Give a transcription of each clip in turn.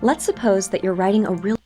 Let's suppose that you're writing a real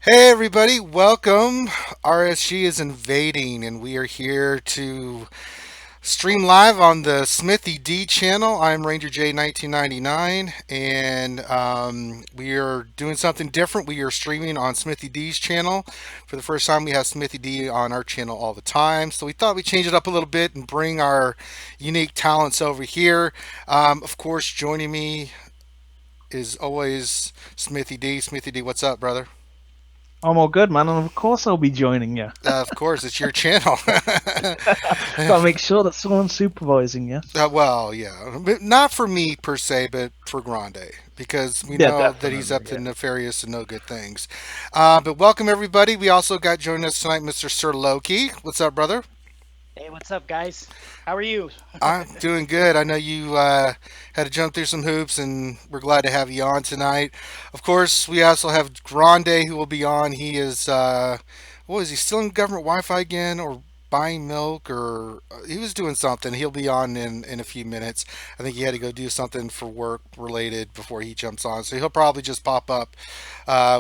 Hey everybody, welcome. RSG is invading, and we are here to stream live on the Smithie D channel. I'm Ranger J 1999, and we are doing something different. We are streaming on Smithie D's channel. For the first time, we have Smithie D on our channel all the time, so we thought we'd change it up a little bit and bring our unique talents over here. Of course, joining me is always Smithie D. Smithie D, what's up, brother? I'm all good, man, and of course I'll be joining you. Of course, it's your channel. Gotta make sure that someone's supervising you. Well, yeah, but not for me per se, but for Grande, because we Yeah, know that he's up definitely. to Yeah. nefarious and no good things. But welcome everybody. We also got joining us tonight, Mr. Sir Loki. What's up, brother? Hey, what's up, guys? How are you? I'm doing good. I know you had to jump through some hoops, and we're glad to have you on tonight. Of course, we also have Grande who will be on. He is, what is he still in government Wi-Fi again, or buying milk, or he was doing something. He'll be on in a few minutes. I think he had to go do something for work related before he jumps on, so he'll probably just pop up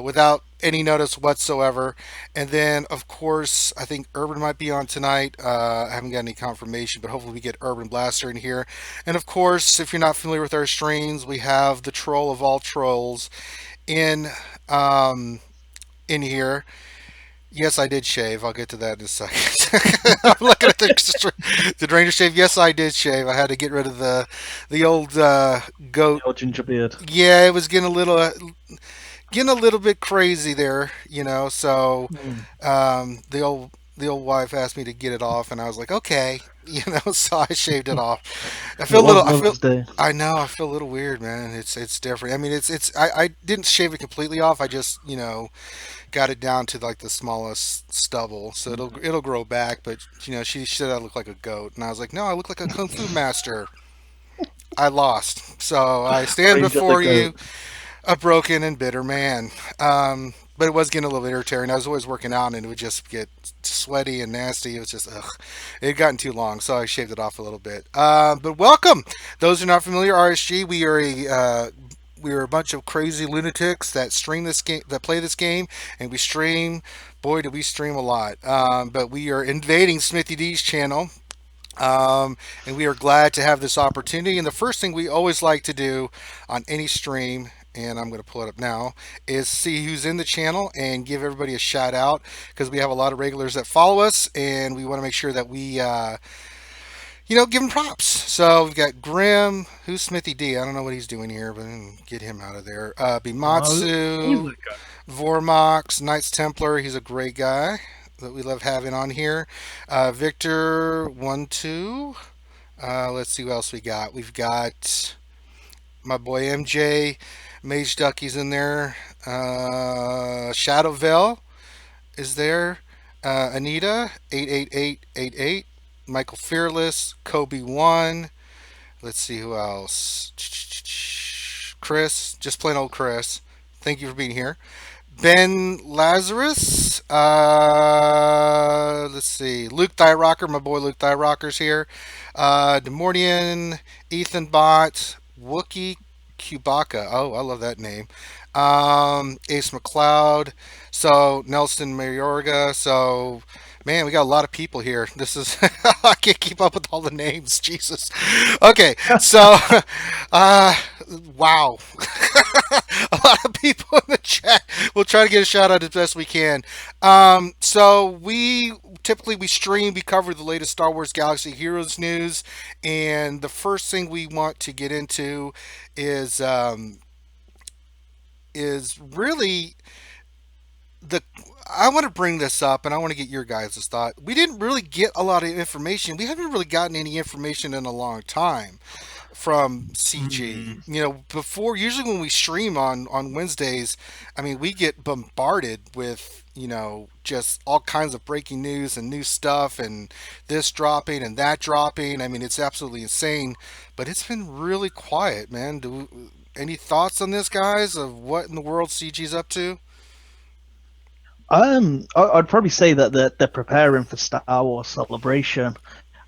without any notice whatsoever. And then, of course, I think Urban might be on tonight. I haven't got any confirmation, but hopefully we get Urban Blaster in here. And of course, if you're not familiar with our streams, we have the troll of all trolls in um, in here. Yes, I did shave. I'll get to that in a second. I'm looking at the Ranger shave. Yes, I did shave. I had to get rid of the old goat. Your ginger beard. Yeah, it was getting a little bit crazy there, So Hmm. the old wife asked me to get it off, and I was like, okay, So I shaved it off. I It feel a little. was I feel. Mother's Day. I know. I feel a little weird, man. It's different. I mean, it's. I didn't shave it completely off. I just got it down to like the smallest stubble, so it'll grow back. But she said I look like a goat, and I was like, no, I look like a kung fu master. I lost, so I stand Ranger the before you goat. a broken and bitter man. But it was getting a little bit irritating. I was always working out, and it would just get sweaty and nasty. It was just, ugh. It had gotten too long, so I shaved it off a little bit. But welcome. Those who are not familiar, RSG, we are a bunch of crazy lunatics that stream this game, that play this game, and we stream. Boy, do we stream a lot. But we are invading Smithy D's channel. And we are glad to have this opportunity. And the first thing we always like to do on any stream, and I'm going to pull it up now, is see who's in the channel and give everybody a shout out because we have a lot of regulars that follow us, and we want to make sure that we, give them props. So we've got Grim, who's Smithy D. I don't know what he's doing here, but get him out of there. Oh, he's Bimatsu, the goat. Vormox, Knights Templar. He's a great guy that we love having on here. Victor, 1 2. Let's see what else we got. We've got my boy MJ, Mage Ducky's in there. Shadowville is there. Anita, 88888. Michael Fearless, Kobe 1. Let's see who else. Chris, just plain old Chris. Thank you for being here. Ben Lazarus. Let's see. Luke Thyrocker, my boy Luke Thyrocker's here. Demordian, Ethan Bott, Wookie Kubaka. Oh, I love that name. Ace McLeod. So Nelson Mayorga. So Man, we got a lot of people here. This is I can't keep up with all the names. Jesus. Okay, so uh, wow, a lot of people in the chat. We'll try to get a shout out as best we can. So we typically we stream, we cover the latest Star Wars Galaxy Heroes news, and the first thing we want to get into is really the I want to bring this up and I want to get your guys' thought. We didn't really get a lot of information. We haven't really gotten any information in a long time from CG. Mm. You know, before usually when we stream on Wednesdays, I mean, we get bombarded with, you know, just all kinds of breaking news and new stuff and this dropping and that dropping. I mean, it's absolutely insane, but it's been really quiet, man. Any thoughts on this, guys, of what in the world CG's up to? I'd probably say that they're preparing for Star Wars Celebration,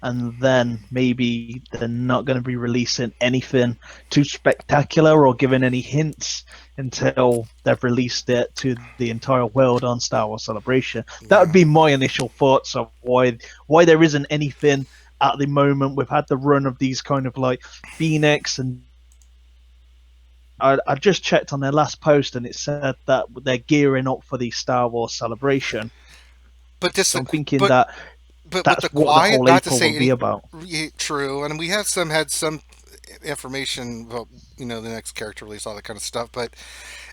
and then maybe they're not going to be releasing anything too spectacular or giving any hints until they've released it to the entire world on Star Wars Celebration. That would Yeah. be my initial thoughts of why there isn't anything at the moment. We've had the run of these kind of like Phoenix, and I just checked on their last post and it said that they're gearing up for the Star Wars Celebration. But this, So I'm thinking but that but with that's the what the quiet, whole not to April say will be any about. true, and we have had some information about, you know, the next character release, all that kind of stuff. But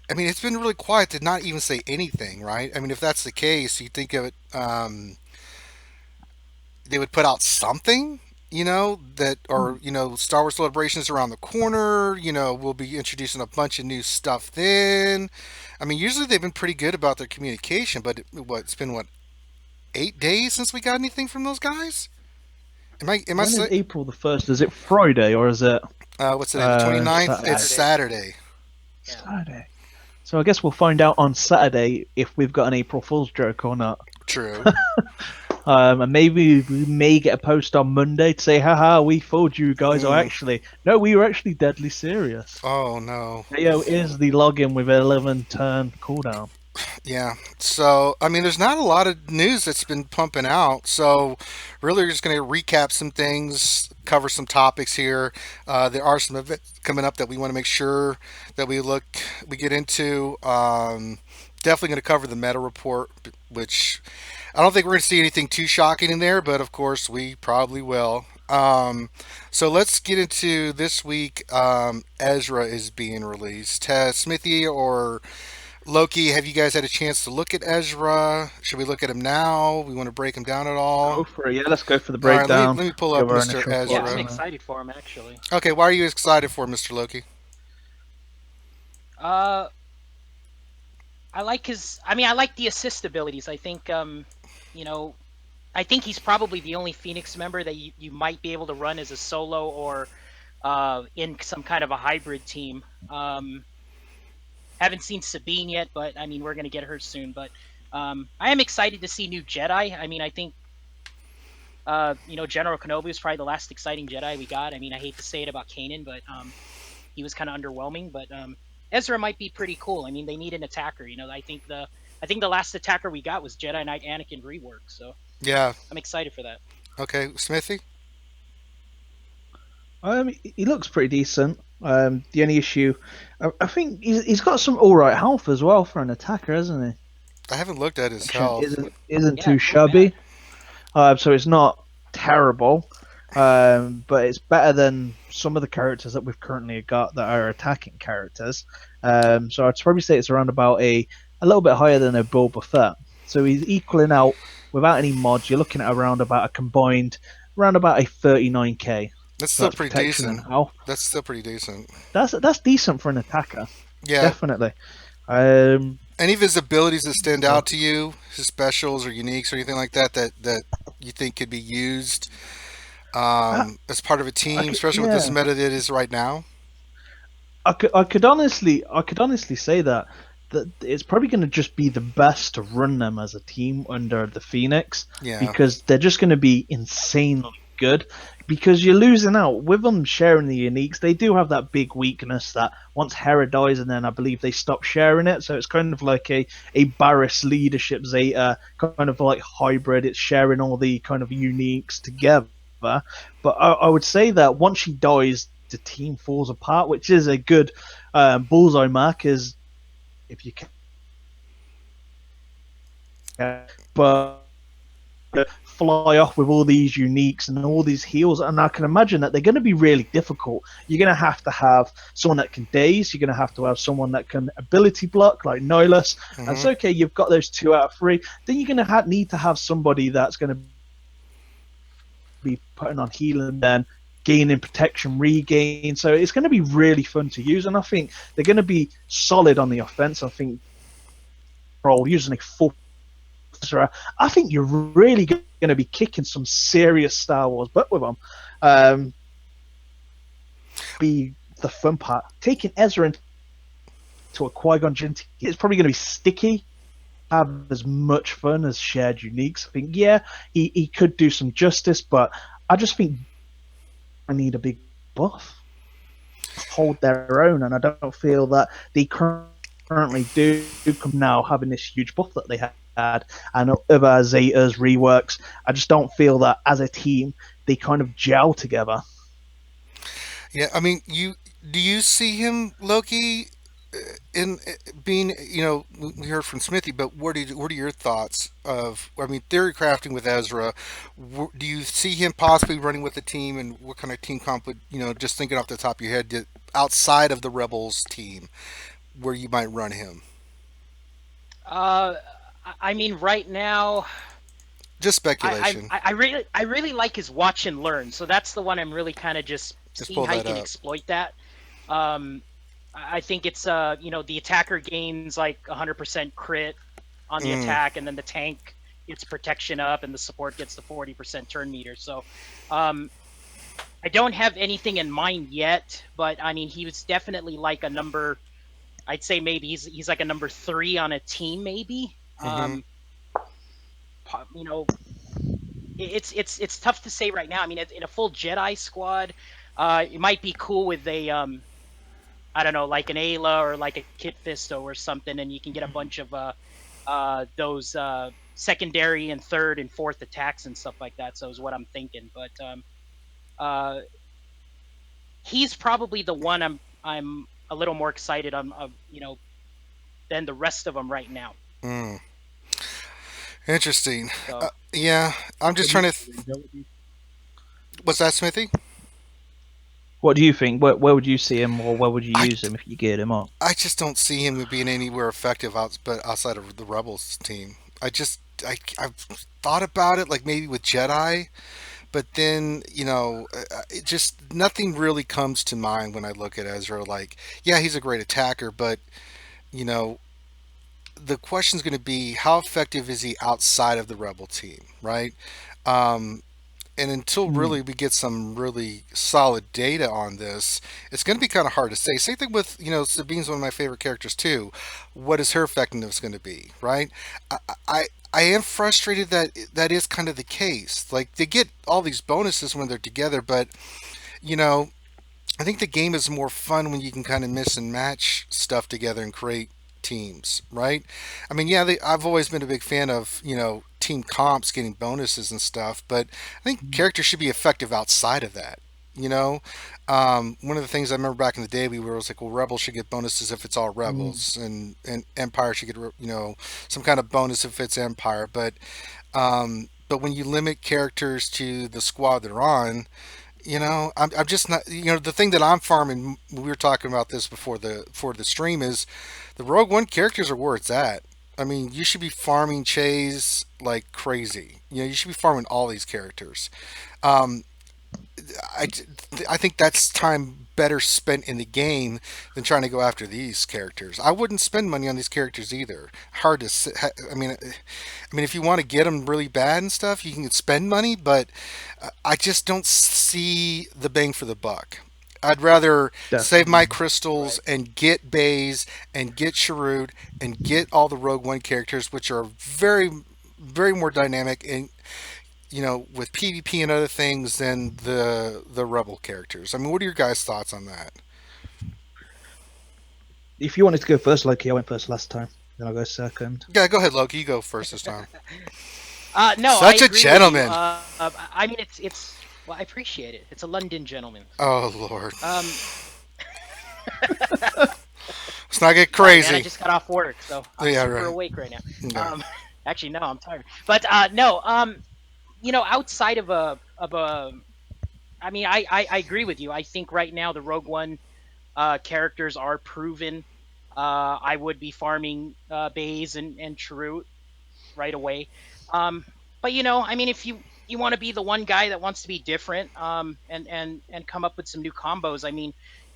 I mean, it's been really quiet to not even say anything, right? I mean, if that's the case, you think of it, they would put out something, you know, that, or, you know, Star Wars Celebration is around the corner, you know, we'll be introducing a bunch of new stuff then. I mean, usually they've been pretty good about their communication, but it's been, what, 8 days since we got anything from those guys? Am I When is April the 1st? Is it Friday or is it what's today, the 29th? Saturday? It's Saturday. Yeah. Saturday. So I guess we'll find out on Saturday if we've got an April Fool's joke or not. True. And maybe we may get a post on Monday to say, haha, we fooled you guys. Or actually, no, we were actually deadly serious. Oh no. Yo, is the login with 11 turn cooldown. Yeah. So, I mean, there's not a lot of news that's been pumping out. So, really, we're just going to recap some things, cover some topics here. There are some events coming up that we want to make sure that we get into. Definitely going to cover the meta report, which I don't think we're going to see anything too shocking in there, but of course, we probably will. So let's get into this week. Ezra is being released. Has Smithy or Loki, have you guys had a chance to look at Ezra? Should we look at him now? We want to break him down at all? Go for it. Yeah, let's go for the All right, breakdown. let me pull up Give our Mr. initial Ezra. Yeah, thoughts I'm on it. excited for him actually. Okay, why are you excited for Mr. Loki? Uh, I like his. I mean, I like the assist abilities. I think, you know, I think he's probably the only Phoenix member that you might be able to run as a solo or in some kind of a hybrid team. Haven't seen Sabine yet, but I mean, we're gonna get her soon. But I am excited to see new Jedi. I mean, I think you know, General Kenobi was probably the last exciting Jedi we got. I mean, I hate to say it about Kanan, but he was kind of underwhelming. But Ezra might be pretty cool. I mean, they need an attacker. You know, I think the last attacker we got was Jedi Knight Anakin rework. So Yeah. I'm excited for that. Okay, Smithy? He looks pretty decent. The only issue, I think he's got some all right health as well for an attacker, hasn't he? I haven't looked at his Actually, health. isn't Yeah, too not shabby. So it's not terrible, but it's better than some of the characters that we've currently got that are attacking characters. So I'd probably say it's around about a little bit higher than a Boba Fett. So he's equaling out without any mods. You're looking at around about a combined around about a 39k. That's So still pretty protection and decent. health. That's still pretty decent. That's decent for an attacker. Yeah. Definitely. Any of his abilities that stand out to you, his specials or uniques or anything like that, that you think could be used as part of a team, especially with this meta that it is right now? I could honestly say that it's probably going to just be the best to run them as a team under the Phoenix, Yeah. because they're just going to be insanely good. because you're losing out with them sharing the uniques. They do have that big weakness that once Hera dies, and then I believe they stop sharing it. So it's kind of like a Barriss leadership Zeta kind of like hybrid. It's sharing all the kind of uniques together. But I would say that once she dies, the team falls apart, which is a good bullseye mark. Is if you can, but fly off with all these uniques and all these heals, and I can imagine that they're going to be really difficult. You're going to have someone that can daze, you're going to have someone that can ability block like Nihilus, and it's okay, you've got those 2 out of 3. Then you're going to need to have somebody that's going to be putting on healing, then gaining protection, regain. So it's going to be really fun to use, and I think they're going to be solid on the offense. I think using a full, I think you're really going to be kicking some serious Star Wars butt with them. Be the fun part. Taking Ezra into a Qui-Gon Jinn, it's probably going to be sticky. Have as much fun as shared uniques. I think, yeah, he could do some justice, but I just think I need a big buff to hold their own, and I don't feel that they currently do come now having this huge buff that they had, and other Zetas, reworks. I just don't feel that as a team they kind of gel together. Yeah, I mean, do you see him, Loki, in being, we heard from Smithy, but what are your thoughts of, I mean, theory crafting with Ezra? Do you see him possibly running with the team, and what kind of team comp would, just thinking off the top of your head, outside of the Rebels team, where you might run him? I mean, right now, just speculation. I really like his watch and learn. So that's the one I'm really kind of just seeing how you can exploit that. I think it's the attacker gains like 100% crit on the attack, and then the tank gets protection up, and the support gets the 40% turn meter. So I don't have anything in mind yet, but I mean, he was definitely like a number. I'd say maybe he's like a number 3 on a team, maybe. It's tough to say right now. I mean, in a full Jedi squad, it might be cool with a I don't know, like an Ayla or like a Kit Fisto or something, and you can get a bunch of those secondary and third and fourth attacks and stuff like that. So is what I'm thinking. But he's probably the one I'm a little more excited on, than the rest of them right now. Interesting. So, yeah, I'm just trying to. What's that, Smithy? What do you think? Where would you see him, or where would you use him if you geared him up? I just don't see him being anywhere effective outside of the Rebels team. I've thought about it, like maybe with Jedi, but then it just nothing really comes to mind when I look at Ezra. Like, yeah, he's a great attacker, but the question is going to be how effective is he outside of the Rebel team, right? And until really we get some really solid data on this, it's going to be kind of hard to say. Same thing with, Sabine's one of my favorite characters too. What is her effectiveness going to be, right? I am frustrated that that is kind of the case. Like, they get all these bonuses when they're together, but, I think the game is more fun when you can kind of mix and match stuff together and create teams, right? I mean, yeah, I've always been a big fan of, team comps getting bonuses and stuff, but I think characters should be effective outside of that. One of the things I remember back in the day, we were was like, well, Rebels should get bonuses if it's all Rebels, and Empire should get, some kind of bonus if it's Empire. But when you limit characters to the squad they're on, I'm just not. The thing that I'm farming. We were talking about this before the stream, is the Rogue One characters are where it's at. I mean, you should be farming Chase like crazy. You should be farming all these characters. I think that's time better spent in the game than trying to go after these characters. I wouldn't spend money on these characters either. Hard to. I mean, if you want to get them really bad and stuff, you can spend money, but I just don't see the bang for the buck. I'd rather save my crystals and get Baze and get Chirrut and get all the Rogue One characters, which are very, very more dynamic, and with PvP and other things than the Rebel characters. I mean, what are your guys' thoughts on that? If you wanted to go first, Loki, I went first last time. Then I'll go second. Yeah, go ahead, Loki. You go first this time. No, Such I a agree gentleman. With you. I mean, it's well, I appreciate it. It's a London gentleman. Oh Lord. Let's not get sorry, crazy. man, I just got off work, so I'm Yeah, super right. awake right now. Yeah. Actually, no, I'm tired. But no, outside of a, I mean, I agree with you. I think right now the Rogue One characters are proven. I would be farming Baze and Chirrut right away. But I mean, if you want to be the one guy that wants to be different, and come up with some new combos. I mean,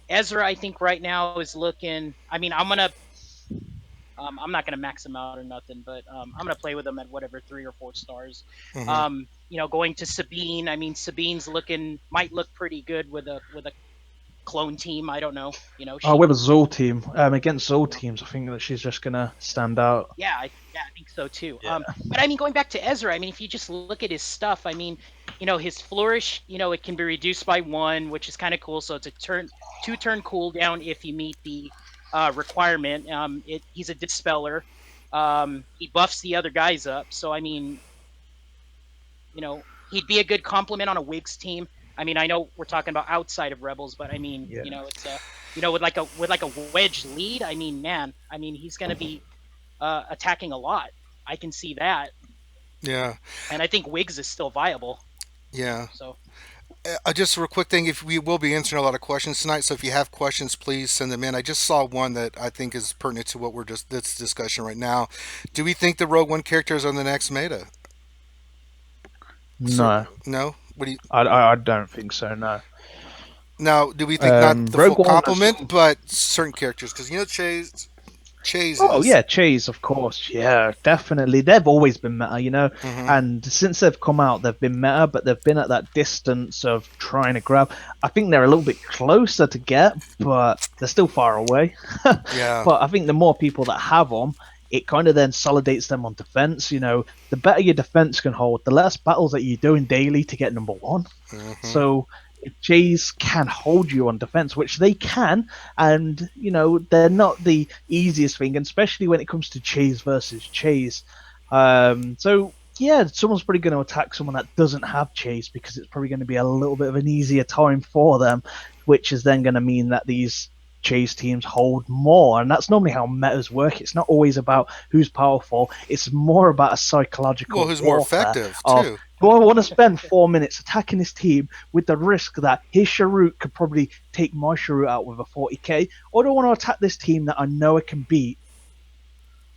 Ezra, I think right now is looking. I mean, I'm not gonna max him out or nothing, but I'm gonna play with him at whatever 3 or 4 stars. Mm-hmm. Going to Sabine. I mean, Sabine's might look pretty good with a clone team. I don't know. With a Zol team, against Zol teams, I think that she's just gonna stand out. Yeah, I think so too. Yeah. But I mean, going back to Ezra, I mean, if you just look at his stuff, I mean, his flourish, it can be reduced by 1, which is kind of cool. So it's a 2-turn cooldown if you meet the requirement. He's a dispeller. He buffs the other guys up. So I mean, he'd be a good complement on a Wigs team. I mean, I know we're talking about outside of Rebels, but I mean, it's with like a wedge lead. I mean, man, I mean, he's going to be attacking a lot. I can see that. Yeah. And I think Wigs is still viable. Yeah. So. Just a real quick thing. If we will be answering a lot of questions tonight, so if you have questions, please send them in. I just saw one that I think is pertinent to what this discussion right now. Do we think the Rogue One characters are the next meta? No. So, no. What do you? I don't think so. No. Now, do we think not the Rogue full One complement, but certain characters? Because Chase. Oh yeah, Chase, of course. Yeah, definitely. They've always been meta, Mm-hmm. and since they've come out, they've been meta, but they've been at that distance of trying to grab. I think they're a little bit closer to get, but they're still far away. Yeah. But I think the more people that have them, it kind of then solidates them on defense. The better your defense can hold, the less battles that you're doing daily to get number 1. Mm-hmm. So if Jays can hold you on defense, which they can, and they're not the easiest thing, and especially when it comes to Chase versus Chase. So yeah, someone's probably going to attack someone that doesn't have Chase because it's probably going to be a little bit of an easier time for them, which is then going to mean that these Chase teams hold more, and that's normally how metas work. It's not always about who's powerful, it's more about a psychological who's more effective too. Do I want to spend 4 minutes attacking this team with the risk that his Chirrut could probably take my Chirrut out with a 40k, or do I want to attack this team that I know I can beat?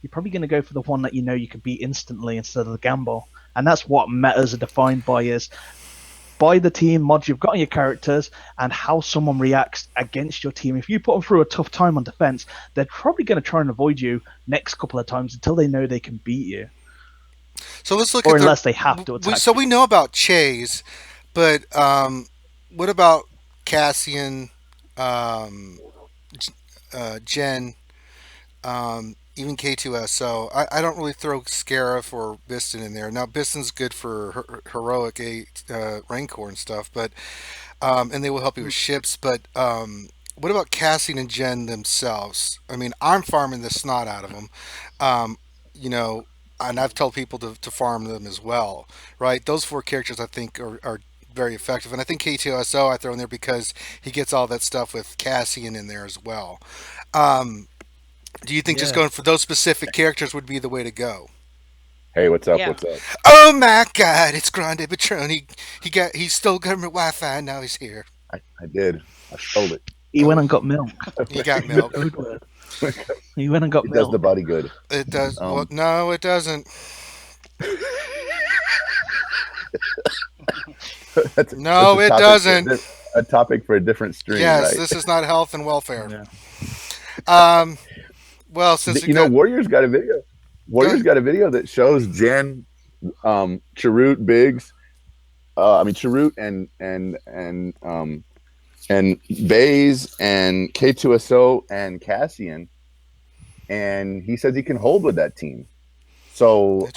You're probably going to go for the one that you know you can beat instantly instead of the gamble, and that's what metas are defined by, is by the team mods you've got on your characters and how someone reacts against your team. If you put them through a tough time on defense, they're probably going to try and avoid you next couple of times until they know they can beat you. So let's look or at unless they have to attack. So we know about Chase, but what about Cassian, Jen, even K2SO? I don't really throw Scarif or Bistan in there. Now Bistan's good for heroic Rancor and stuff, but and they will help you with ships. But what about Cassian and Jen themselves? I mean, I'm farming the snot out of them. And I've told people to farm them as well, right? Those 4 characters I think are very effective, and I think K2SO I throw in there because he gets all that stuff with Cassian in there as well. Do you think just going for those specific characters would be the way to go? Hey, what's up? Yeah. What's up? Oh my God! It's Grandepatron. He stole government Wi-Fi, and now he's here. I did. I stole it. He went and got milk. He got milk. He went and got It milk. does the body good. It does. Well, no, it doesn't. No, it doesn't. A topic for a different stream. Yes, right? this is not health and welfare. Yeah. Well, since Warriors got a video. Warriors got a video that shows Jen, Chirrut, Biggs. Chirrut and Baze and K2SO and Cassian, and he says he can hold with that team. So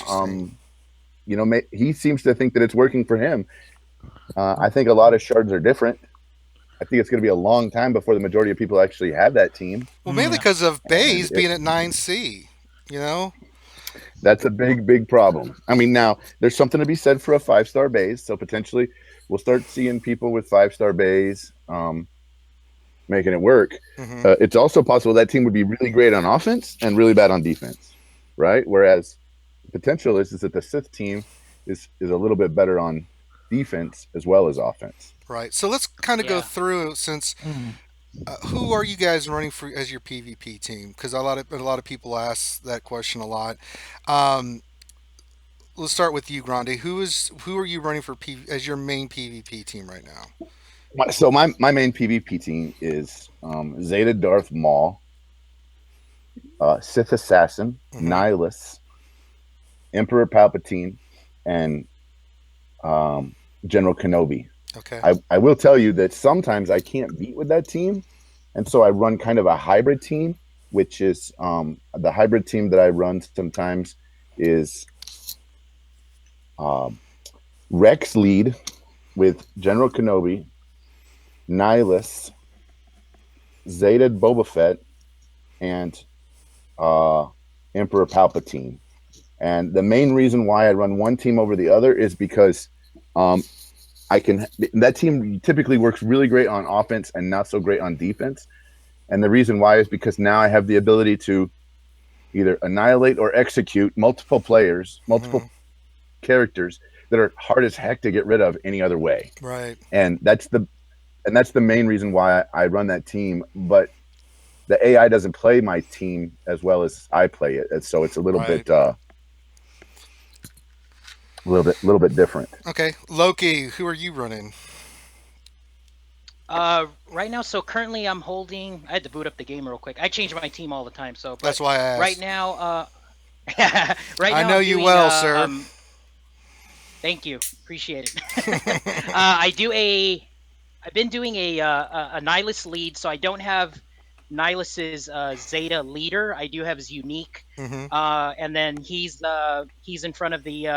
he seems to think that it's working for him. I think a lot of shards are different. I think it's going to be a long time before the majority of people actually have that team. Well, mainly because of Baze being at 9C, you know? That's a big problem. I mean, now there's something to be said for a 5-star Baze, so potentially we'll start seeing people with 5-star Baze making it work. It's also possible that team would be really great on offense and really bad on defense, right? Whereas the potential is that the Sith team is a little bit better on defense as well as offense. Right. So let's kind of go through, since who are you guys running for as your PvP team? Because a lot of people ask that question a lot. Let's start with you, Grande. Who are you running for as your main PvP team right now? So my main PvP team is Zeta Darth Maul, Sith Assassin, Nihilus, Emperor Palpatine, and General Kenobi. Okay. I will tell you that sometimes I can't beat with that team, and so I run kind of a hybrid team, which is the hybrid team that I run sometimes is Rex lead with General Kenobi, Nihilus, Zeta Boba Fett, and Emperor Palpatine. And the main reason why I run one team over the other is because that team typically works really great on offense and not so great on defense. And the reason why is because now I have the ability to either annihilate or execute multiple players, multiple characters that are hard as heck to get rid of any other way. Right. And that's the main reason why I run that team. But the AI doesn't play my team as well as I play it, and so it's a little bit different. Okay, Loki, who are you running? Right now, so currently I'm holding. I had to boot up the game real quick. I change my team all the time, so that's why I asked. Right now, I know you well, sir. Thank you, appreciate it. I've been doing a Nihilus lead, so I don't have Nihilus's Zeta leader. I do have his unique, and then he's in front of the.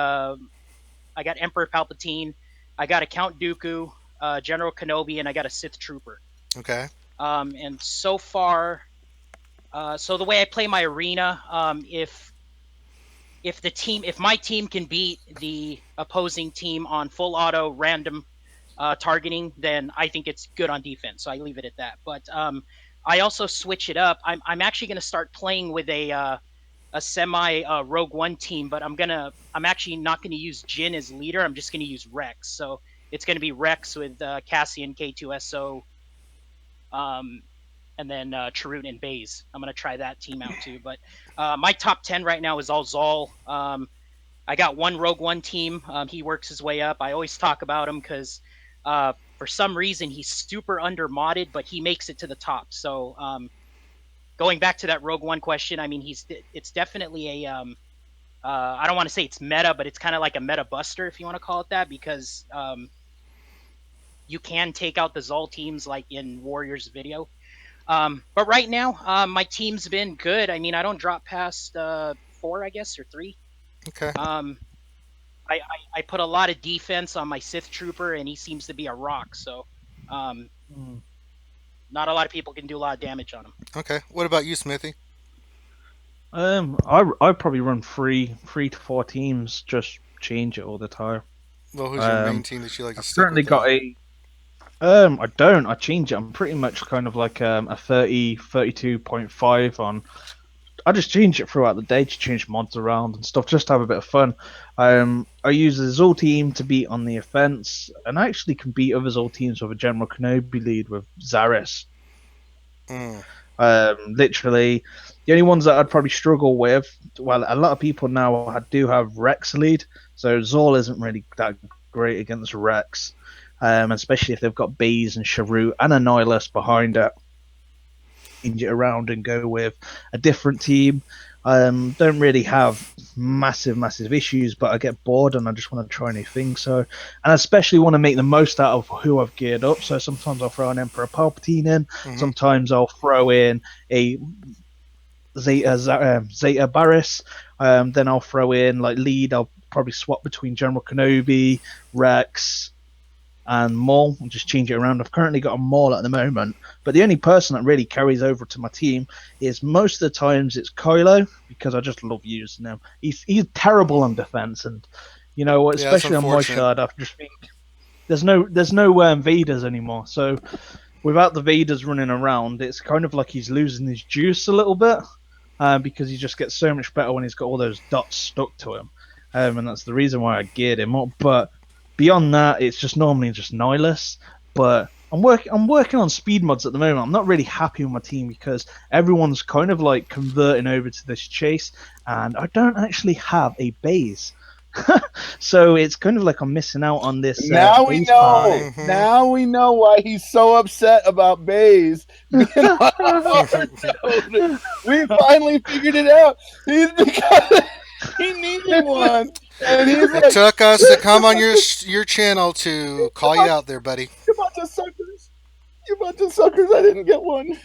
I got Emperor Palpatine, I got a Count Dooku, General Kenobi, and I got a Sith Trooper. Okay. And so far, so the way I play my arena, if my team can beat the opposing team on full auto random targeting, then I think it's good on defense. So I leave it at that. But I also switch it up. I'm actually going to start playing with a semi Rogue One team, but I'm actually not going to use Jin as leader. I'm just going to use Rex. So it's going to be Rex with Cassian, K2SO, and then Chirrut and Baze. I'm going to try that team out too. But my top 10 right now is all Zol. I got one Rogue One team. He works his way up. I always talk about him because for some reason he's super under modded, but he makes it to the top. So going back to that Rogue One question, I mean, it's definitely a I don't want to say it's meta, but it's kind of like a meta buster, if you want to call it that, because you can take out the Zol teams like in Warriors video. But right now, my team's been good. I mean, I don't drop past 4, I guess, or 3. Okay. I put a lot of defense on my Sith Trooper, and he seems to be a rock. So, not a lot of people can do a lot of damage on him. Okay. What about you, Smithie? I probably run 3 to 4 teams. Just change it all the time. Well, who's your main team that you like to I've stick certainly with? got a. I don't. I change it. I'm pretty much kind of like a 32.5 on. I just change it throughout the day to change mods around and stuff, just to have a bit of fun. I use the Zol team to beat on the offense, and I actually can beat other Zol teams with a General Kenobi lead with Zaris. Literally, the only ones that I'd probably struggle with, well, a lot of people now do have Rex lead, so Zol isn't really that great against Rex, especially if they've got Baze and Chirrut and a Nihilus behind it. Change it around and go with a different team. Don't really have massive issues, but I get bored and I just want to try new things. So, and I especially want to make the most out of who I've geared up. So sometimes I'll throw an Emperor Palpatine in. Sometimes I'll throw in a Zeta Barriss. Then I'll throw in like lead. I'll probably swap between General Kenobi, Rex, and Maul, and just change it around. I've currently got a Maul at the moment, but the only person that really carries over to my team is most of the times it's Kylo, because I just love using him. He's terrible on defense, and you know what, especially on my shard, I just think there's no Vaders anymore. So without the Vaders running around, it's kind of like he's losing his juice a little bit, because he just gets so much better when he's got all those dots stuck to him, and that's the reason why I geared him up. But beyond that, it's just normally just Nihilus. But I'm working on speed mods at the moment. I'm not really happy with my team because everyone's kind of like converting over to this chase, and I don't actually have a Baze. So it's kind of like I'm missing out on this. Now we know. Now we know why he's so upset about Baze. We finally figured it out. He's because he needed one. And it took us to come on your channel to call you out there, buddy. You bunch of suckers. You bunch of suckers. I didn't get one.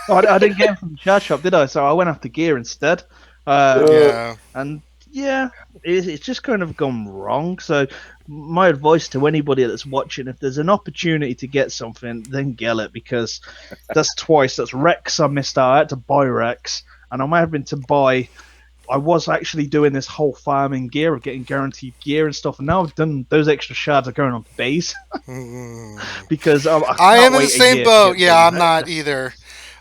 I didn't get him from the chat shop, did I? So I went after gear instead. Yeah. And yeah, it's just kind of gone wrong. So my advice to anybody that's watching, if there's an opportunity to get something, then get it, because that's twice. That's Rex I missed out. I had to buy Rex, and I'm having to buy... I was actually doing this whole farming gear of getting guaranteed gear and stuff, and now I've done those extra shards are going on to Baze. Because I am in the same boat. Yeah, I'm not either.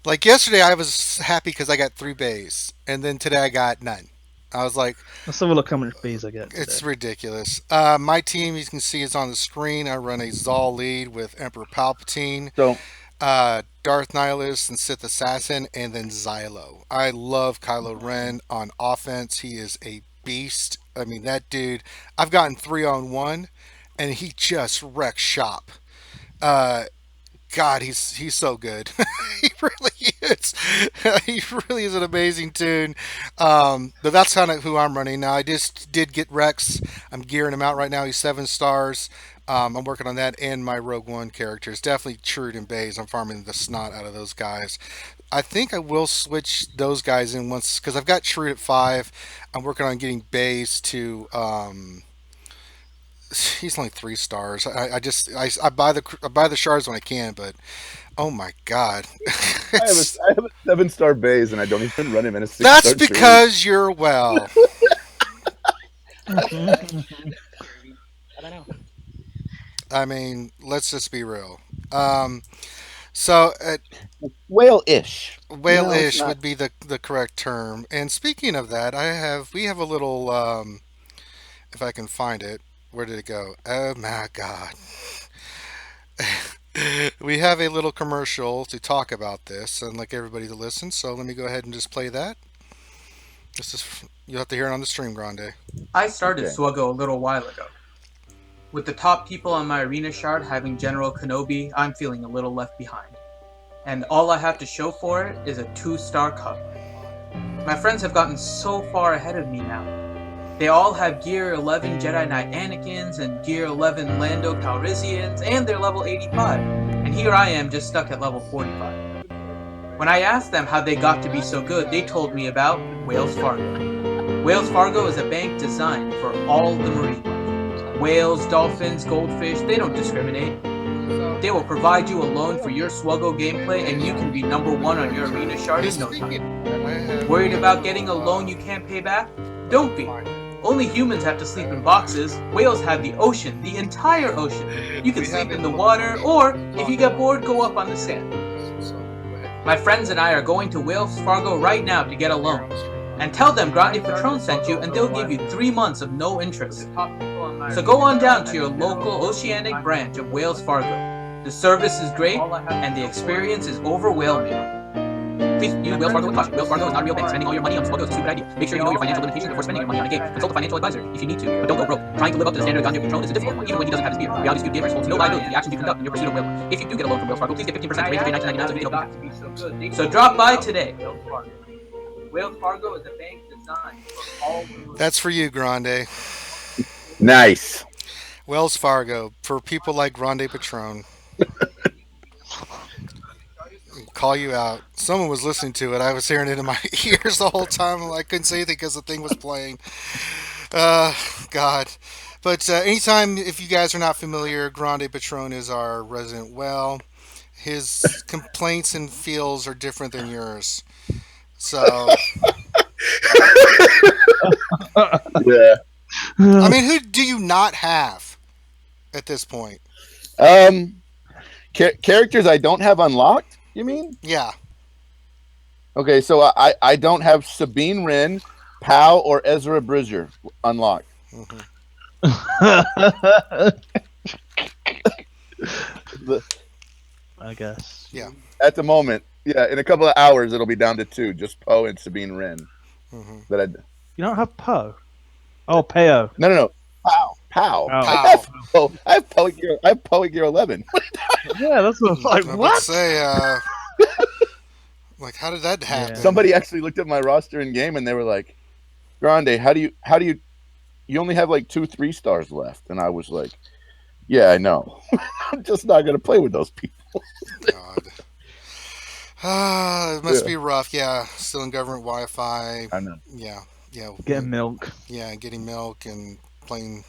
Like yesterday, I was happy because I got 3 Baze, and then today I got none. I was like, let's have a look how much Baze I get today. It's ridiculous. My team, you can see, is on the screen. I run a Zal lead with Emperor Palpatine. So. Darth Nihilus and Sith Assassin, and then Xylo. I love Kylo Ren on offense. He is a beast. I mean, that dude, I've gotten 3-on-1, and he just wrecks shop. God, he's so good. He really is. He really is an amazing tune. But that's kind of who I'm running now. I just did get Rex. I'm gearing him out right now. He's 7 stars. I'm working on that and my Rogue One characters. Definitely Chirrut and Baze. I'm farming the snot out of those guys. I think I will switch those guys in once, because I've got Chirrut at 5. I'm working on getting Baze to... he's only 3 stars. I buy the shards when I can, but oh my god. I have a 7-star Baze, and I don't even run him in a 6-star. That's because you're well. I don't know. I mean, let's just be real. So whale-ish. Whale-ish would be the correct term. And speaking of that, we have a little, if I can find it. Where did it go? Oh my god. We have a little commercial to talk about this and like everybody to listen. So let me go ahead and just play that. You'll have to hear it on the stream, Grande. I started SWGOH a little while ago. With the top people on my arena shard having General Kenobi, I'm feeling a little left behind. And all I have to show for it is a 2-star cup. My friends have gotten so far ahead of me now. They all have Gear 11 Jedi Knight Anakins and Gear 11 Lando Calrissians, and they're level 85. And here I am just stuck at level 45. When I asked them how they got to be so good, they told me about Whales Fargo. Whales Fargo is a bank designed for all the marine life. Whales, dolphins, goldfish, they don't discriminate. They will provide you a loan for your SWGOH gameplay, and you can be #1 on your arena shard in no time. Worried about getting a loan you can't pay back? Don't be. Only humans have to sleep in boxes. Whales have the ocean, the entire ocean. You can sleep in the water, or if you get bored, go up on the sand. My friends and I are going to Whales Fargo right now to get a loan. And tell them Grandepatron sent you, and they'll give you 3 months of no interest. So go on down to your local oceanic branch of Whales Fargo. The service is great, and the experience is overwhelming. Please use Whales Fargo with caution. Whales Fargo is not a real bank. Spending all your money on SWGOH is a stupid idea. Make sure you know your financial limitations before spending your money on a game. Consult a financial advisor if you need to, but don't go broke. Trying to live up to the standard of Grandepatron is a difficult one, even when he doesn't have his beard. Reality Skewed Gamers holds no liability for the actions you conduct in your pursuit of whale. If you do get a loan from Whales Fargo, please get 15% to $19.99 so drop by today. Whales Fargo is a bank designed for all. That's for you, Grande. Nice. Wells Fargo, for people like Grandepatron. Call you out. Someone was listening to it. I was hearing it in my ears the whole time. I couldn't say anything because the thing was playing. God. But anytime, if you guys are not familiar, Grandepatron is our resident well. His complaints and feels are different than yours. So, Yeah. I mean, who do you not have at this point? Characters I don't have unlocked. You mean? Yeah. Okay, so I don't have Sabine Wren, Pow, or Ezra Bridger unlocked. hmm I guess. Yeah. At the moment, yeah, in a couple of hours it'll be down to 2, just Poe and Sabine Wren. hmm That I You don't have Poe. Oh, Peo. no. Pow. Oh. I have Poe Gear 11. Yeah, that's what I was like. I would What? say, like, how did that happen? Yeah. Somebody actually looked at my roster in game and they were like, "Grande, how do you only have like 2 3-stars left?" And I was like, "Yeah, I know. I'm just not gonna play with those people." God. It must be rough. Yeah, still in government Wi-Fi. I know. Yeah. Getting milk. Yeah, getting milk and playing,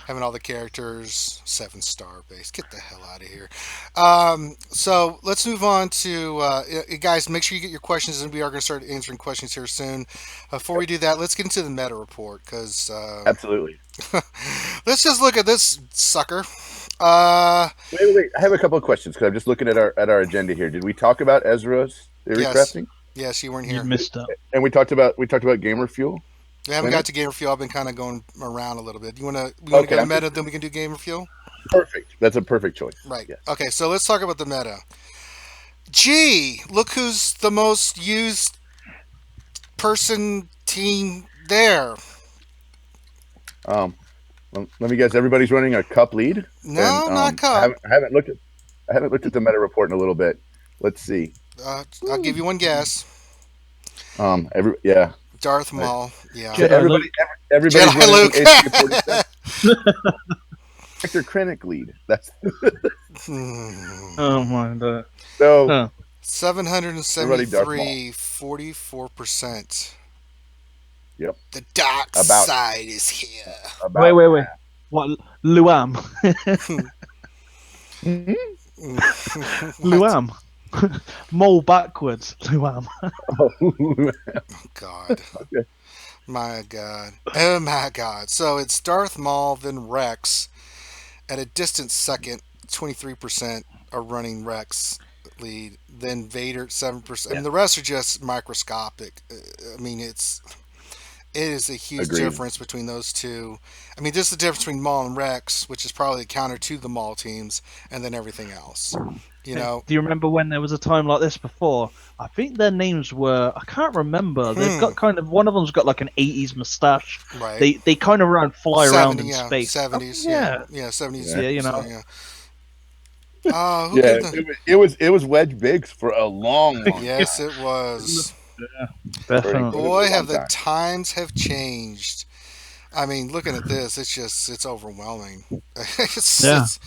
having all the characters 7-star base. Get the hell out of here. So let's move on to guys. Make sure you get your questions, and we are going to start answering questions here soon. Before we do that, let's get into the meta report because Absolutely. let's just look at this sucker. Wait. I have a couple of questions because I'm just looking at our agenda here. Did we talk about Ezra's theory Yes. crafting? Yes, you weren't You here. missed it. And we talked about Gamer Fuel. We haven't Winner? got to Gamer Fuel. I've been kind of going around a little bit. You want to Okay, go to I'm meta, then we can do Gamer Fuel? Perfect. That's a perfect choice. Right. Yes. Okay, so let's talk about the meta. Gee, look who's the most used person team there. Let me guess. Everybody's running a cup lead. No, And, not cup. I haven't looked at the meta report in a little bit. Let's see. I'll give you one guess. Yeah. Darth Maul. Yeah. Jedi Everybody's Jedi running Luke. HQ-47. Actor Krennic lead. That's Oh my god. so. Huh. 773, 44%. Yep. The dark About- side is here. About Wait. What? Luam. Luam. Mole backwards. Luam. God. Okay. My God. Oh my God. So it's Darth Maul, then Rex. At a distant second, 23% are running Rex lead. Then Vader, 7%. I mean, the rest are just microscopic. I mean, it is a huge Agreed. difference between those two. I mean, this is the difference between Maul and Rex, which is probably the counter to the Maul teams, and then everything else. You know? Do you remember when there was a time like this before? I think their names were, I can't remember. They've got kind of, one of them's got like an 80s moustache. Right. They kind of fly around in 70, space. 70s. Oh, yeah. Yeah, 70s. Yeah, you know. Who Yeah, did the- it was Wedge Biggs for a long Yes, it was. Definitely. Boy, Long have the time. times have changed. I mean, looking at this, it's overwhelming. Yeah. It's not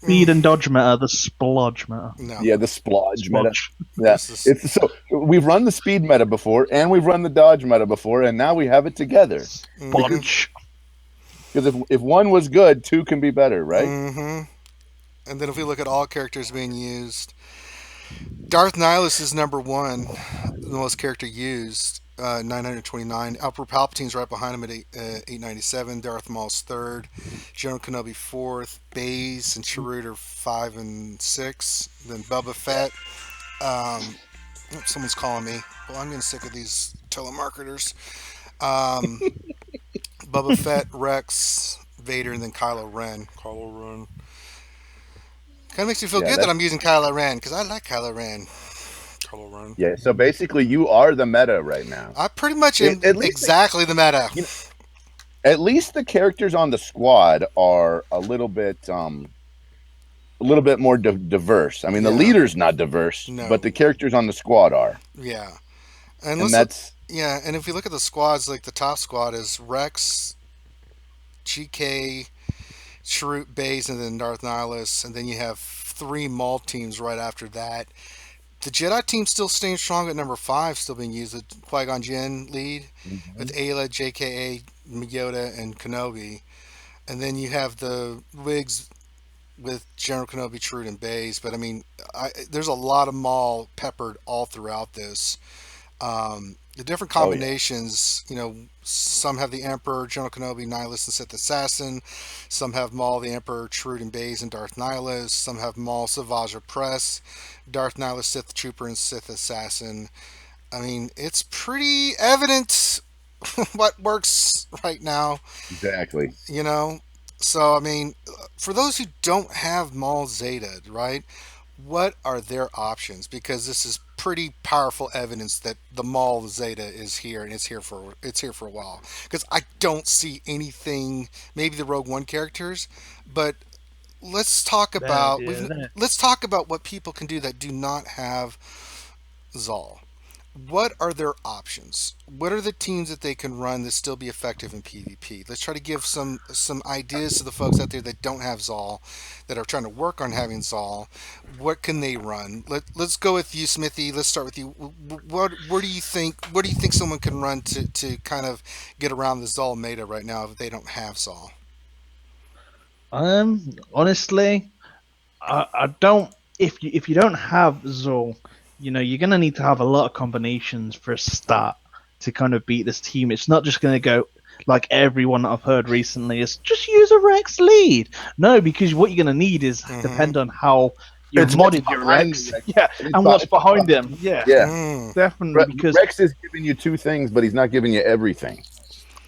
Speed and dodge meta, the splodge meta. no. Yeah, the splodge meta. Splodge. Yeah, This is- it's so we've run the speed meta before, and we've run the dodge meta before, and now we have it together. Mhm. Splodge. Because if one was good, 2 can be better, right? Mhm. And then if we look at all characters being used, Darth Nihilus is number 1, the most character used, 929. Emperor Palpatine's right behind him at 897. Darth Maul's 3rd. General Kenobi 4th. Baze and Chirrut are 5 and 6. Then Boba Fett. Someone's calling me. Well, I'm getting sick of these telemarketers. Boba Fett, Rex, Vader, and then Kylo Ren. Kind of makes me feel Yeah, good that I'm using Kylo Ren because I like Kylo Ren. Yeah. So basically, you are the meta right now. I pretty much am At least exactly the meta. At least the characters on the squad are a little bit more diverse. I mean, the Yeah. leader's not diverse, No. but the characters on the squad are, Yeah. and let's that's yeah, and if you look at the squads, like the top squad is Rex, GK, Chirrut, Baze, and then Darth Nihilus, and then you have 3 Maul teams right after that. The Jedi team still staying strong at number 5, still being used with Qui-Gon Jinn lead, with Ayla, JKA, Yoda, and Kenobi. And then you have the Wigs with General Kenobi, Chirrut, and Baze. But I mean, there's a lot of Maul peppered all throughout this. The different combinations, some have the Emperor, General Kenobi, Nihilus, and Sith Assassin. Some have Maul, the Emperor, Chirrut, and Baze, and Darth Nihilus. Some have Maul, Savage Press, Darth Nihilus, Sith Trooper, and Sith Assassin. I mean, it's pretty evident what works right now. Exactly. So, I mean, for those who don't have Maul Zeta, right, what are their options? Because this is pretty powerful evidence that the Maul Zeta is here, and it's here for a while. Because I don't see anything, maybe the Rogue One characters, but let's talk about what people can do that do not have Zal. What are their options? What are the teams that they can run that still be effective in PvP? Let's try to give some ideas to the folks out there that don't have Zal, that are trying to work on having Zal. What can they run? Let's go with you, Smithie. Let's start with you. What do you think someone can run to kind of get around the Zal meta right now if they don't have Zal? Honestly, I don't. If you don't have Zal, you're going to need to have a lot of combinations for a start to kind of beat this team. It's not just going to go like everyone that I've heard recently is just use a Rex lead. No, because what you're going to need is depend on how you've modded your Rex. Yeah, and what's behind him. Yeah, definitely. Because Rex is giving you 2 things, but he's not giving you everything.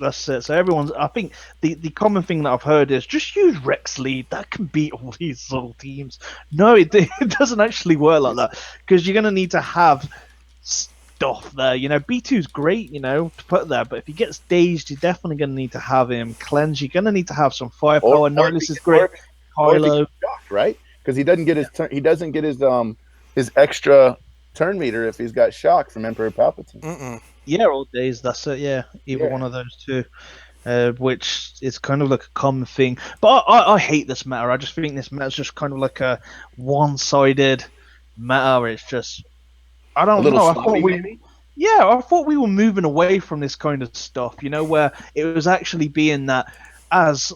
That's it. So I think the common thing that I've heard is just use Rex lead. That can beat all these Zol teams. No, it doesn't actually work like that, because you're going to need to have stuff there. B2's great, to put there, but if he gets dazed, you're definitely going to need to have him cleanse. You're going to need to have some firepower. Nihilus is great. Kylo, right? Because he doesn't get his extra turn meter if he's got shock from Emperor Palpatine. Yeah, all days. That's it. Yeah, either one of those two, which is kind of like a common thing. But I hate this meta. I just think this meta is just kind of like a one-sided meta. Where it's just I thought we were moving away from this kind of stuff. Where it was actually being that as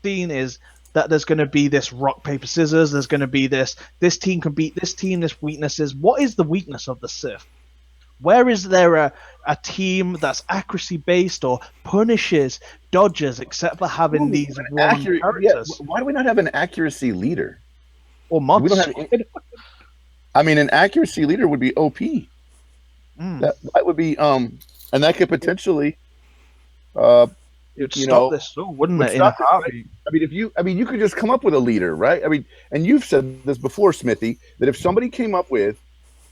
seen is that there's going to be this rock paper scissors. There's going to be this team can beat this team. This weaknesses. What is the weakness of the Sith? Where is there a team that's accuracy based or punishes dodges, except for having these characters? Yeah. Why do we not have an accuracy leader? Or mods? I mean, an accuracy leader would be OP. That would be and that could potentially it would stop this, wouldn't it? I mean, you could just come up with a leader, right? I mean, and you've said this before, Smithy, that if somebody came up with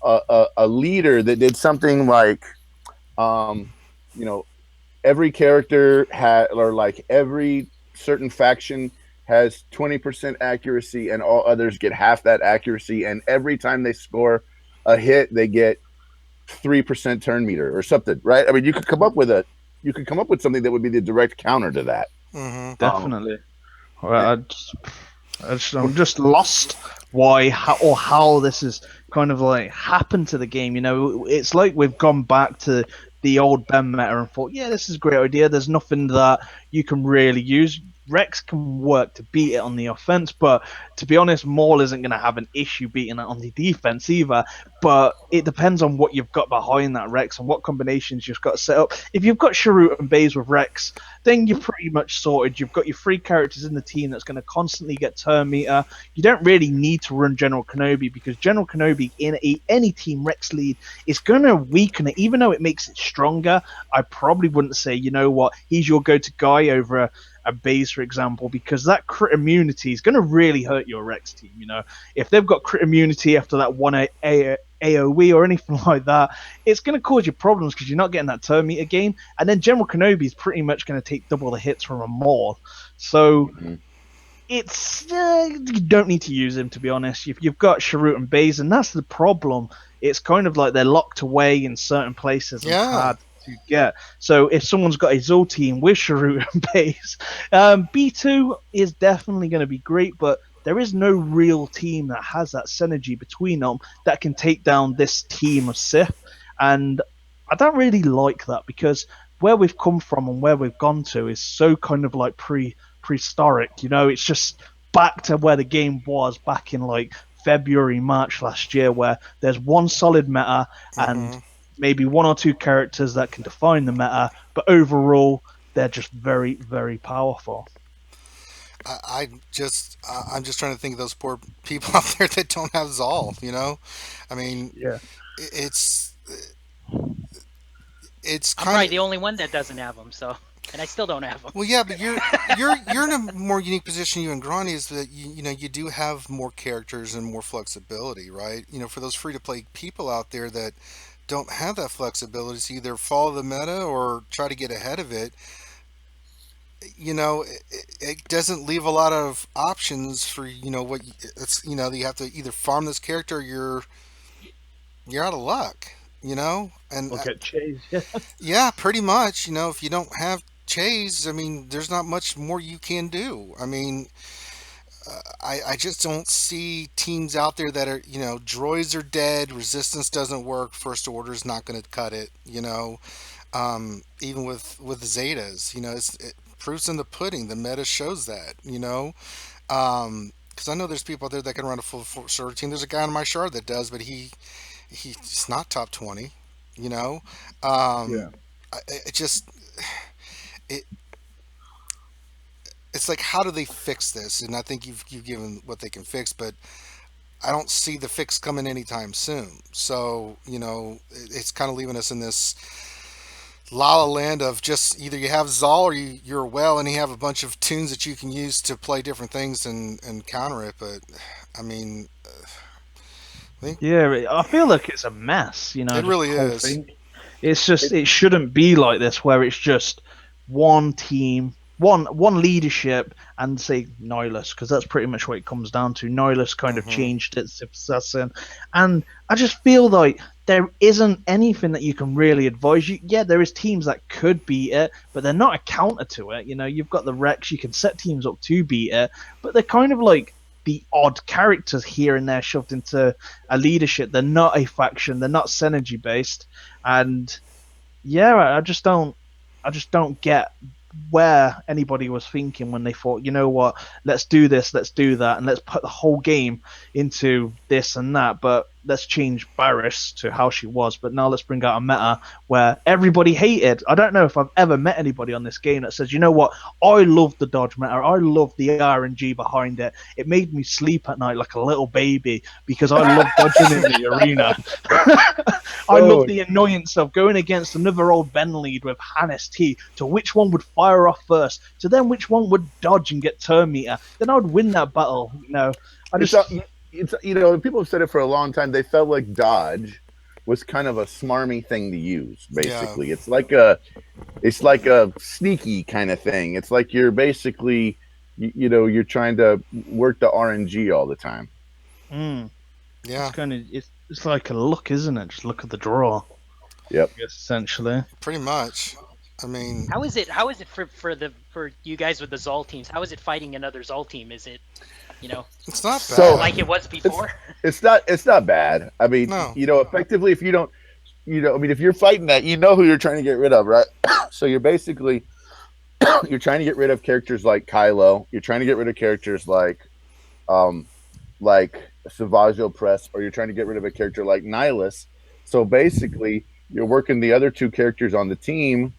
a leader that did something like, every character had, or like every certain faction has 20% accuracy and all others get half that accuracy, and every time they score a hit, they get 3% turn meter or something, right? I mean, you could come up with something that would be the direct counter to that. Definitely. I'm just lost how this is kind of like happened to the game. It's like we've gone back to the old Ben meta and thought, yeah, this is a great idea. There's nothing that you can really use. Rex can work to beat it on the offense, but to be honest, Maul isn't going to have an issue beating it on the defense either. But it depends on what you've got behind that Rex and what combinations you've got set up. If you've got Chirrut and Baze with Rex, then you're pretty much sorted. You've got your 3 characters in the team that's going to constantly get turn meter. You don't really need to run General Kenobi, because General Kenobi in any team Rex lead is going to weaken it. Even though it makes it stronger, I probably wouldn't say, he's your go-to guy over a Baze, for example, because that crit immunity is going to really hurt your Rex team. If they've got crit immunity after that one AoE or anything like that, it's going to cause you problems because you're not getting that turn meter gain. And then General Kenobi is pretty much going to take double the hits from a Maul. So it's you don't need to use him, to be honest. You've got Chirrut and Baze, and that's the problem. It's kind of like they're locked away in certain places and hard to get. So if someone's got a Zol team with Chirrut and Baze, B2 is definitely going to be great, but there is no real team that has that synergy between them that can take down this team of Sith. And I don't really like that, because where we've come from and where we've gone to is so kind of like prehistoric. You know, it's just back to where the game was back in like February, March last year, where there's one solid meta and maybe one or two characters that can define the meta, but overall they're just very, very powerful. I'm just trying to think of those poor people out there that don't have Zal. You know, I mean, Yeah. it's I'm kind probably of the only one that doesn't have them, so, and I still don't have them. well, yeah, but you're in a more unique position. You and Grani is that you know you do have more characters and more flexibility, right? You know, for those free to play people out there that don't have that flexibility to either follow the meta or try to get ahead of it. You know, it doesn't leave a lot of options for what it's you have to either farm this character or you're out of luck. You know, and Look at Chase. yeah, pretty much. You know, if you don't have Chase, I mean, there's not much more you can do. I mean, I just don't see teams out there that are, droids are dead, resistance doesn't work, first order is not going to cut it, even with Zetas, it proofs in the pudding. The meta shows that, because I know there's people out there that can run a full server team. There's a guy on my shard that does, but he's not top 20, Yeah. It just, it's like, how do they fix this? And I think you've given what they can fix, but I don't see the fix coming anytime soon. So, it's kind of leaving us in this la la land of just either you have Zal or you're well, and you have a bunch of tunes that you can use to play different things and counter it. But, I mean, Yeah, I feel like it's a mess, it just really the whole is. thing. It's just, it shouldn't be like this, where it's just one team, one leadership, and say Nihilus, because that's pretty much what it comes down to. Nihilus kind of changed its assassin, and I just feel like there isn't anything that you can really advise you. Yeah, there is teams that could beat it, but they're not a counter to it. You've got the Rex, you can set teams up to beat it, but they're kind of like the odd characters here and there shoved into a leadership. They're not a faction, they're not synergy based, and yeah, I just don't get where anybody was thinking when they thought, you know what, let's do this, let's do that, and let's put the whole game into this and that, but let's change Barriss to how she was, but now let's bring out a meta where everybody hated. I don't know if I've ever met anybody on this game that says, you know what, I love the dodge meta, I love the RNG behind it, it made me sleep at night like a little baby because I love dodging in the arena. I love the annoyance of going against another old Ben lead with Hannes T, to which one would fire off first, to then which one would dodge and get turn meter, then I would win that battle. It's people have said it for a long time. They felt like dodge was kind of a smarmy thing to use. Basically, it's like a sneaky kind of thing. It's like you're basically, you're trying to work the RNG all the time. Yeah, it's like a look, isn't it? Just look at the draw. Yep. I guess, essentially. pretty much. I mean, How is it for you guys with the Zol teams? How is it fighting another Zol team? Is it, it's not bad. So- like it was before? It's not bad. I mean, No. Effectively, if you don't, if you're fighting that, who you're trying to get rid of, right? So you're basically, you're trying to get rid of characters like Kylo. You're trying to get rid of characters like Savaggio Press, or you're trying to get rid of a character like Nihilus. So basically, you're working the other two characters on the team,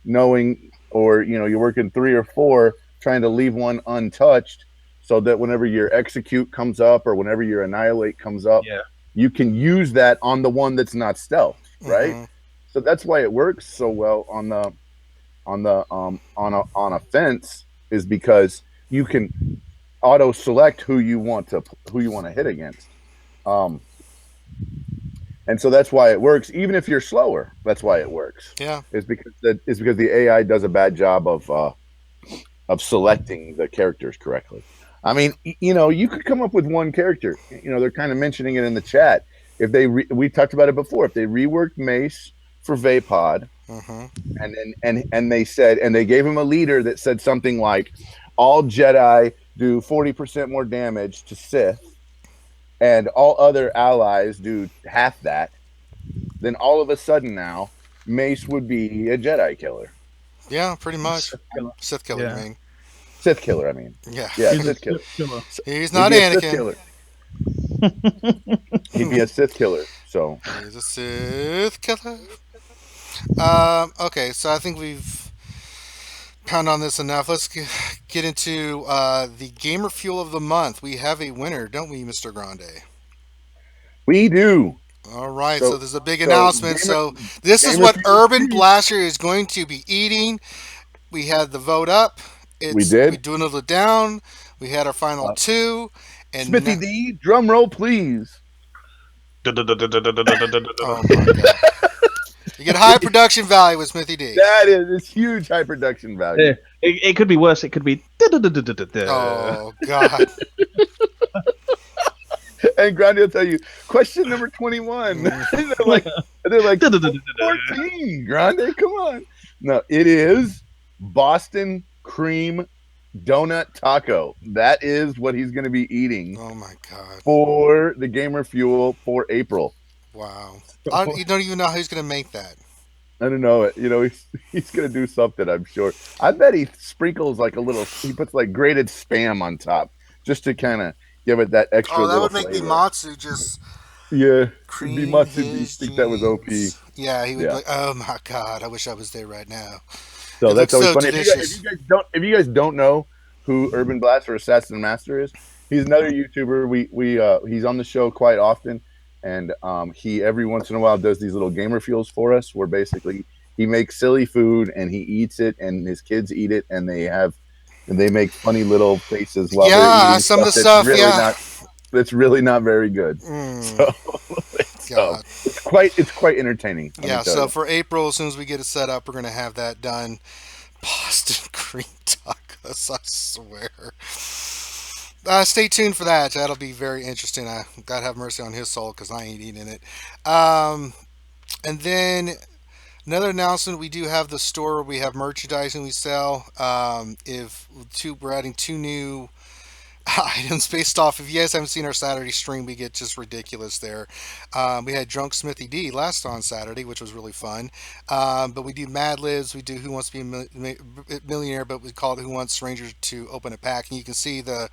you're working 3 or 4, trying to leave one untouched, so that whenever your execute comes up or whenever your annihilate comes up, you can use that on the one that's not stealth, right? So that's why it works so well on a fence, is because you can auto select who you want to hit against, and so that's why it works. Even if you're slower, that's why it works. Yeah, It's because the AI does a bad job of selecting the characters correctly. I mean, you could come up with one character. They're kind of mentioning it in the chat. If we talked about it before. If they reworked Mace for Vapod, and they said, and they gave him a leader that said something like, all Jedi do 40% more damage to Sith, and all other allies do half that, then all of a sudden now Mace would be a Jedi killer. Yeah, pretty much. Killer. Sith killer, Yeah. you mean? Sith killer, I mean. Yeah. Yeah, He's a Sith killer. killer. He's He'd not be a Sith Anakin. killer. He'd be a Sith killer. So He's a Sith killer. Okay, so I think we've pounded on this enough. Let's get into the Gamer Fuel of the Month. We have a winner, don't we, Mr. Grande? we do. All right, so there's a big so announcement. Gamer- This is Gamer what Fuel Urban 2. Blaster is going to be eating. We had the vote up. We did. We dwindled it down. We had our final two. And Smithie D, drum roll, please. Oh my god! You get high production value with Smithie D. That is it's huge high production value. Yeah. It could be worse. It could be. Oh god! And Grande will tell you, question number 21. they're like 14. Grande, come on. No, it is Boston cream donut taco. That is what he's going to be eating Oh my god! for the Gamer Fuel for April. Wow! You don't even know how he's going to make that. I don't know it. You know, he's going to do something, I'm sure. I bet he sprinkles like a little, he puts like grated Spam on top just to kind of give it that extra Oh, that little would make flavor. Bimatsu just Yeah. cream Bimatsu his think that was OP. jeans. Yeah, he would Yeah. be like, oh my god, I wish I was there right now. So It that's looks always so funny. delicious. If you guys don't know who Urban Blast or Assassin Master is, he's another YouTuber. He's on the show quite often, and he every once in a while does these little gamer fuels for us, where basically he makes silly food and he eats it, and his kids eat it, and they make funny little faces while they're eating some of the that's stuff, really yeah. that's really not very good. Mm, So God. it's quite entertaining. let me Yeah, tell so you. for April, as soon as we get it set up, we're going to have that done. Boston cream tacos, I swear. Stay tuned for that. That'll be very interesting. God have mercy on his soul because I ain't eating it. And then another announcement: we do have the store. We have merchandising we sell. We're adding two new items based off. If you guys haven't seen our Saturday stream, we get just ridiculous there. We had Drunk Smithie D last on Saturday, which was really fun. But we do Mad Libs, we do Who Wants to Be a Millionaire, but we call it Who Wants Strangers to Open a Pack. And you can see the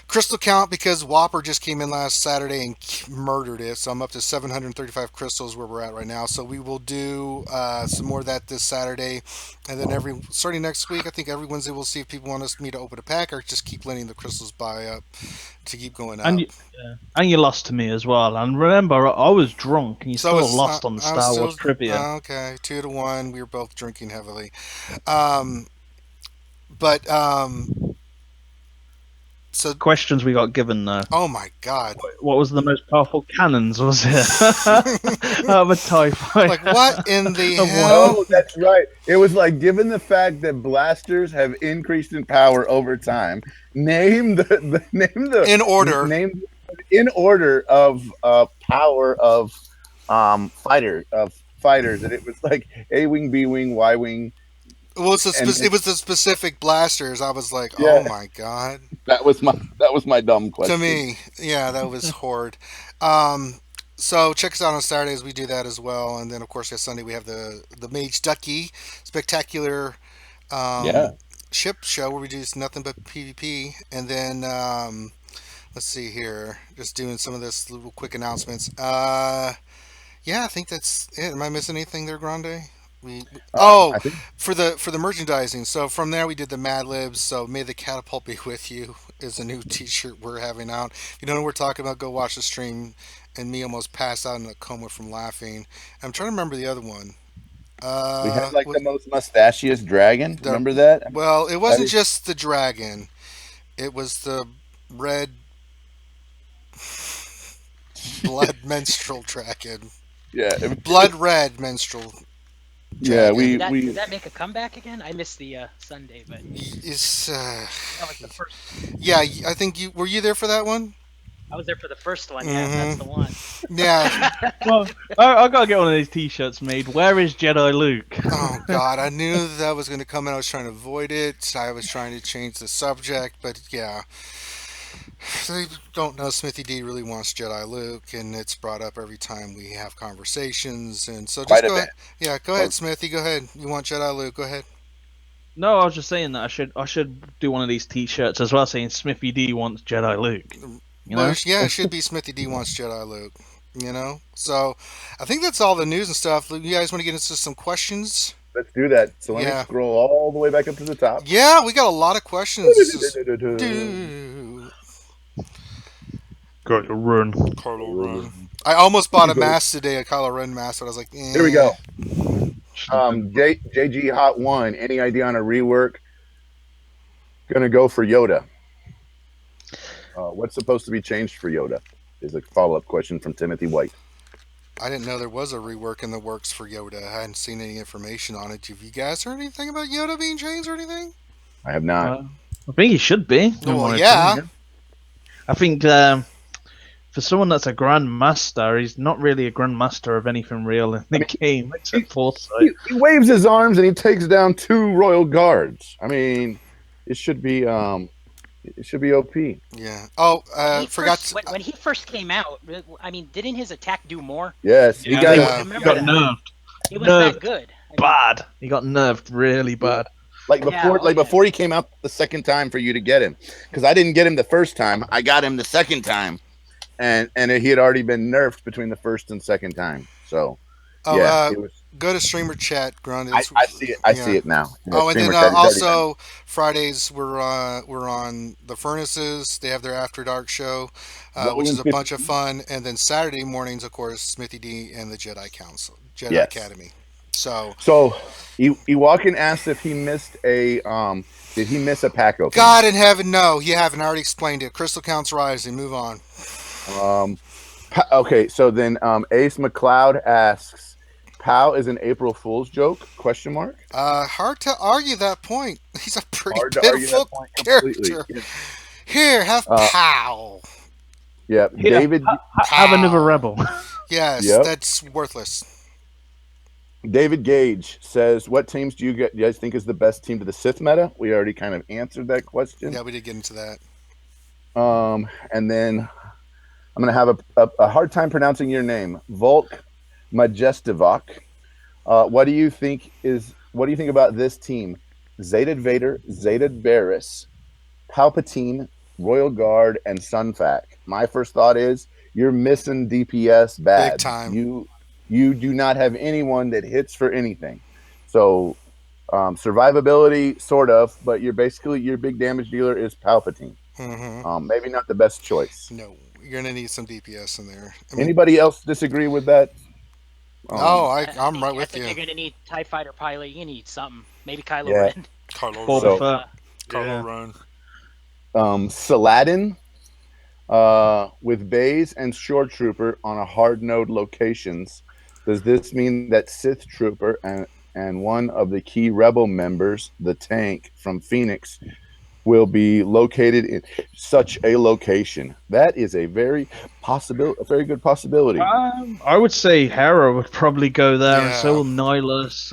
crystal count because Whopper just came in last Saturday and murdered it. So I'm up to 735 crystals where we're at right now. So we will do some more of that this Saturday. And then starting next week, I think every Wednesday we'll see if people want me to open a pack or just keep letting the crystals buy up to keep going up. And you lost to me as well. And remember, I was drunk, and you So still lost on the Star Wars trivia. Okay, 2-1. We were both drinking heavily. So Questions we got given though. oh my god! What was the most powerful cannons? Was it out of a TIE fighter? Like what in the Of hell? Oh, that's right. It was like, given the fact that blasters have increased in power over time, name the In order. name in order of power of fighters, and it was like A wing, B wing, Y wing. Well, it was the specific blasters. I was like, Yeah. oh my god. That was my dumb question. To me, yeah, that was horde. So check us out on Saturdays. We do that as well, and then of course, Sunday we have the Mage Ducky spectacular ship show where we do nothing but PvP, and then let's see here, just doing some of this little quick announcements. Yeah, I think that's it. Am I missing anything there, Grande? I think For the merchandising. So from there we did the Mad Libs. So May the Catapult Be With You is a new T-shirt we're having out. If you don't know what we're talking about, go watch the stream. And me almost passed out in a coma from laughing. I'm trying to remember the other one. we had like the most mustachious dragon. Remember that? Well, it wasn't just the dragon. It was the red blood menstrual dragon. Yeah, Blood red menstrual. yeah. dragon. Did that make a comeback again? I missed the Sunday, but It's that was the first. yeah. I think were you there for that one? I was there for the first one. Yeah, that's the one. Yeah. Well, I gotta get one of these T-shirts made. Where is Jedi Luke? Oh God, I knew that was going to come in. I was trying to avoid it. I was trying to change the subject, but yeah. They don't know Smithy D really wants Jedi Luke, and it's brought up every time we have conversations. And so just Quite a go bit. ahead. Yeah, go ahead, Smithy. Go ahead. You want Jedi Luke? Go ahead. No, I was just saying that I should do one of these T-shirts as well, saying Smithy D wants Jedi Luke. You know? Well, yeah, it should be Smithy D wants Jedi Luke. You know, so I think that's all the news and stuff. You guys want to get into some questions? Let's do that. So let Yeah. me scroll all the way back up to the top. Yeah, we got a lot of questions. Dude. Got to run. Kylo Ren. I almost bought a mask today, a Kylo Ren mask, but I was like, eh. Here we go. JG Hot One. Any idea on a rework? Gonna go for Yoda. What's supposed to be changed for Yoda? Is a follow-up question from Timothy White. I didn't know there was a rework in the works for Yoda. I hadn't seen any information on it. Have you guys heard anything about Yoda being changed or anything? I have not. I think he should be. Well, yeah. I think for someone that's a grandmaster, he's not really a grandmaster of anything real in the game except Foresight. He waves his arms and he takes down 2 royal guards. I mean, it should be OP. Yeah. Oh, when he first came out. I mean, didn't his attack do more? Yes, he got he got nerfed. It was that good. Bad. He got nerfed really bad. Before he came out the second time for you to get him, because I didn't get him the first time, I got him the second time, and he had already been nerfed between the first and second time. So, go to streamer chat, Grundy. I see it. I see it now. Oh, and then also Fridays we're on the Furnaces. They have their After Dark show, which is a bunch of fun. And then Saturday mornings, of course, Smithy D and the Jedi Council, Jedi Academy. So Ewakin asked if he missed a did he miss a pack opening? God in heaven, no, you haven't. I already explained it. Crystal Counts Rising. Move on. Okay, so then Ace McLeod asks, "Pow is an April Fool's joke?" Question mark. Hard to argue that point. He's a pretty Hard to argue pitiful that point character. completely. Here, have Pow. Yeah, David. Have another rebel. Yes, that's worthless. David Gage says, "What teams do you guys think is the best team to the Sith meta?" We already kind of answered that question. Yeah, we did get into that. And then I'm going to have a hard time pronouncing your name, Volk Majestivok. What do you think about this team? Zeta Vader, Zeta Barriss, Palpatine, Royal Guard, and Sunfac. My first thought is you're missing DPS bad. Big time. You do not have anyone that hits for anything. So survivability, sort of, but your big damage dealer is Palpatine. Mm-hmm. Maybe not the best choice. No, you're gonna need some DPS in there. Anybody else disagree with that? No, I'm right with you. You're gonna need TIE Fighter pilot. You need something. Maybe Kylo Ren. Kylo Ren. Saladin with Baze and Shore Trooper on a hard node locations. Does this mean that Sith Trooper and one of the key Rebel members, the tank from Phoenix, will be located in such a location? That is a very good possibility. I would say Hera would probably go there, and so will Nihilus.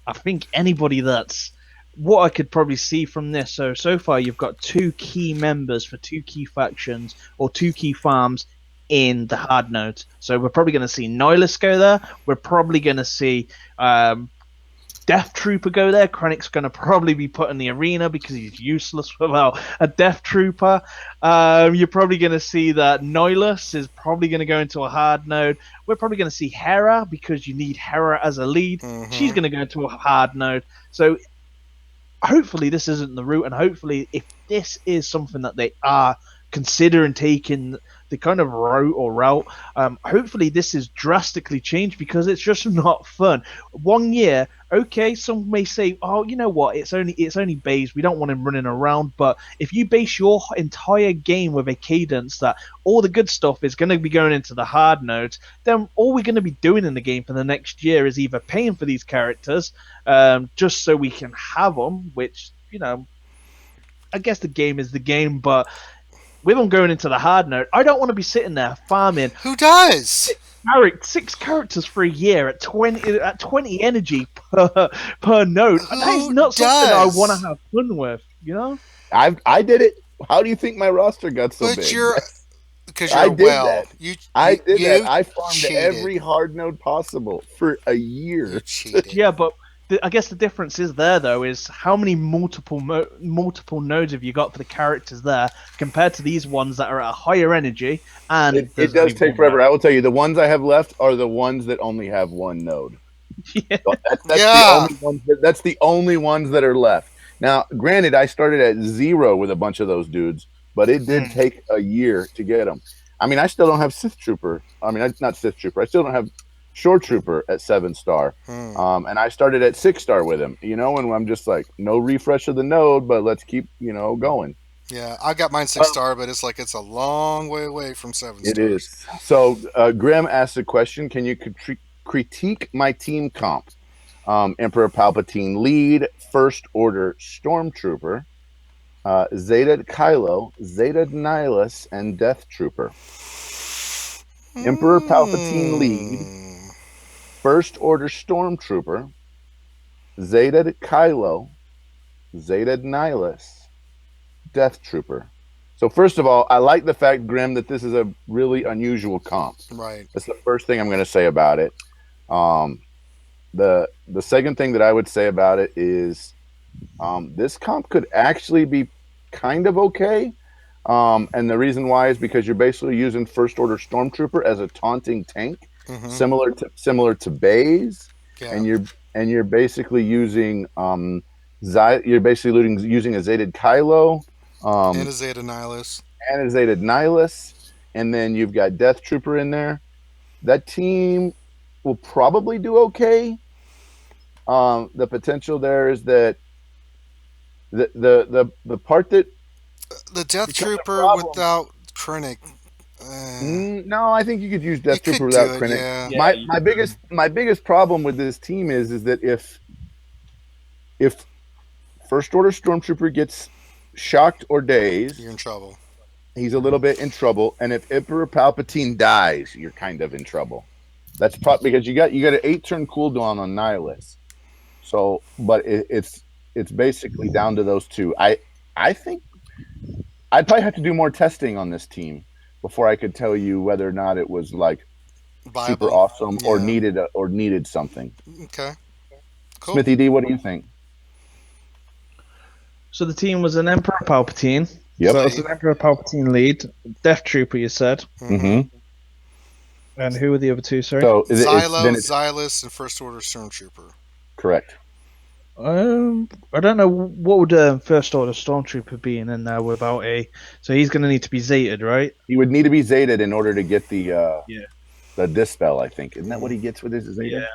I think anybody that's what I could probably see from this. So far, you've got 2 key members for 2 key factions or 2 key farms in the hard nodes. So we're probably going to see Nihilus go there. We're probably going to see Death Trooper go there. Krennic's going to probably be put in the arena because he's useless without a Death Trooper. You're probably going to see that Nihilus is probably going to go into a hard node. We're probably going to see Hera because you need Hera as a lead. Mm-hmm. She's going to go into a hard node. So hopefully this isn't the route, and hopefully if this is something that they are considering taking the kind of route, hopefully this is drastically changed because it's just not fun. 1 year, okay, some may say, oh, you know what, it's only Baze, we don't want him running around, but if you base your entire game with a cadence that all the good stuff is going to be going into the hard nodes, then all we're going to be doing in the game for the next year is either paying for these characters just so we can have them, which, you know, I guess the game is the game, but with them going into the hard mode, I don't want to be sitting there farming Who does? 6 characters for a year at 20 energy per node. Who That is not something I does? want to have fun with, you know? I did it. How do you think my roster got so But big? you're because I you're did well. that. You I did you that. I farmed cheated. every hard node possible for a year. You cheated. Yeah, but I guess the difference is there though is how many multiple nodes have you got for the characters there compared to these ones that are at a higher energy, and It there's does only take one forever. node. I will tell you, the ones I have left are the ones that only have one node. Yeah. That's Yeah. the only ones that's the only ones that are left. Now, granted, I started at 0 with a bunch of those dudes, but it did take a year to get them. I mean, I still don't have Sith Trooper. I mean, not Sith Trooper. I still don't have Shore Trooper at 7-star. And I started at 6-star with him, you know, and I'm just like, no refresh of the node, but let's keep, you know, going. Yeah, I got mine 6-star, but it's like it's a long way away from 7 stars. It is. So, Grim asked a question: can you critique my team comp? Emperor Palpatine lead, First Order Stormtrooper, Zeta Kylo, Zeta Nihilus, and Death Trooper. Emperor Palpatine lead, First Order Stormtrooper, Zeta Kylo, Zeta Nihilus, Death Trooper. So first of all, I like the fact, Grim, that this is a really unusual comp. Right. That's the first thing I'm going to say about it. The second thing that I would say about it is this comp could actually be kind of okay. And the reason why is because you're basically using First Order Stormtrooper as a taunting tank, similar to Baze, Yeah. and you're basically using using a Zeta Kylo, and a Zeta Nihilus. And then you've got Death Trooper in there. That team will probably do okay. The potential there is that the part that The Death becomes a Trooper problem- without Krennic. No, I think you could use Death You Trooper could without do it, Krennic. yeah. Yeah, My biggest problem with this team is that if First Order Stormtrooper gets shocked or dazed, You're in trouble. he's a little bit in trouble. And if Emperor Palpatine dies, you're kind of in trouble. That's probably because you got an 8-turn cooldown on Nihilus. So, but it's basically down to those two. I think I'd probably have to do more testing on this team before I could tell you whether or not it was like Viable. super awesome or Yeah. needed something. Okay. Cool. Smithy D, what do you think? So the team was an Emperor Palpatine. Yep. So it's an Emperor Palpatine lead. Death Trooper, you said. Mm-hmm. And who were the other two, sorry? So is it, Xylo, Xylus, and First Order Stormtrooper. correct? I don't know what would First Order Stormtrooper be in there without a. So he's going to need to be Zeta'd, right? He would need to be Zeta'd in order to get the dispel. I think isn't that what he gets with his Zeta?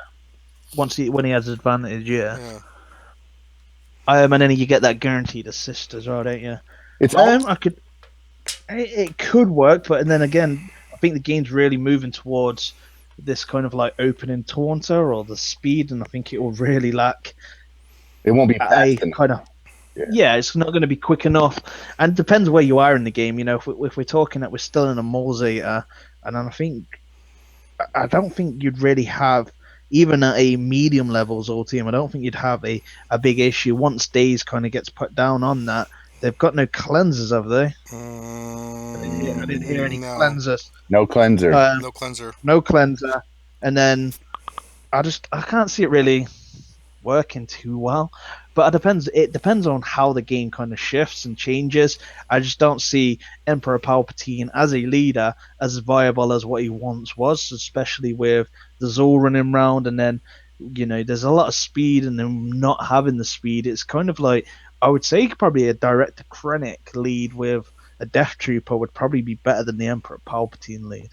Yeah. When he has advantage, yeah. Yeah. And then you get that guaranteed assist as well, don't you? It's all, It could work, but and then again, I think the game's really moving towards this kind of like opening taunter or the speed, and I think it will really lack. it won't be A fast enough. kind of it's not going to be quick enough, and it depends where you are in the game. You know, if we're talking that we're still in a Maul Zeta, and I don't think you'd really have even at a medium level Zol team. I don't think you'd have a big issue once Days kind of gets put down on that. They've got no cleansers, have they? I didn't hear any no. cleansers. No cleanser. No cleanser. No cleanser, and then I can't see it really working too well. But it depends on how the game kind of shifts and changes. I just don't see Emperor Palpatine as a leader as viable as what he once was, especially with the Zol running around, and then there's a lot of speed, and then not having the speed. It's kind of like, I would say probably a direct Krennic lead with a Death Trooper would probably be better than the Emperor Palpatine lead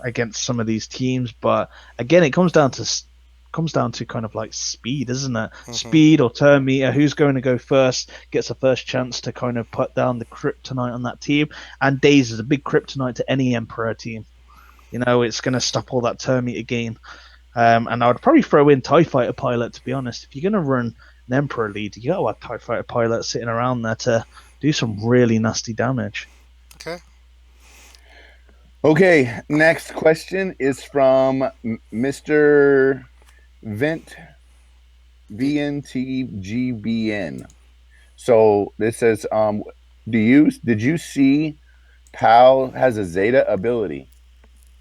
against some of these teams. But again, it comes down to kind of like speed, isn't it? Speed or turn meter, who's going to go first gets a first chance to kind of put down the kryptonite on that team. And Daze is a big kryptonite to any Emperor team. It's going to stop all that turn meter gain. And I would probably throw in TIE Fighter Pilot, to be honest. If you're going to run an Emperor lead, you got to have TIE Fighter Pilot sitting around there to do some really nasty damage. Okay. Okay, next question is from Mr. Vent VNTGBN. So this says, did you see Pal has a Zeta ability?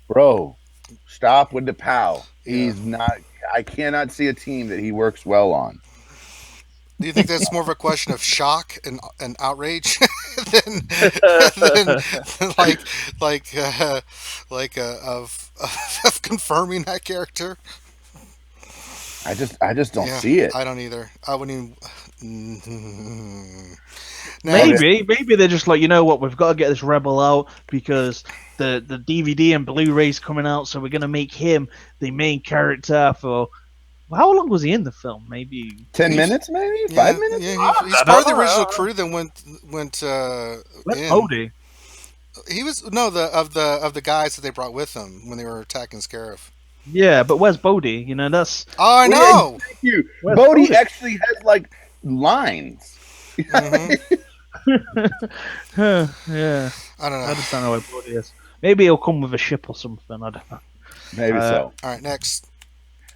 Bro, stop with the Pal. Yeah. He's not. I cannot see a team that he works well on. Do you think that's more of a question of shock and outrage than, than of confirming that character? I just don't see it. I don't either. I wouldn't even. Now, Maybe they're just like, you know what, we've got to get this rebel out because the DVD and Blu-ray's coming out, so we're gonna make him the main character for. How long was he in the film? Maybe 10 minutes, maybe yeah, 5 minutes. Yeah, he's part of the original crew that went Where's in. Bodhi? He was of the guys that they brought with them when they were attacking Scarif. Yeah, but where's Bodhi? You know, that's. Oh, I know. Yeah, thank you. Where's Bodhi Bodhi? actually has like lines. Mhm. Yeah, I don't know. I just don't know where Bodhi is. Maybe he'll come with a ship or something. I don't know. Maybe so. All right, next.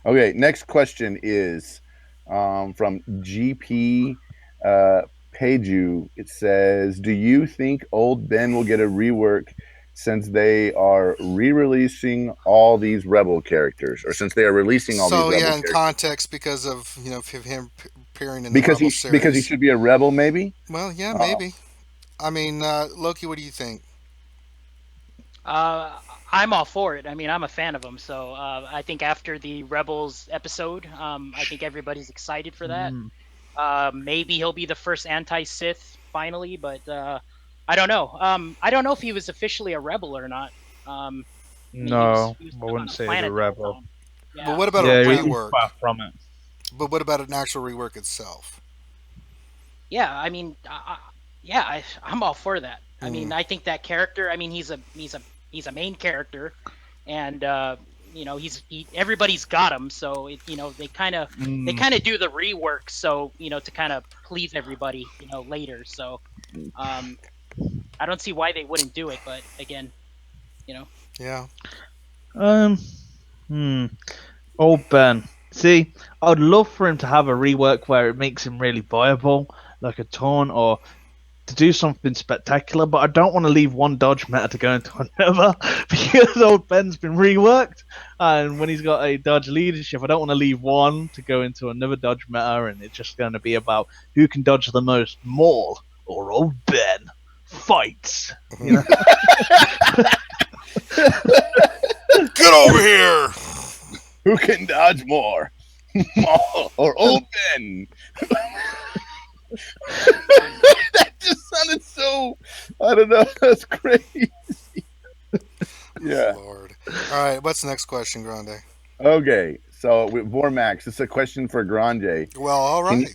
Okay, next question is from GP Peju. It says, do you think Old Ben will get a rework since they are re-releasing all these Rebel characters, or since they are releasing all these Rebel in characters? context, because of him appearing in Because the Rebel he series. because he should be a Rebel, maybe. Well, yeah, maybe. I mean, Loki, what do you think? I'm all for it. I mean, I'm a fan of him, so I think after the Rebels episode, I think everybody's excited for that. Maybe he'll be the first anti-Sith finally, but I don't know. I don't know if he was officially a rebel or not. No, he was I on wouldn't a say he's planet a the whole rebel. time. Yeah. But what about Yeah, a he's rework? far from it. But what about an actual rework itself? Yeah, I mean, I'm all for that. I mean, I think that character. I mean, he's a main character, and everybody's got him. So they kind of do the rework, so to kind of please everybody, later. So I don't see why they wouldn't do it, but again, Yeah. Old Ben. See, I would love for him to have a rework where it makes him really viable, like a taunt, or to do something spectacular, but I don't want to leave one dodge meta to go into another because Old Ben's been reworked, and when he's got a dodge leadership, I don't want to leave one to go into another dodge meta, and it's just going to be about who can dodge the most, Maul or Old Ben. Fights. Get over here! Who can dodge more, Maul or Old Ben? That just sounded so. I don't know. That's crazy. Yeah. Lord. All right. What's the next question, Grande? Okay. So with Vormax, it's a question for Grande. Well, all right.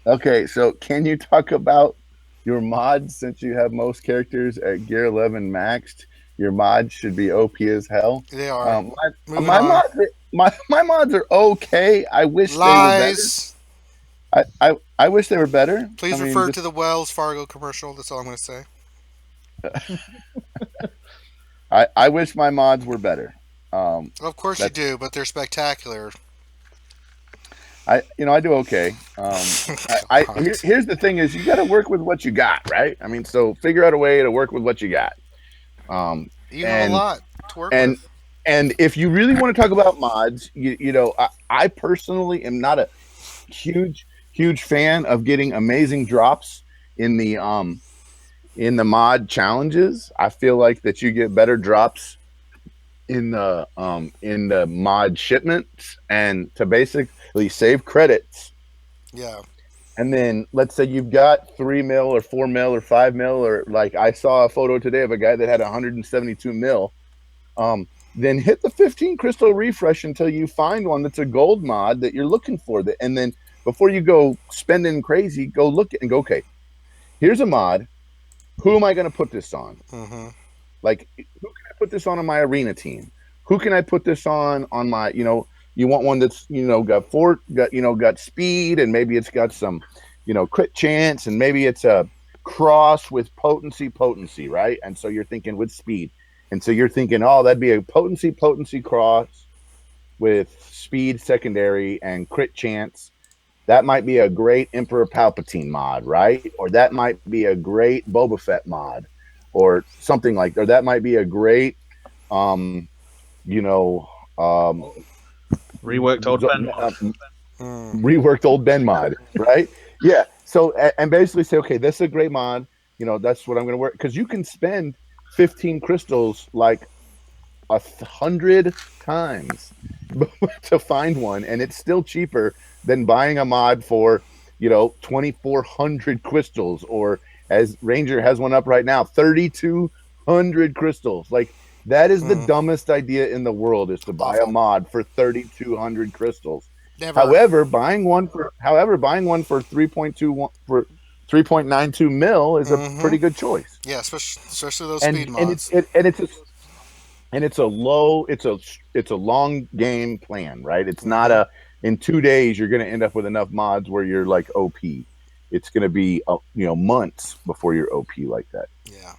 Okay. So can you talk about your mods since you have most characters at Gear 11 maxed? Your mods should be OP as hell. They are. My mods are okay. I wish they were better. I wish they were better. Please refer to the Wells Fargo commercial. That's all I'm going to say. I wish my mods were better. Of course you do, but they're spectacular. I do okay. Here's the thing: is you got to work with what you got, right? I mean, so figure out a way to work with what you got. You have a lot to work with. And if you really want to talk about mods, I personally am not a huge fan of getting amazing drops in the mod challenges. I feel like that you get better drops in the mod shipments, and to basically save credits. Yeah. And then let's say you've got 3 mil or 4 mil or 5 mil, or like I saw a photo today of a guy that had 172 mil. Then hit the 15 crystal refresh until you find one that's a gold mod that you're looking for. And then before you go spending crazy, go look and go, okay, here's a mod. Who am I going to put this on? Mm-hmm. Like, who can I put this on my arena team? Who can I put this on my, you want one that's, got speed, and maybe it's got some, crit chance, and maybe it's a cross with potency, right? And so you're thinking with speed. And so you're thinking, oh, that'd be a potency cross with speed secondary and crit chance. That might be a great Emperor Palpatine mod, right? Or that might be a great Boba Fett mod, or something like that. Or that might be a great, Reworked old Ben mod. Reworked old Ben mod, right? Yeah. So, and basically say, okay, this is a great mod. That's what I'm going to work, because you can spend 15 crystals like 100 times to find one, and it's still cheaper than buying a mod for 2,400 crystals, or as Ranger has one up right now, 3,200 crystals. Like, that is the dumbest idea in the world, is to buy a mod for 3,200 crystals. Never. However, buying one for 3.21 for 3.92 mil is a pretty good choice. Yeah, especially those speed mods. It's a long game plan, right? It's not in 2 days you're going to end up with enough mods where you're like OP. It's going to be months before you're OP like that. Yeah.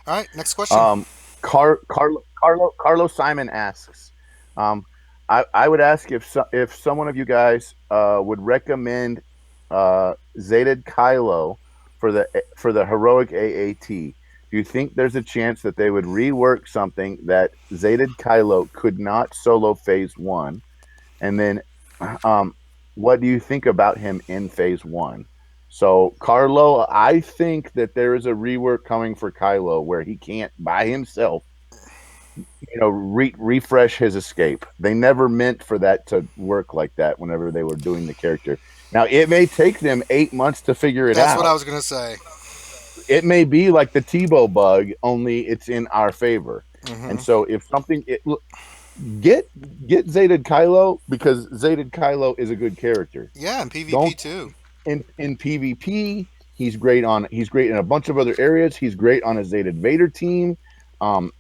All right, next question. Carlo Simon asks, I would ask if someone of you guys would recommend Zeta Kylo for the heroic AAT. Do you think there's a chance that they would rework something that Zeta Kylo could not solo phase 1? And then what do you think about him in phase 1? So, Carlo, I think that there is a rework coming for Kylo where he can't by himself refresh his escape. They never meant for that to work like that whenever they were doing the character. Now, it may take them 8 months to figure it out. That's what I was going to say. It may be like the Tebow bug, only it's in our favor. And so if something... Get Zeta Kylo, because Zeta Kylo is a good character. Yeah, in PvP too. In PvP, he's great in a bunch of other areas. He's great on a Zeta Vader team.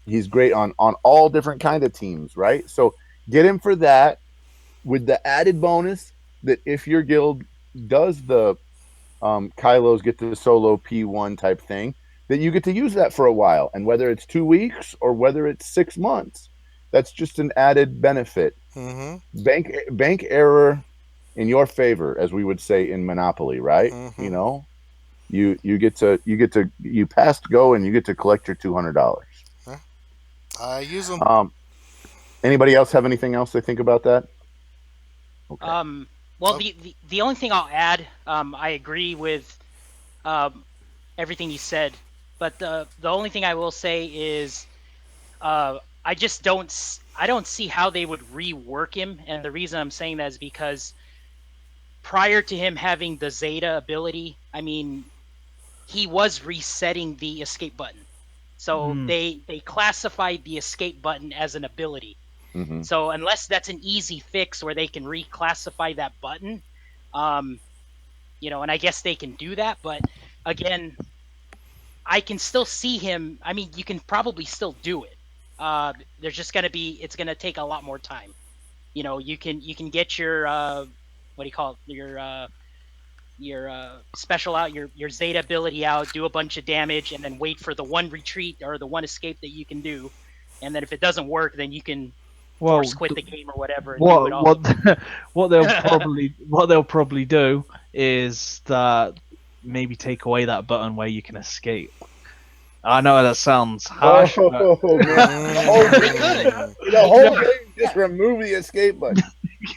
He's great on all different kind of teams, right? So get him for that, with the added bonus that if your guild does the Kylos get to the solo P1 type thing, that you get to use that for a while. And whether it's 2 weeks or whether it's 6 months, that's just an added benefit. Bank error in your favor, as we would say in Monopoly, right? You passed go and you get to collect your $200. I use them. Anybody else have anything else they think about that? Okay. Well, the only thing I'll add, I agree with everything you said, but the only thing I will say is I just don't see how they would rework him, and the reason I'm saying that is because prior to him having the Zeta ability, I mean, he was resetting the escape button. So they classified the escape button as an ability. So unless that's an easy fix where they can reclassify that button, and I guess they can do that, but again, I can still see him. I mean, you can probably still do it. There's just it's gonna take a lot more time. You can get your what do you call it? Your special out, your Zeta ability out, do a bunch of damage, and then wait for the one retreat or the one escape that you can do. And then if it doesn't work, then you can force quit the game or whatever. And what they'll probably do is that maybe take away that button where you can escape. I know that sounds harsh. The whole game, just remove the escape button.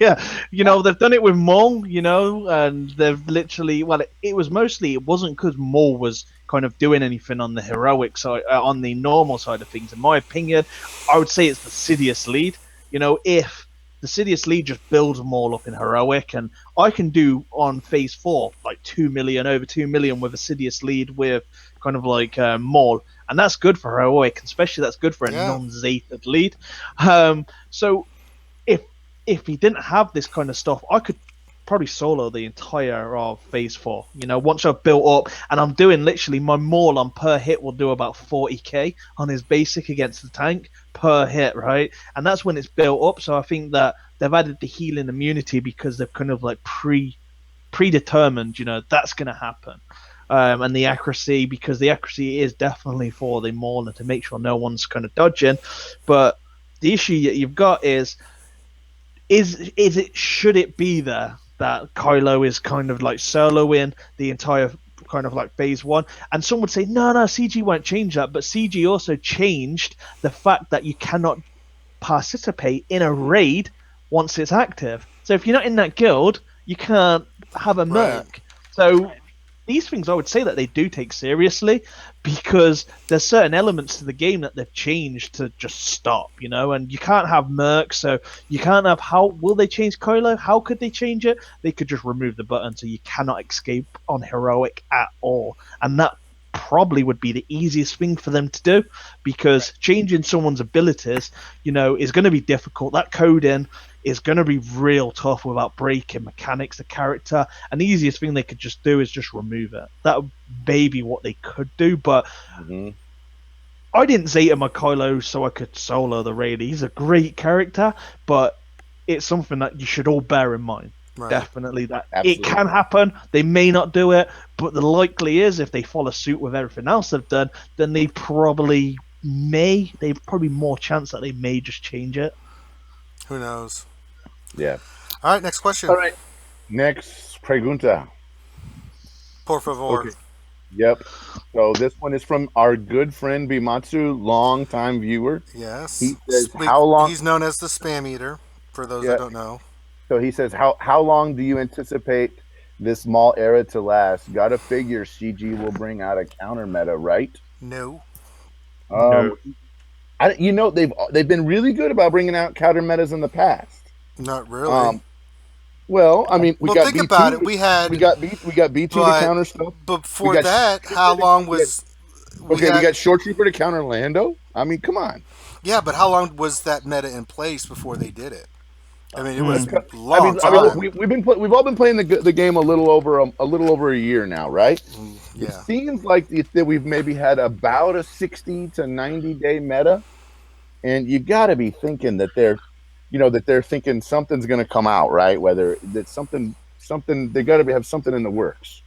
Yeah, they've done it with Maul, and they've literally, it wasn't because Maul was kind of doing anything on the heroic side, on the normal side of things. In my opinion, I would say it's the Sidious lead. If the Sidious lead just builds Maul up in heroic, and I can do on phase 4 like 2 million, over 2 million with a Sidious lead with kind of like Maul, and that's good for heroic, especially that's good for a non-Zeta lead. So if he didn't have this kind of stuff, I could probably solo the entire of phase 4. Once I've built up, and I'm doing literally my Maul on per hit will do about 40k on his basic against the tank per hit, right? And that's when it's built up. So I think that they've added the healing immunity because they've kind of like predetermined, that's going to happen. and the accuracy, because the accuracy is definitely for the mauler to make sure no one's kind of dodging. But the issue that you've got is it should it be there that Kylo is kind of like soloing the entire kind of like phase one? And some would say no, CG won't change that, but CG also changed the fact that you cannot participate in a raid once it's active. So if you're not in that guild, you can't have a merc. So these things I would say that they do take seriously, because there's certain elements to the game that they've changed to just stop, and you can't have mercs, so you can't have. How will they change Kylo? How could they change it? They could just remove the button so you cannot escape on heroic at all, and that probably would be the easiest thing for them to do, because changing someone's abilities, is going to be difficult. That coding is going to be real tough without breaking mechanics, the character, and the easiest thing they could just do is just remove it. That would maybe what they could do, but I didn't Zeta my Kylo so I could solo the raid. He's a great character, but it's something that you should all bear in mind. Right. Definitely that Absolutely. It can happen. They may not do it, but the likely is if they follow suit with everything else they've done, then they probably may. They've probably more chance that they may just change it. Who knows? Yeah. All right, next question. All right. Next pregunta. Por favor. Okay. Yep. So this one is from our good friend Bimatsu, long-time viewer. Yes. He says, how long... He's known as the Spam Eater, for those that don't know. So he says, how long do you anticipate this Maul era to last? Gotta figure CG will bring out a counter meta, right? No. No. They've been really good about bringing out counter metas in the past. Not really. Well, I mean, we got think B2, about it. We got B2 to counter stuff. But before that, how long was? We got Short Trooper to counter Lando. I mean, come on. Yeah, but how long was that meta in place before they did it? I mean, it was long. We've all been playing the game a little over a year now, right? Yeah. It seems like that we've maybe had about a 60 to 90 day meta, and you got to be thinking that they're thinking something's going to come out, right? Whether it's something they got to have something in the works.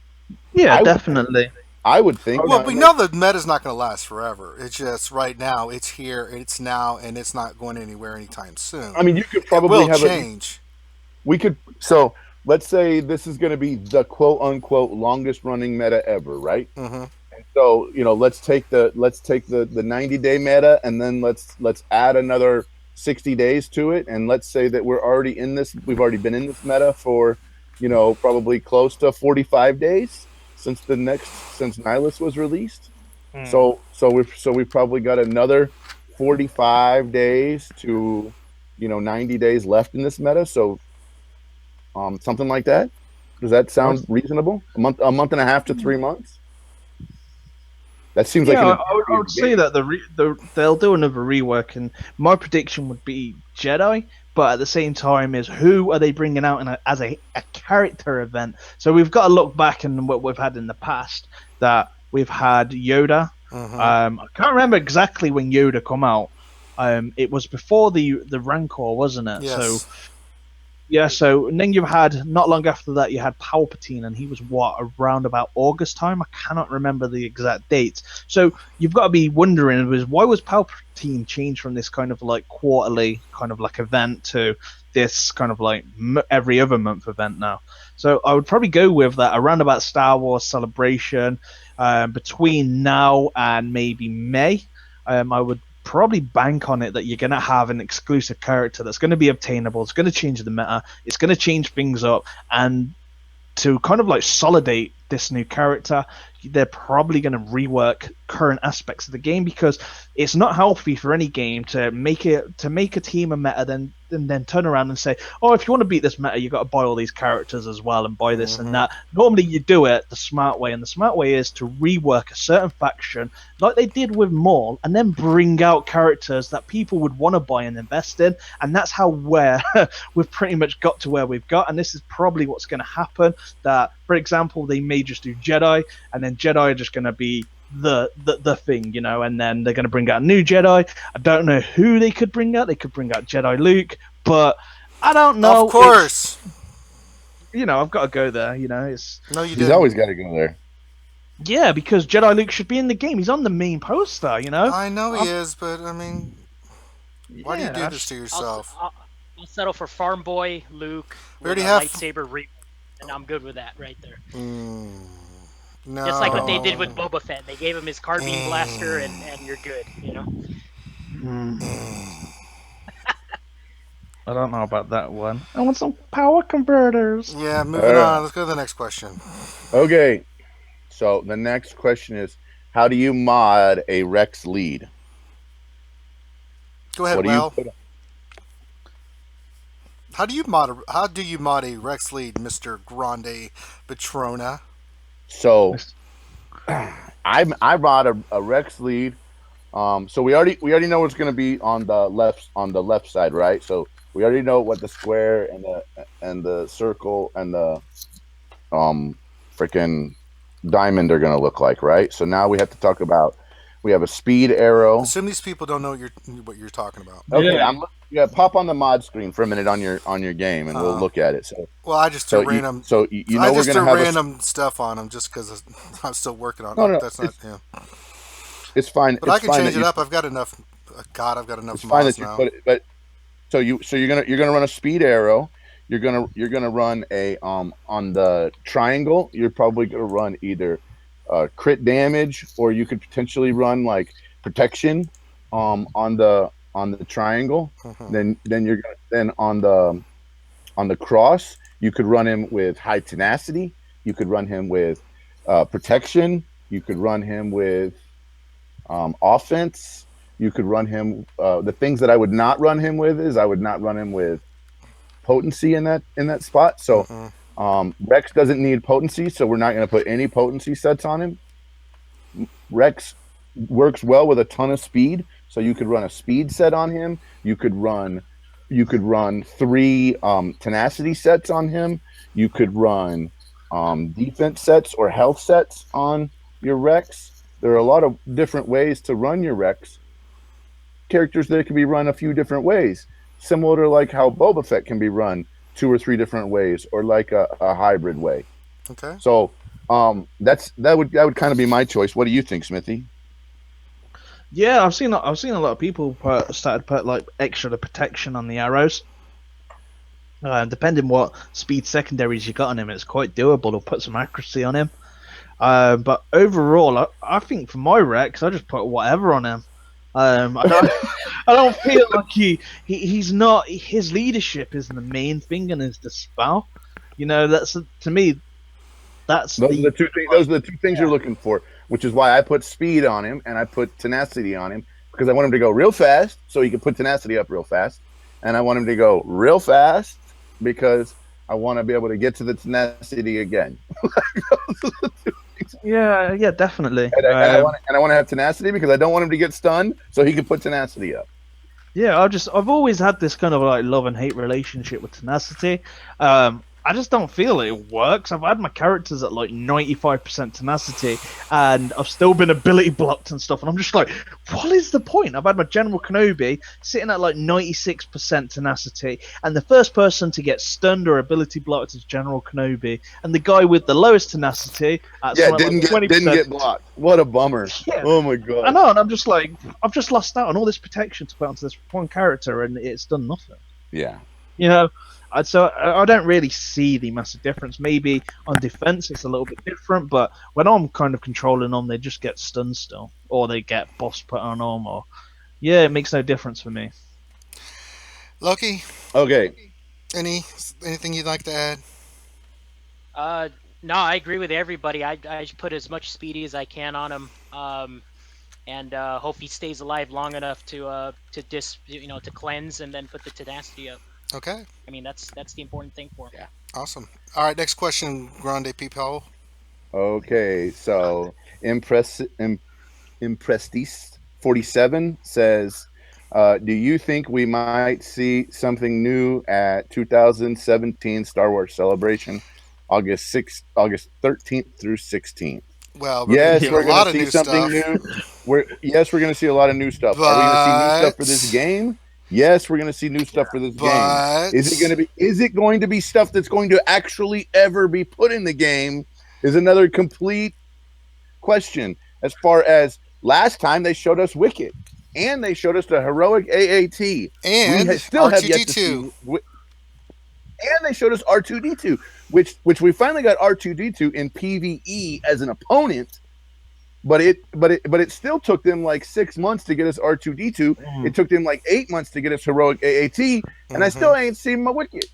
Yeah, definitely. I would think. Well, we know the meta's not going to last forever. It's just right now, it's here, it's now, and it's not going anywhere anytime soon. I mean, you could probably have change. So let's say this is going to be the quote unquote longest running meta ever, right? Mm-hmm. And so let's take the 90-day meta, and then let's add another 60 days to it, and let's say that we've already been in this meta for probably close to 45 days since Nihilus was released. So we've probably got another 45 days to 90 days left in this meta. So something like that. Does that sound reasonable? A month and a half to 3 months. That seems like I would say that they'll do another rework, and my prediction would be Jedi. But at the same time, is who are they bringing out as a character event? So we've got to look back in what we've had in the past. That we've had Yoda. I can't remember exactly when Yoda come out. It was before the Rancor, wasn't it? Yes. And then you had, not long after that, you had Palpatine, and he was around about August time? I cannot remember the exact dates. So you've got to be wondering, why was Palpatine changed from this kind of like quarterly kind of like event to this kind of like every other month event now? So I would probably go with that around about Star Wars Celebration, between now and maybe May. I would probably bank on it that you're going to have an exclusive character that's going to be obtainable. It's going to change the meta. It's going to change things up. And to kind of like solidate this new character, they're probably going to rework current aspects of the game, because it's not healthy for any game to make a team a meta, then turn around and say, oh, if you want to beat this meta, you've got to buy all these characters as well and buy this and that. Normally you do it the smart way, and the smart way is to rework a certain faction like they did with Maul, and then bring out characters that people would want to buy and invest in. And that's how we've pretty much got to where we've got, and this is probably what's going to happen. That, for example, they may just do Jedi, and then Jedi are just going to be the thing, and then they're going to bring out new Jedi. I don't know who they could bring out. They could bring out Jedi Luke, but I don't know. Of course. I've got to go there. No, you didn't. He's always got to go there. Yeah, because Jedi Luke should be in the game. He's on the main poster, you know? I know he is, but I mean, why do you do this to I'll, yourself? I'll settle for Farm Boy Luke We with already a have- lightsaber rework, and I'm good with that right there. No. Just like what they did with Boba Fett. They gave him his carbine blaster, and you're good, you know? I don't know about that one. I want some power converters. Yeah, moving on. Let's go to the next question. Okay. So the next question is, how do you mod a Rex lead? Go ahead, What do Well. you put? How do you mod a Rex lead, Mr. Grandepatron? So I mod a Rex lead. So we already know what's going to be on the left side, right? So we already know what the square and the circle and the freaking diamond are going to look like, right? So now we have to talk about, we have a speed arrow. Assume these people don't know what you're talking about. Okay, pop on the mod screen for a minute on your game, and we'll look at it. So, well, I just threw random. I just threw random stuff on them just because I'm still working on it. No, that's not. Yeah. It's fine. But I can change it up. I've got enough. God, I've got enough. It's fine that you now. put it. But so you're gonna run a speed arrow. You're gonna run a on the triangle. You're probably gonna run either crit damage, or you could potentially run like protection on the triangle. Then on the cross, you could run him with high tenacity. You could run him with protection. You could run him with offense. You could run him. The things that I would not run him with is I would not run him with potency in that spot. So Rex doesn't need potency, so we're not going to put any potency sets on him. Rex works well with a ton of speed, so you could run a speed set on him. You could run 3 tenacity sets on him. You could run defense sets or health sets on your Rex. There are a lot of different ways to run your Rex. Characters that can be run a few different ways, similar to like how Boba Fett can be run 2 or 3 different ways, or like a hybrid way. Okay. So that would kind of be my choice. What do you think, Smithy? Yeah, I've seen a lot of people started put like extra protection on the arrows. Depending what speed secondaries you got on him, it's quite doable to put some accuracy on him. But overall, I think for my Rex, I just put whatever on him. I don't feel like he's not. His leadership is the main thing, and his dispel. You know, that's to me. Those are the two things you're looking for, which is why I put speed on him and I put tenacity on him, because I want him to go real fast, so he can put tenacity up real fast, and I want him to go real fast because I want to be able to get to the tenacity again. Yeah, definitely. And I want to have tenacity because I don't want him to get stunned, so he can put tenacity up. Yeah, I've always had this kind of like love and hate relationship with tenacity. I just don't feel it works. I've had my characters at like 95% tenacity, and I've still been ability blocked and stuff. And I'm just like, what is the point? I've had my General Kenobi sitting at like 96% tenacity, and the first person to get stunned or ability blocked is General Kenobi, and the guy with the lowest tenacity at didn't get blocked. What a bummer! Yeah. Oh my god! I know, and I'm just like, I've just lost out on all this protection to put onto this one character, and it's done nothing. Yeah. You know. So I don't really see the massive difference. Maybe on defense it's a little bit different, but when I'm kind of controlling them, they just get stunned still, or they get boss put on them, or it makes no difference for me. Loki. Okay. Anything you'd like to add? No, I agree with everybody. I put as much speedy as I can on him, and hope he stays alive long enough to cleanse and then put the tenacity up. Okay. I mean, that's the important thing for him. Yeah. Awesome. All right, next question, Grande People. Okay, so Imprestis 47 says, do you think we might see something new at 2017 Star Wars Celebration, August 13th through 16th? Well, yes, we're going to see something new. We're going to see a lot of new stuff. But... Are we going to see new stuff for this game? Yes, we're going to see new stuff for this game. Is it going to be stuff that's going to actually ever be put in the game? Is another complete question as far as last time they showed us Wicket and they showed us the heroic AAT. And we still have yet to see. And they showed us R2D2, which we finally got R2D2 in PvE as an opponent, but it still took them like 6 months to get us R2D2. It took them like 8 months to get us heroic AAT, and I still ain't seen my Wicket.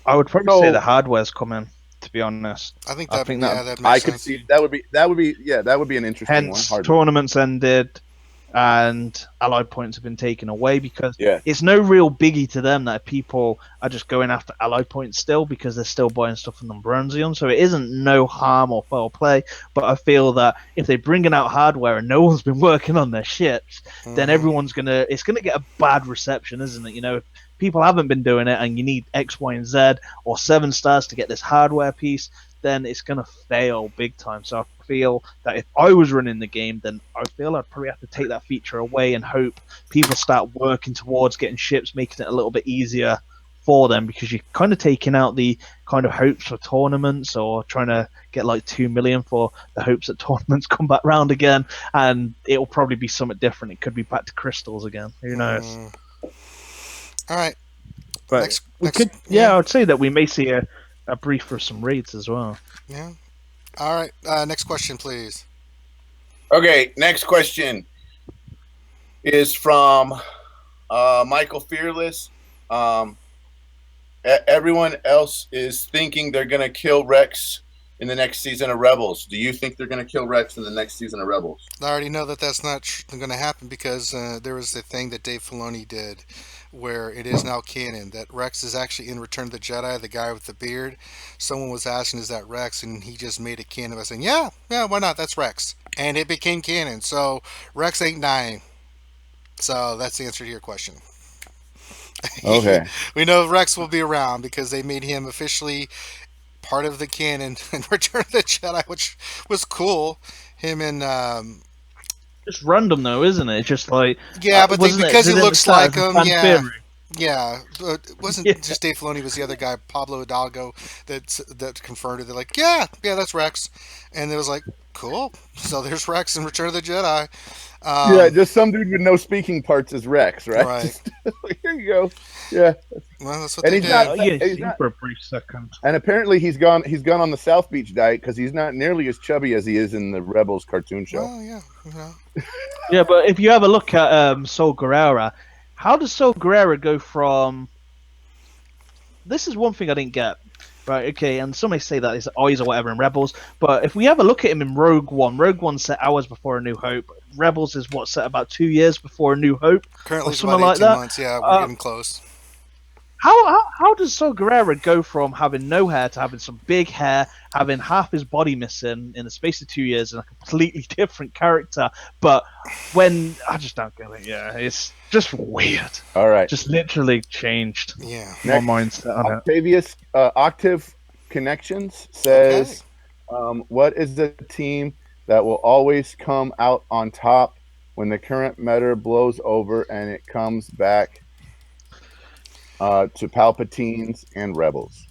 I would probably say the hardware's coming. To be honest, I think that makes I could sense. see that would be an interesting one. Hence, tournaments ended and allied points have been taken away because Yeah. it's no real biggie to them that people are just going after allied points still because they're still buying stuff from the Bronzium. So it isn't no harm or foul play. But I feel that if they're bringing out hardware and no one's been working on their ships, then everyone's it's gonna get a bad reception, isn't it? You know, if people haven't been doing it and you need X, Y, and Z or 7 stars to get this hardware piece, then it's going to fail big time. So I feel that if I was running the game, then I feel I'd probably have to take that feature away and hope people start working towards getting ships, making it a little bit easier for them, because you're kind of taking out the kind of hopes for tournaments or trying to get like 2 million for the hopes that tournaments come back round again, and it'll probably be something different. It could be back to crystals again. Who knows? All right. But I would say that we may see a brief for some raids as well. Yeah. All right. Next question, please. Okay, next question is from Michael Fearless. Everyone else is thinking they're going to kill Rex in the next season of Rebels. Do you think they're going to kill Rex in the next season of Rebels? I already know that that's not going to happen because there was a thing that Dave Filoni did where it is now canon that Rex is actually in Return of the Jedi, the guy with the beard. Someone was asking, is that Rex? And he just made it canon by saying, yeah, why not? That's Rex. And it became canon. So Rex ain't dying. So that's the answer to your question. Okay. We know Rex will be around because they made him officially part of the canon in Return of the Jedi, which was cool. Him and it's random though, isn't it? It's just like but because he looks like him, yeah. It wasn't Yeah. just Dave Filoni, was the other guy, Pablo Hidalgo, that confirmed it. They're like, yeah, that's Rex, and it was like, cool. So there's Rex in Return of the Jedi. Just some dude with no speaking parts is Rex, right? Right. Just, here you go. Yeah. Well, that's what And they he's did. not- for a brief second. And apparently he's gone on the South Beach diet because he's not nearly as chubby as he is in the Rebels cartoon show. Well, yeah. Yeah, but if you have a look at Saul Guerrera, how does Saul Guerrera go from... This is one thing I didn't get. Right, okay, and some may say that he's eyes or whatever in Rebels, but if we have a look at him in Rogue One's set hours before A New Hope. Rebels is set about 2 years before A New Hope. Currently, or it's something about 18 like that. months. Yeah, we're getting close. How does Saul Guerrera go from having no hair to having some big hair, having half his body missing in the space of 2 years, and a completely different character? But when I just don't get it. Yeah, it's just weird. All right. Just literally changed Yeah. my mindset on it. Octavius Octave Connections says, what is the team that will always come out on top when the current meta blows over and it comes back to Palpatines and Rebels?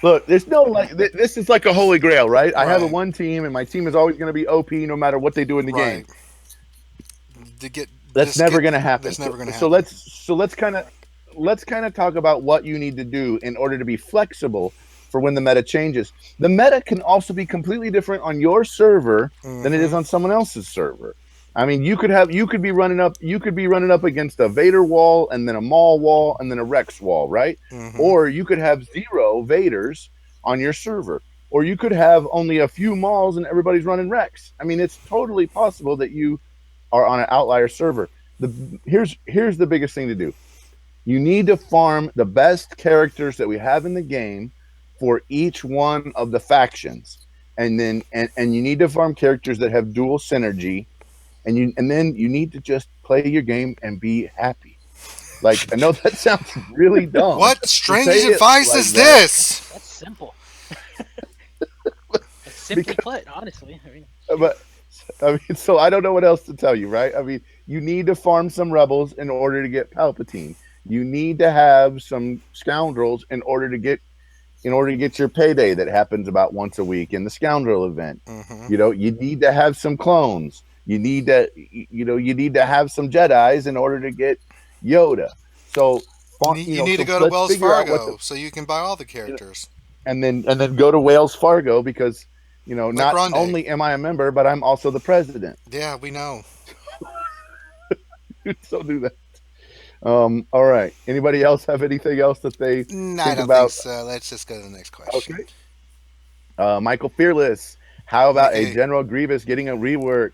Look, there's no this is like a holy grail, right? I have a one team, and my team is always going to be OP no matter what they do in the game. That's never going to happen. That's never going to happen. So let's kind of talk about what you need to do in order to be flexible for when the meta changes. The meta can also be completely different on your server than it is on someone else's server. I mean, you could be running up against a Vader wall and then a Maul wall and then a Rex wall, right? Or you could have 0 Vaders on your server, or you could have only a few Mauls and everybody's running Rex. I mean, it's totally possible that you are on an outlier server. Here's the biggest thing to do. You need to farm the best characters that we have in the game for each one of the factions, and then you need to farm characters that have dual synergy. And then you need to just play your game and be happy. Like, I know that sounds really dumb. What strange advice is this? That's simple. It's simply put, honestly. So I don't know what else to tell you, right? I mean, you need to farm some rebels in order to get Palpatine. You need to have some scoundrels in order to get in order to get your payday that happens about once a week in the scoundrel event. You know, you need to have some clones. You need to, you need to have some Jedis in order to get Yoda. So you need to go to Wells Fargo so you can buy all the characters. And then go to Wells Fargo because, Like not Grande. only am I a member, but I'm also the president. Yeah, we know. So do that. All right. Anybody else have anything else that they No, think I don't about? think so. Let's just go to the next question. Okay. Michael Fearless, how about Hey. a General Grievous getting a rework?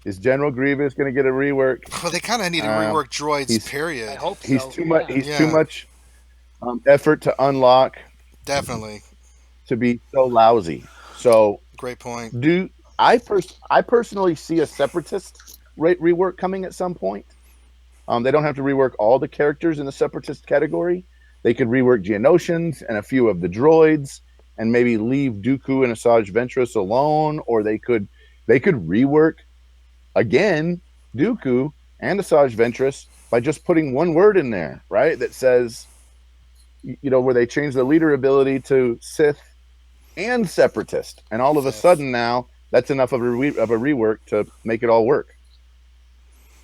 Is General Grievous going to get a rework? Well, they kind of need to rework droids. Period. I hope so. He's too much. He's Yeah. too much effort to unlock. Definitely. To be so lousy. So great point. I personally see a Separatist rework coming at some point. They don't have to rework all the characters in the Separatist category. They could rework Geonosians and a few of the droids, and maybe leave Dooku and Asajj Ventress alone, or they could rework again Dooku and Asajj Ventress by just putting one word in there, right? That says, where they change the leader ability to Sith and Separatist, and all of a sudden now that's enough of a rework to make it all work.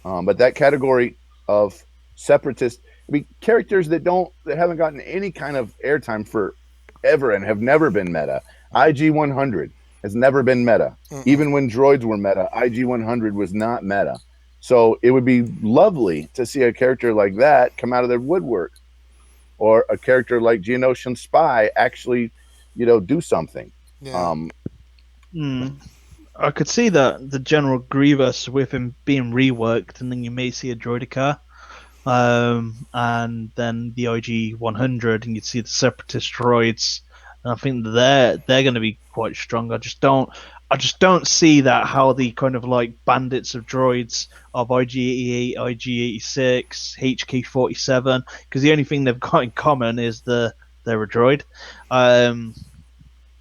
But that category of Separatist, characters that haven't gotten any kind of airtime forever and have never been meta. IG-100 has never been meta. Even when droids were meta, IG-100 was not meta. So it would be lovely to see a character like that come out of their woodwork, or a character like Geonosian Spy actually, do something. Yeah. I could see that the General Grievous with him being reworked, and then you may see a Droideka, and then the IG-100, and you'd see the Separatist droids. And I think they're going to be quite strong. I just don't see that, how the kind of like bandits of droids of IG-88, IG-86, HK-47, because the only thing they've got in common is they're a droid.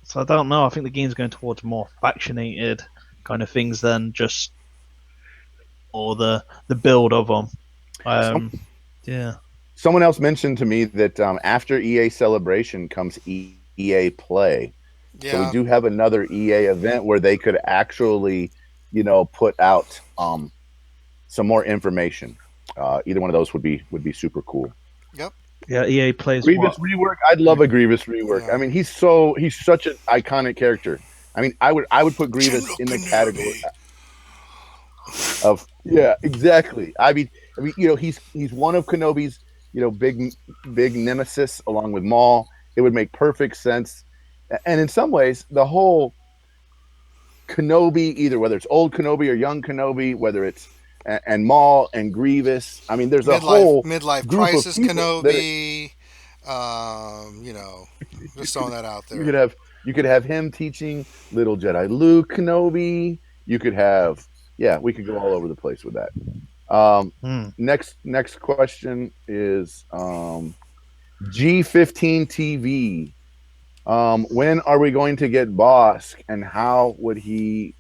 So I don't know. I think the game's going towards more factionated kind of things than just or the build of them. Yeah. Someone else mentioned to me that after EA Celebration comes EA Play. Yeah. So we do have another EA event where they could actually, put out some more information. Either one of those would be super cool. Yep. Yeah, EA plays Grievous rework. I'd love a Grievous rework. Yeah. I mean, he's such an iconic character. I mean, I would put Grievous in the category of exactly. I mean, he's one of Kenobi's big nemesis along with Maul. It would make perfect sense, and in some ways, the whole Kenobi, either whether it's old Kenobi or young Kenobi, whether it's and Maul and Grievous. I mean, there's a whole midlife group crisis of Kenobi. Just throwing that out there. You could have him teaching little Jedi Luke Kenobi. You could have we could go all over the place with that. Next question is G15 TV. When are we going to get BOSSK, and how would you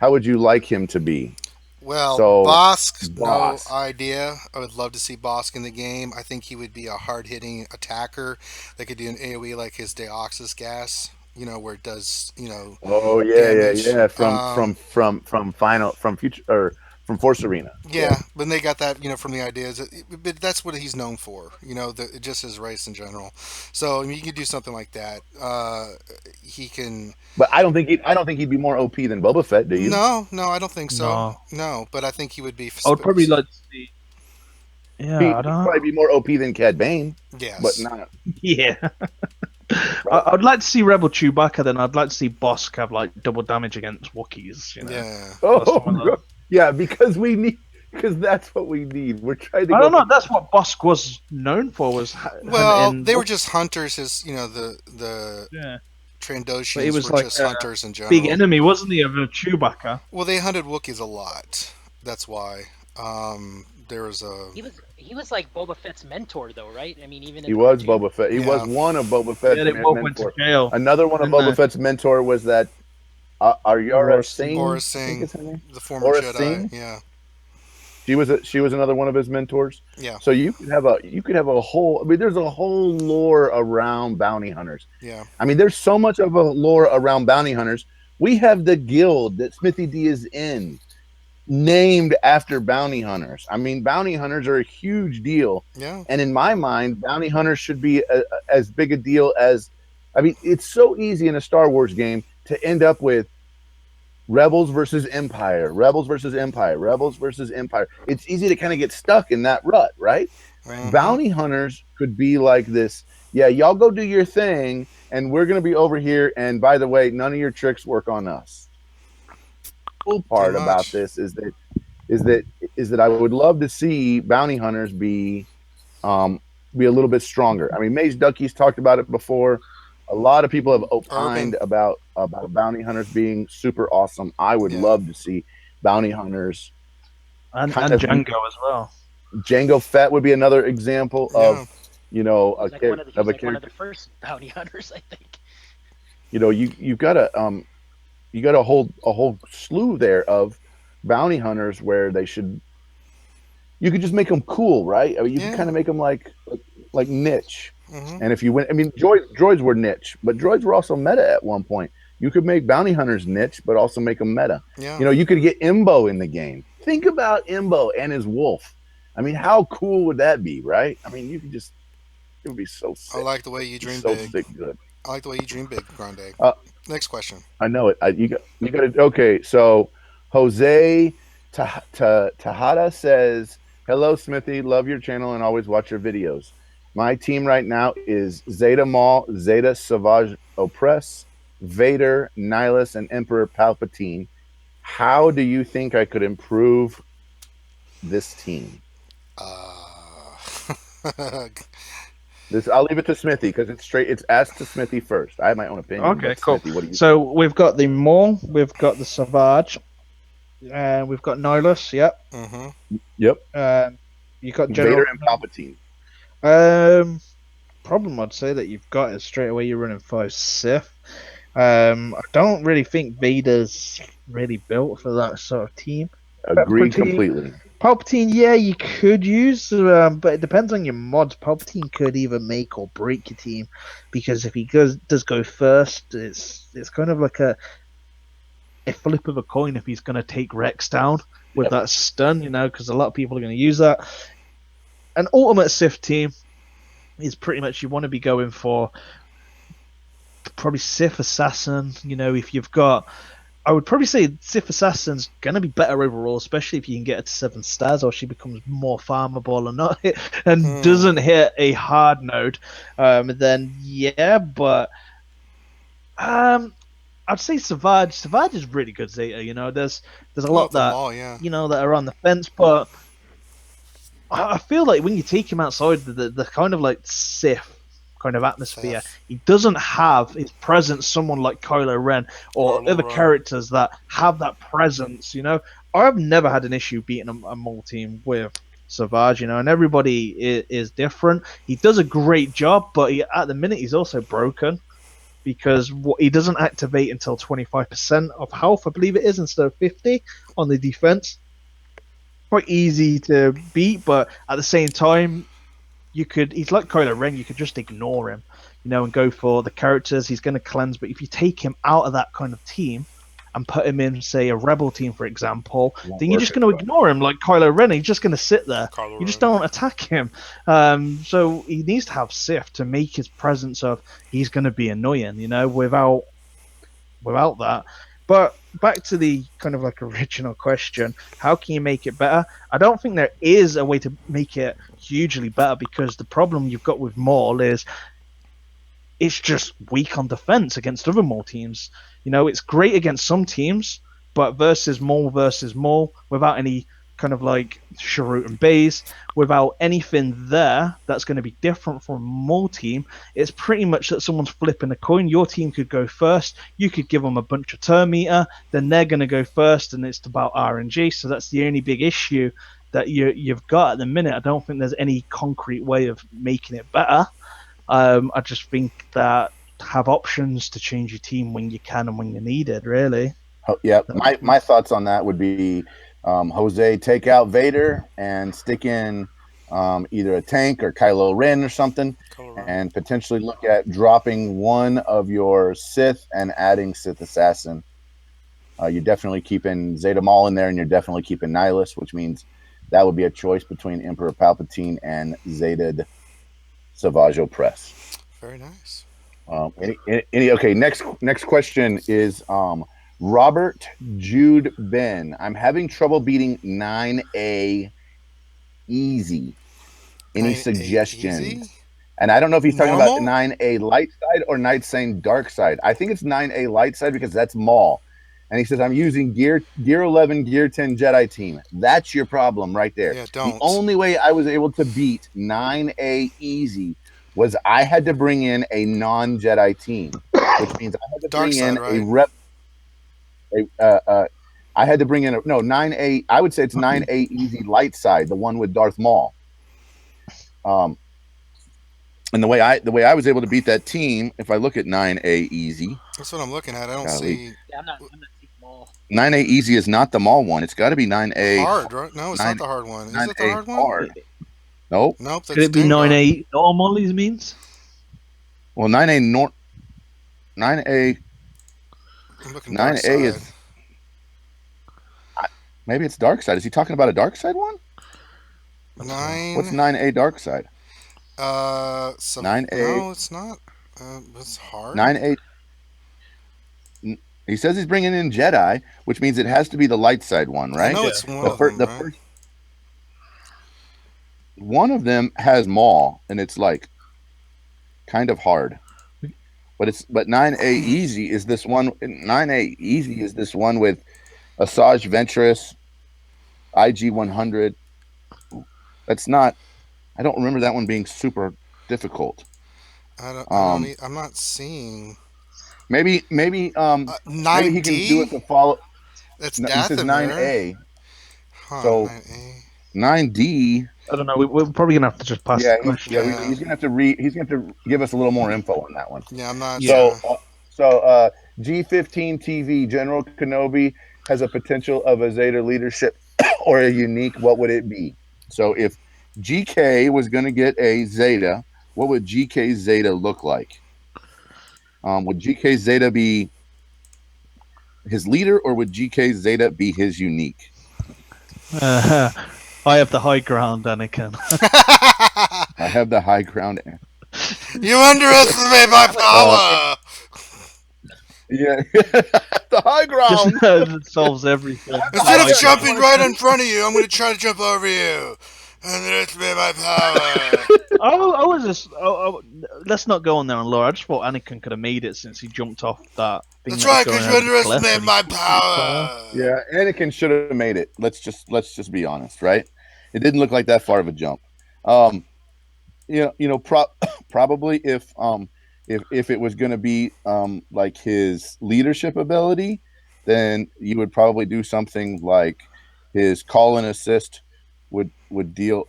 like him to be? Well, BOSSK, no idea. I would love to see BOSSK in the game. I think he would be a hard-hitting attacker that could do an AoE like his Deoxys gas, where it does, Oh damage. From Force Arena. Yeah, but they got that, from the ideas. But that's what he's known for, just his race in general. So you could do something like that. He can. But I don't think he'd be more OP than Boba Fett. Do you? No, I don't think so. No, but I think he would be. I would probably like to see. Yeah, he'd probably be more OP than Cad Bane. Yes, but not. Yeah. I'd like to see Rebel Chewbacca. Then I'd like to see BOSSK have like double damage against Wookiees. Yeah. Oh. Yeah, because that's what we need. We're trying to. I don't know. That's what BOSSK was known for. They were just hunters. The Trandoshans he was were like just hunters in general. Big enemy, wasn't he, of Chewbacca? Well, they hunted Wookiees a lot. That's why. There was a. He was like Boba Fett's mentor, though, right? I mean, even he was Boba Fett. He was one of Boba Fett's mentors. Went to jail. Another one of Boba Fett's mentor was that. Aurora Singh, the former Jedi, yeah. She was another one of his mentors. Yeah. So you could have a whole. I mean, there's a whole lore around bounty hunters. Yeah. I mean, there's so much of a lore around bounty hunters. We have the guild that Smithie D is in, named after bounty hunters. I mean, bounty hunters are a huge deal. Yeah. And in my mind, bounty hunters should be as big a deal as. I mean, it's so easy in a Star Wars game to end up with Rebels versus Empire, Rebels versus Empire, Rebels versus Empire. It's easy to kind of get stuck in that rut, right? Mhm. Bounty hunters could be like this. Yeah, y'all go do your thing, and we're going to be over here. And by the way, none of your tricks work on us. Cool part Pretty about much. this is that I would love to see bounty hunters be a little bit stronger. I mean, Maze Ducky's talked about it before. A lot of people have opined about bounty hunters being super awesome. I would Yeah. love to see bounty hunters And kind of Django as well. Jango Fett would be another example Yeah. of He's like one of the character. first bounty hunters, I think. You know, you've got a whole slew there of bounty hunters where they should. You could just make them cool, right? I mean, you Yeah. could kind of make them like niche. Mhm. And if you win, I mean, droids were niche, but droids were also meta at one point. You could make bounty hunters niche, but also make them meta. Yeah. You know, you could get Imbo in the game. Think about Imbo and his wolf. I mean, how cool would that be, right? I mean, it would be so sick. I like the way you dream so big. sick good. I like the way you dream big, Grande. Next question. I know it. You got it. Okay, so Jose Tejada says, "Hello, Smithy. Love your channel and always watch your videos. My team right now is Zeta Maul, Zeta Savage Oppress, Vader, Nihilus, and Emperor Palpatine. How do you think I could improve this team?" I'll leave it to Smithy because it's asked to Smithy first. I have my own opinion. Okay, but cool. Smithy, what do you So we've got the Maul, we've got the Savage, and we've got Nihilus. Yep. Mm-hmm. Yep. You got General Vader and Palpatine. Problem I'd say that you've got is straight away you're running 5 Sith. I don't really think Vader's really built for that sort of team. Agree Palpatine- completely. Palpatine, yeah, you could use, but it depends on your mods. Palpatine could either make or break your team, because if he does go first, it's kind of like a flip of a coin if he's going to take Rex down with that stun, because a lot of people are going to use that. An ultimate Sith team is pretty much you want to be going for probably Sith Assassin. If you've got, I would probably say Sith Assassin's going to be better overall, especially if you can get it to 7 stars or she becomes more farmable and doesn't hit a hard node. Then yeah, but I'd say Savage. Savage is really good Zeta. There's a lot that that are on the fence, but I feel like when you take him outside the kind of like Sith kind of atmosphere, he doesn't have his presence. Someone like Kylo Ren or other characters that have that presence. I've never had an issue beating a Maul team with Savage. And everybody is different. He does a great job, but at the minute he's also broken because he doesn't activate until 25% of health, I believe it is, instead of 50 on the defense. Quite easy to beat, but at the same time, he's like Kylo Ren, you could just ignore him, and go for the characters he's going to cleanse. But if you take him out of that kind of team and put him in, say, a rebel team, for example, then you're just going to ignore him like Kylo Ren. He's just going to sit there. You just don't attack him. So he needs to have Sith to make his presence of he's going to be annoying, without that. But back to the kind of like original question, how can you make it better? I don't think there is a way to make it hugely better, because the problem you've got with Maul is it's just weak on defense against other Maul teams. It's great against some teams, but versus Maul without any kind of like Chirrut and Baze, without anything there that's going to be different from a Maul team, it's pretty much that someone's flipping a coin. Your team could go first, you could give them a bunch of turn meter, then they're going to go first, and it's about RNG. So that's the only big issue that you've got at the minute. I don't think there's any concrete way of making it better. I just think that have options to change your team when you can and when you need it, really. Oh, yeah, my thoughts on that would be Jose, take out Vader and stick in either a tank or Kylo Ren or something, and potentially look at dropping one of your Sith and adding Sith Assassin. You're definitely keeping Zeta Maul in there, and you're definitely keeping Nihilus, which means that would be a choice between Emperor Palpatine and Zeta Savage Opress. Very nice. Okay, next question is Robert Jude Ben. I'm having trouble beating 9A easy. Any 9A suggestions? easy? And I don't know if he's talking about Normal? 9A light side or Night Saying dark side. I think it's 9A light side because that's Maul. And he says, I'm using gear 11, gear 10 Jedi team. That's your problem right there. Yeah, don't. The only way I was able to beat 9A easy was I had to bring in a non-Jedi team, which means I had to Dark bring side, in right? I had to bring in 9A. I would say it's 9A easy light side, the one with Darth Maul. And the way I was able to beat that team, if I look at 9A easy, That's what I'm looking at. I don't Golly. see Yeah, I'm not seeing Maul. 9A easy is not the Maul one. It's got to be 9A hard, right? No, it's 9, not the hard one. Is 9A it the hard one? hard. Nope. Nope, that's Could it be Dengar. 9A normally means? Well, 9A 9A I'm looking dark 9A side. is maybe it's dark side. Is he talking about a dark side one? 9. What's 9A dark side? 9A. 9A. No, it's not. It's hard. 9A. He says he's bringing in Jedi, which means it has to be the light side one, right? I know it's one The of them, the right? first one of them has Maul, and it's like kind of hard. But 9A easy is this one. 9A easy is this one with Asajj Ventress, IG 100. That's not. I don't remember that one being super difficult. I'm not seeing. Maybe 9D. maybe he can do it to follow. That's No, he says Dathomir. 9A. Huh, So 9A. 9D. I don't know. We're probably gonna have to just pass Yeah, the question. he's gonna have to He's gonna have to give us a little more info on that one. Yeah, I'm not. So G15 TV General Kenobi has a potential of a Zeta leadership or a unique. What would it be? So if GK was going to get a Zeta, what would GK Zeta look like? Would GK Zeta be his leader, or would GK Zeta be his unique? I have the high ground, Anakin. I have the high ground. You underestimate my power. Yeah, the high ground. Just solves everything. Instead of jumping right in front of you, I'm going to try to jump over you. Underestimate my power. I was just. Let's not go on there on lore. I just thought Anakin could have made it since he jumped off that thing. That's that was right, going because you over the cliff underestimate and my he- power. Yeah, Anakin should have made it. Let's just be honest, right? It didn't look like that far of a jump. Probably if it was going to be like his leadership ability, then you would probably do something like his call and assist would deal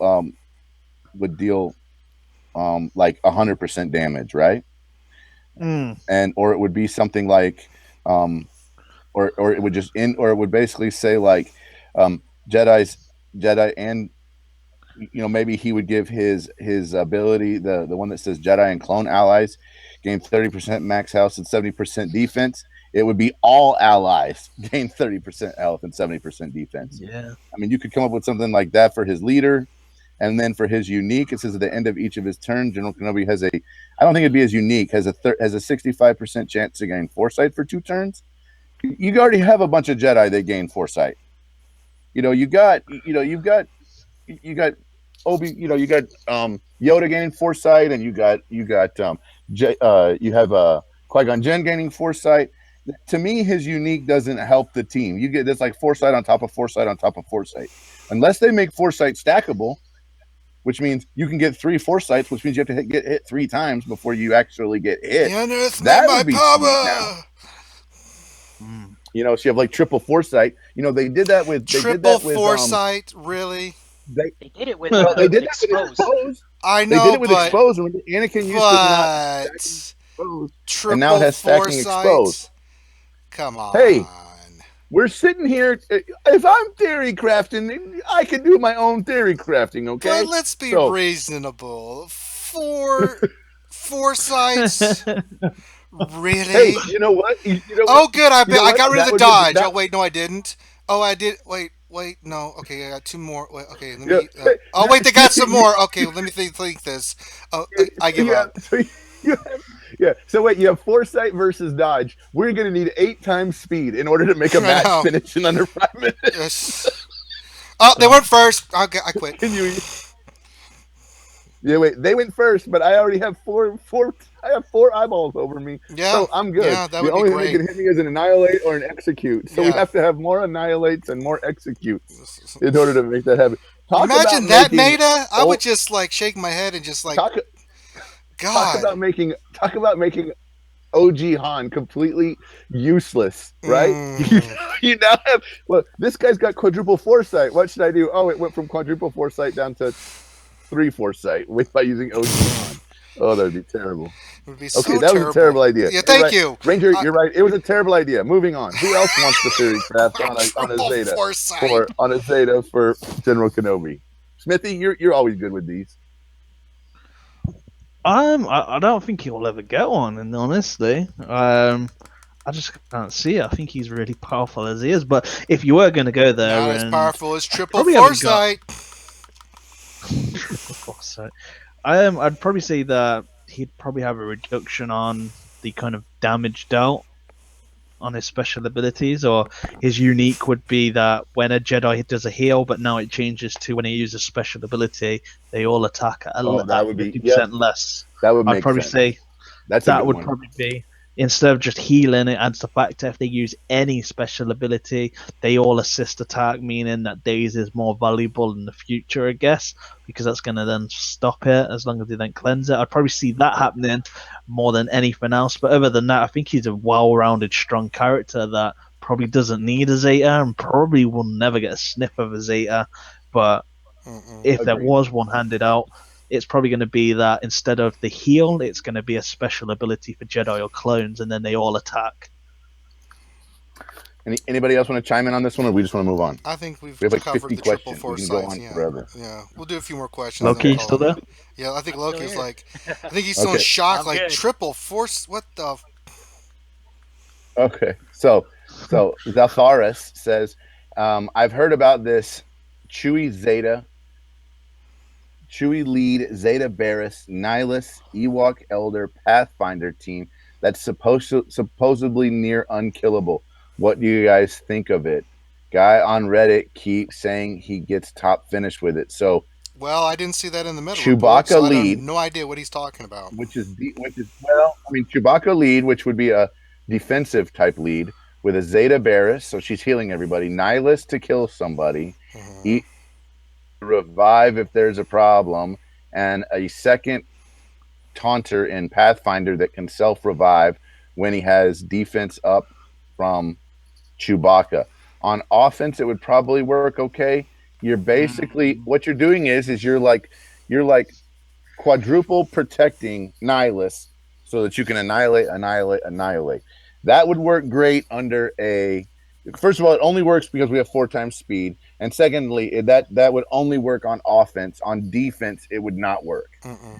like 100% damage, right? And or it would be something like or it would just or it would basically say like Jedi, and maybe he would give his ability, the one that says Jedi and clone allies gain 30% max health and 70% defense. It would be all allies gain 30% health and 70% defense. Yeah. I mean, you could come up with something like that for his leader. And then for his unique, it says at the end of each of his turns, General Kenobi has I don't think it'd be as unique, has a 65% chance to gain foresight for 2 turns. You already have a bunch of Jedi that gain foresight. You've got Obi, you got Yoda gaining foresight, and you have Qui-Gon Jinn gaining foresight. To me, his unique doesn't help the team. You get this like foresight on top of foresight on top of foresight, unless they make foresight stackable, which means you can get 3 foresights, which means you have to get hit 3 times before you actually get hit. You underestimate my power. So you have like triple foresight. They did that with Triple foresight, really? They did it with they did Exposed. that with Exposed. I know, They did it with but Exposed, and Anakin used to not Exposed, triple and now it has stacking foresight. Exposed. Come on. Hey. we're sitting here. If I'm theory crafting, I can do my own theory crafting. Okay, But let's be So- reasonable. Four sites? Really? Hey, you know what? You know Oh, what? good. I You know I what? got rid of That the would be- dodge. that- Oh wait, no, I didn't. Oh, I did. Wait, no. Okay, I got two more. Wait, okay, let Yeah. me. Oh wait, they got some more. Okay, let me think this. Oh, I give up. So So wait, you have foresight versus dodge. We're going to need 8 times speed in order to make a I match know. finish in under 5 minutes. Yes. Oh, they went first. I quit. Can you? Yeah, wait. They went first, but I already have four. I have 4 eyeballs over me, Yeah. so I'm good. Yeah, that the would be only thing great. that can hit me is an annihilate or an execute. So we Yeah. have to have more annihilates and more executes in order to make that happen. Imagine that making meta. I old- would just like shake my head and just like, talk God. about making OG Han completely useless, right? You now have this guy's got quadruple foresight. What should I do? Oh, it went from quadruple foresight down to 3 foresight by using OG Han. Oh, that'd be terrible. It would be so Okay, that was a terrible idea. Yeah, thank You're right. you. Ranger. You're right. It was a terrible idea. Moving on. Who else wants the theory craft on a Triple Zeta foresight. for General Kenobi? Smithy, you're always good with these. I don't think he'll ever get one, and honestly, I just can't see it. I think he's really powerful as he is. But if you were going to go there, Not as and powerful as triple probably haven't got- foresight. triple foresight, I'd probably say that he'd probably have a reduction on the kind of damage dealt on his special abilities, or his unique would be that when a Jedi does a heal, but now it changes to when he uses special ability, they all attack at that would be 50% less. That would make I'd probably sense. say That's a that good would one. probably be, instead of just healing, it adds the fact that if they use any special ability, they all assist attack, meaning that Daze is more valuable in the future, I guess, because that's going to then stop it as long as they then cleanse it. I'd probably see that happening more than anything else. But other than that, I think he's a well-rounded, strong character that probably doesn't need a Zeta and probably will never get a sniff of a Zeta. But if there Agreed. was one handed out, it's probably going to be that instead of the heal, it's going to be a special ability for Jedi or clones, and then they all attack. Anybody else want to chime in on this one, or we just want to move on? I think we've We have like covered 50 the triple questions. We can go foresights. on Yeah. forever. Yeah, we'll do a few more questions. Loki, then you we'll still call it. there? Yeah, I think Loki's here. like, I think he's so in Okay. shock, I'm like good. triple force. What the? Okay, so Zaltharis says, I've heard about this Chewie lead Zeta Barriss, Nihilus, Ewok Elder, Pathfinder team that's supposedly near unkillable. What do you guys think of it? Guy on Reddit keeps saying he gets top finish with it. So Well, I didn't see that in the middle. Chewbacca report, so I lead. have no idea what he's talking about. Chewbacca lead, which would be a defensive type lead with a Zeta Barriss, so she's healing everybody. Nihilus to kill somebody, revive if there's a problem, and a second taunter in Pathfinder that can self-revive when he has defense up from Chewbacca. On offense, it would probably work okay. You're basically what you're doing is you're like quadruple protecting Nihilus so that you can annihilate. That would work great under a. First of all, it only works because we have 4 times speed, and secondly, that would only work on offense. On defense, it would not work.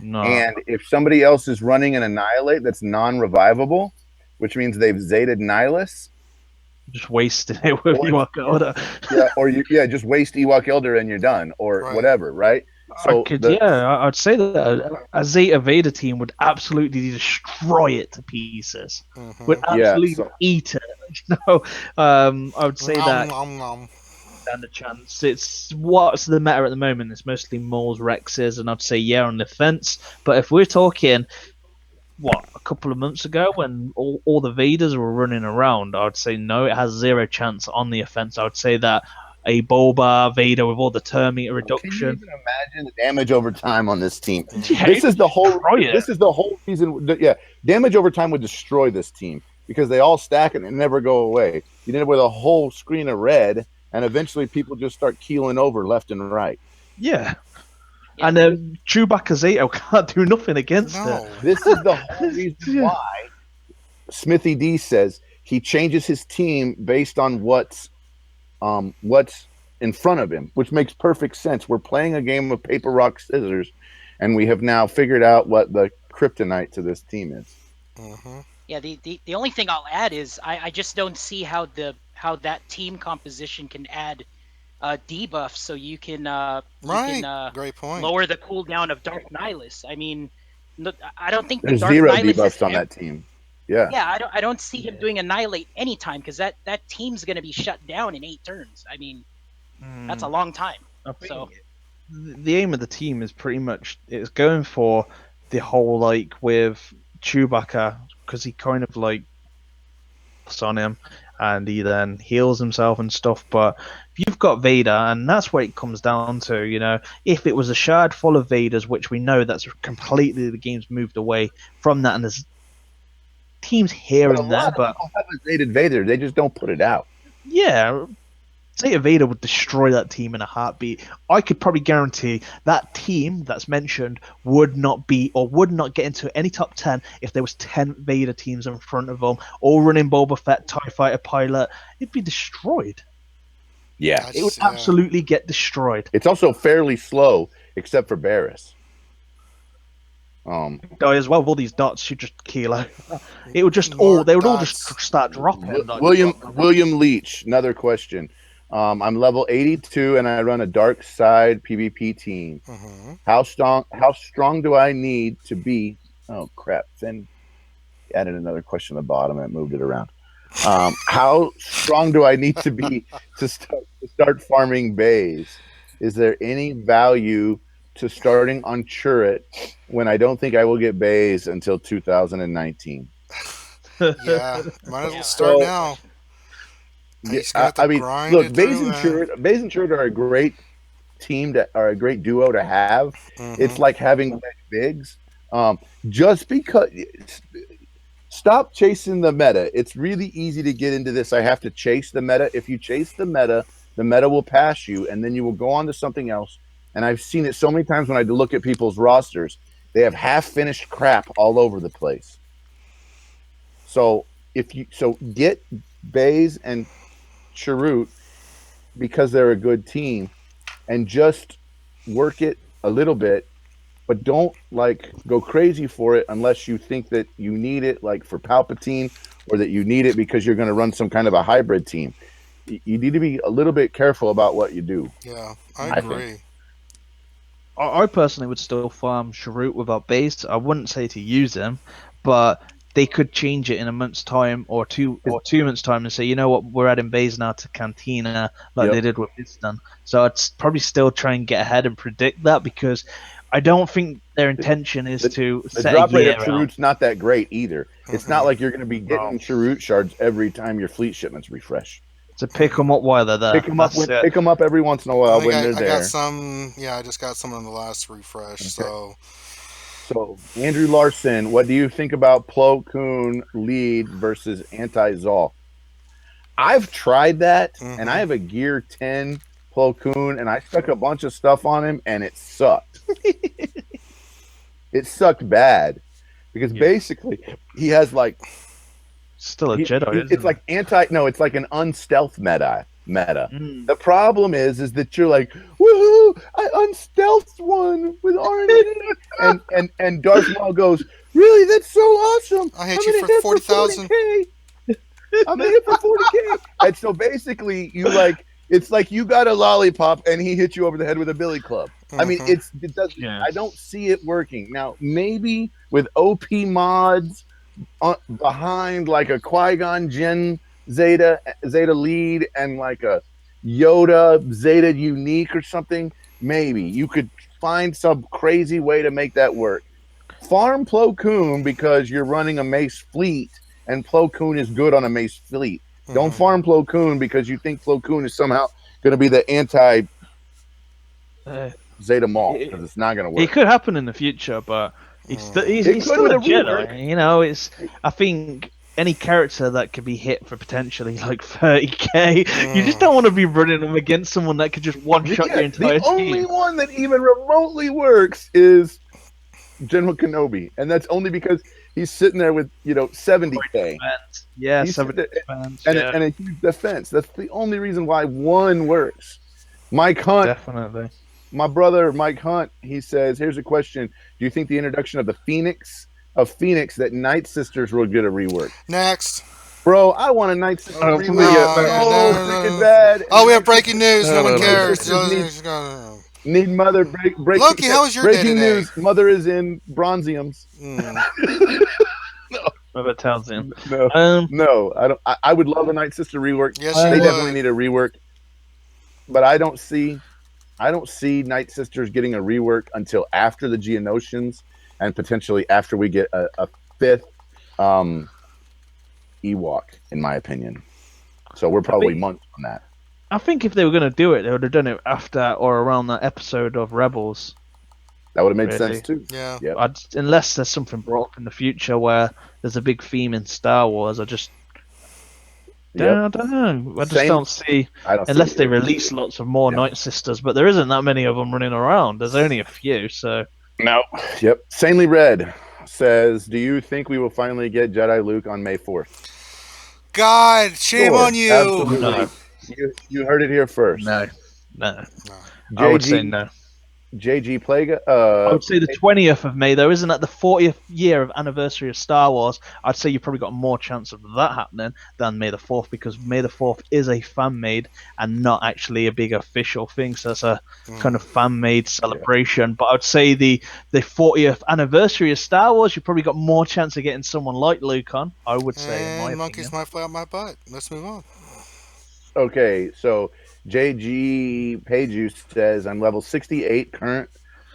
No. And if somebody else is running an annihilate that's non-revivable, which means they've Zeta'd Nihilus, just wasting it with Ewok Elder. just waste Ewok Elder and you're done, or Right. whatever, right? So I'd say that a Zeta Vader team would absolutely destroy it to pieces. Would absolutely eat it. I would say that stand a chance. It's what's the meta at the moment. It's mostly Mauls, Rexes, and I'd say on the fence. But if we're talking a couple of months ago when all the Vaders were running around, I would say no, it has 0 chance on the offense. I would say that a Boba Vader with all the turn meter reduction. Can you even imagine the damage over time on this team? Yeah, This is the whole reason. Yeah, damage over time would destroy this team because they all stack and never go away. You end up with a whole screen of red, and eventually people just start keeling over left and right. Yeah. And Chewbacca Zeta can't do nothing against it. This is the whole reason why Smithie D says he changes his team based on what's in front of him, which makes perfect sense. We're playing a game of paper, rock, scissors, and we have now figured out what the kryptonite to this team is. Mm-hmm. Yeah, the only thing I'll add is I just don't see how that team composition can add debuff so you can Great point. lower the cooldown of Dark Nihilus. I mean, I don't think There's the Dark zero Nihilus debuffs on that team. Yeah. Yeah, I don't see him doing Annihilate anytime because that team's gonna be shut down in 8 turns. I mean, that's a long time. I think So the aim of the team is pretty much it's going for the whole like with Chewbacca because he kind of like on him and he then heals himself and stuff. But if you've got Vader, and that's what it comes down to, you know, if it was a shard full of Vaders, which we know that's completely the game's moved away from that, and there's teams here and there, but have a Zeta Vader, they just don't put it out. Yeah, Zeta Vader would destroy that team in a heartbeat. I could probably guarantee that team that's mentioned would not be or would not get into any top 10 if there was 10 Vader teams in front of them, all running Boba Fett, TIE Fighter pilot. It'd be destroyed. Yeah. It would absolutely get destroyed. It's also fairly slow, except for Barriss. Die as well. All these dots should just kilo. It would just all they would all just start dropping. William Leach, another question. I'm level 82 and I run a dark side PvP team. Mm-hmm. How strong do I need to be? Oh crap! Finn added another question at the bottom and moved it around. How strong do I need to be to start farming Baze? Is there any value to starting on Chirrut when I don't think I will get Baze until 2019? Yeah, might as well start now. I mean, look, Baze and Chirrut are a great team are a great duo to have. Mm-hmm. It's like having bigs. Just because stop chasing the meta. It's really easy to get into this. I have to chase the meta. If you chase the meta will pass you, and then you will go on to something else. And I've seen it so many times when I look at people's rosters. They have half-finished crap all over the place. So get Baze and Chirrut because they're a good team, and just work it a little bit, but don't like go crazy for it unless you think that you need it, like for Palpatine, or that you need it because you're going to run some kind of a hybrid team. You need to be a little bit careful about what you do. Yeah, I agree. I personally would still farm Chirrut without Baze. I wouldn't say to use him, but they could change it in a month's time or 2 months' time and say, you know what, we're adding Baze now to Cantina like they did with Bistan. So I'd probably still try and get ahead and predict that because I don't think their intention is to the set drop a rate year of Chirrut's not that great either. It's not like you're going to be getting Chirrut shards every time your fleet shipments refresh. To pick them up while they're there. Pick them up every once in a while when they're there. I got some. Yeah, I just got some on the last refresh. Okay. So Andrew Larson, what do you think about Plo Koon lead versus anti-Zol? I've tried that, and I have a Gear 10 Plo Koon, and I stuck a bunch of stuff on him, and it sucked. It sucked bad because basically he has like. Still a Jedi. It's like it's like an unstealth meta. The problem is that you're like, woohoo! I unstealthed one with RNG, and Darth Maul goes, really? That's so awesome! I hit you for 40,000. I'm gonna hit for 40K. And so basically, it's like you got a lollipop and he hit you over the head with a billy club. I mean, it doesn't. Yeah. I don't see it working now. Maybe with OP mods. Behind like a Qui-Gon Jinn Zeta lead and like a Yoda Zeta unique or something, maybe you could find some crazy way to make that work. Farm Plo Koon because you're running a Mace fleet and Plo Koon is good on a Mace fleet. Don't farm Plo Koon because you think Plo Koon is somehow going to be the anti Zeta Maul, because it's not going to work. It could happen in the future, but he's still a Jedi. You know, I think any character that could be hit for potentially like 30k, you just don't want to be running them against someone that could just one-shot your entire team. The only one that even remotely works is General Kenobi, and that's only because He's sitting there with 70K. Yeah, He's 70 sitting defense. and, Yeah, and a huge defense. That's the only reason why one works. Mike Hunt, definitely. my brother Mike Hunt, he says, here's a question. Do you think the introduction of the Phoenix that Night Sisters will get a rework? Next. Bro, I want a Night Sister Oh, rework. no, Freaking bad. Oh, we have breaking news. No one no, cares. Need mother break. Loki, how was your day breaking today? news? Mother is in bronziums. Mother tells him. No, I don't. I would love a Night Sister rework. Yes, they you definitely would. need a rework. But I don't see Night Sisters getting a rework until after the Geonosians and potentially after we get a fifth Ewok, in my opinion. So we're probably months on that. I think if they were going to do it, they would have done it after or around that episode of Rebels. That would have made Really? sense too. Yeah. Yep. Unless there's something brought up in the future where there's a big theme in Star Wars, I just Yep. don't know. I just Same. don't see, I don't see unless it. they release lots of more Yeah. Night Sisters, but there isn't that many of them running around. There's only a few, so No. Yep. Sanely Red says, "Do you think we will finally get Jedi Luke on May 4th?" God, shame Sure, on you. absolutely. No. You heard it here first. no. JG, I would say no. JG Plaga. I would say the 20th of May, though, isn't that the 40th year of anniversary of Star Wars? I'd say you probably got more chance of that happening than May the 4th, because May the 4th is a fan-made and not actually a big official thing, so it's a kind of fan-made celebration. But I'd say the 40th anniversary of Star Wars, you probably got more chance of getting someone like Luke on, I would say, in my And monkeys opinion. might fly out my butt. Let's move on. Okay, so JG Pageu says, "I'm level 68 current.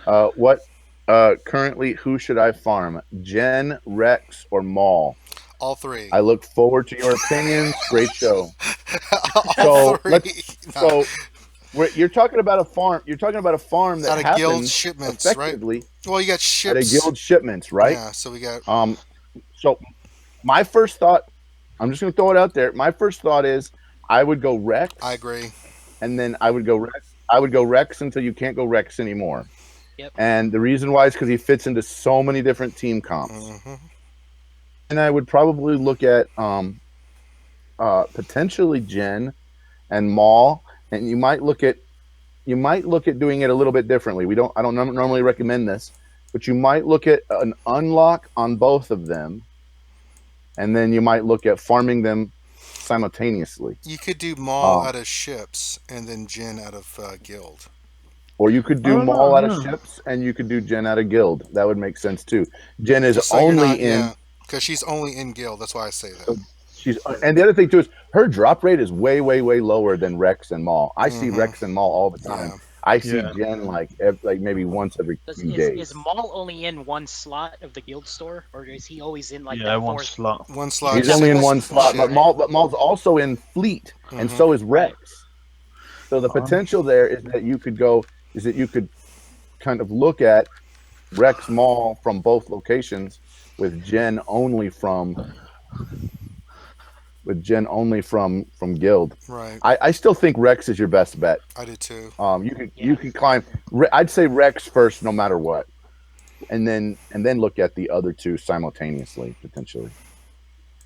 Currently, who should I farm? Jen, Rex, or Maul? All three. I look forward to your opinions. Great show." All three. You're talking about a farm. You're talking about a farm that Out of happens guild shipments, effectively right? Well, you got out ships. of guild shipments, right? Yeah, so we got. So my first thought, I'm just going to throw it out there. My first thought is I would go Rex. I agree. And then I would go Rex. I would go Rex until you can't go Rex anymore. Yep. And the reason why is because he fits into so many different team comps. Mm-hmm. And I would probably look at potentially Jen and Maul, and you might look at doing it a little bit differently. I don't normally recommend this, but you might look at an unlock on both of them, and then you might look at farming them simultaneously. You could do Maul out of ships and then Jin out of guild. Or you could do Maul out of ships and you could do Jen out of guild. That would make sense too. Jen is So only in because she's only in guild. That's why I say that. And the other thing too is her drop rate is way lower than Rex and Maul. I see Rex and Maul all the time. Yeah. I see Jen like maybe once every few days. Is Maul only in one slot of the guild store, or is he always in like Yeah, the one fourth? slot. One slot. He's only in one slot, Shit. but Maul's also in fleet, and so is Rex. So the potential there is that you could kind of look at Rex Maul from both locations with Jen only from guild. Right. I still think Rex is your best bet. I did too. You can climb. I'd say Rex first, no matter what, and then look at the other two simultaneously potentially.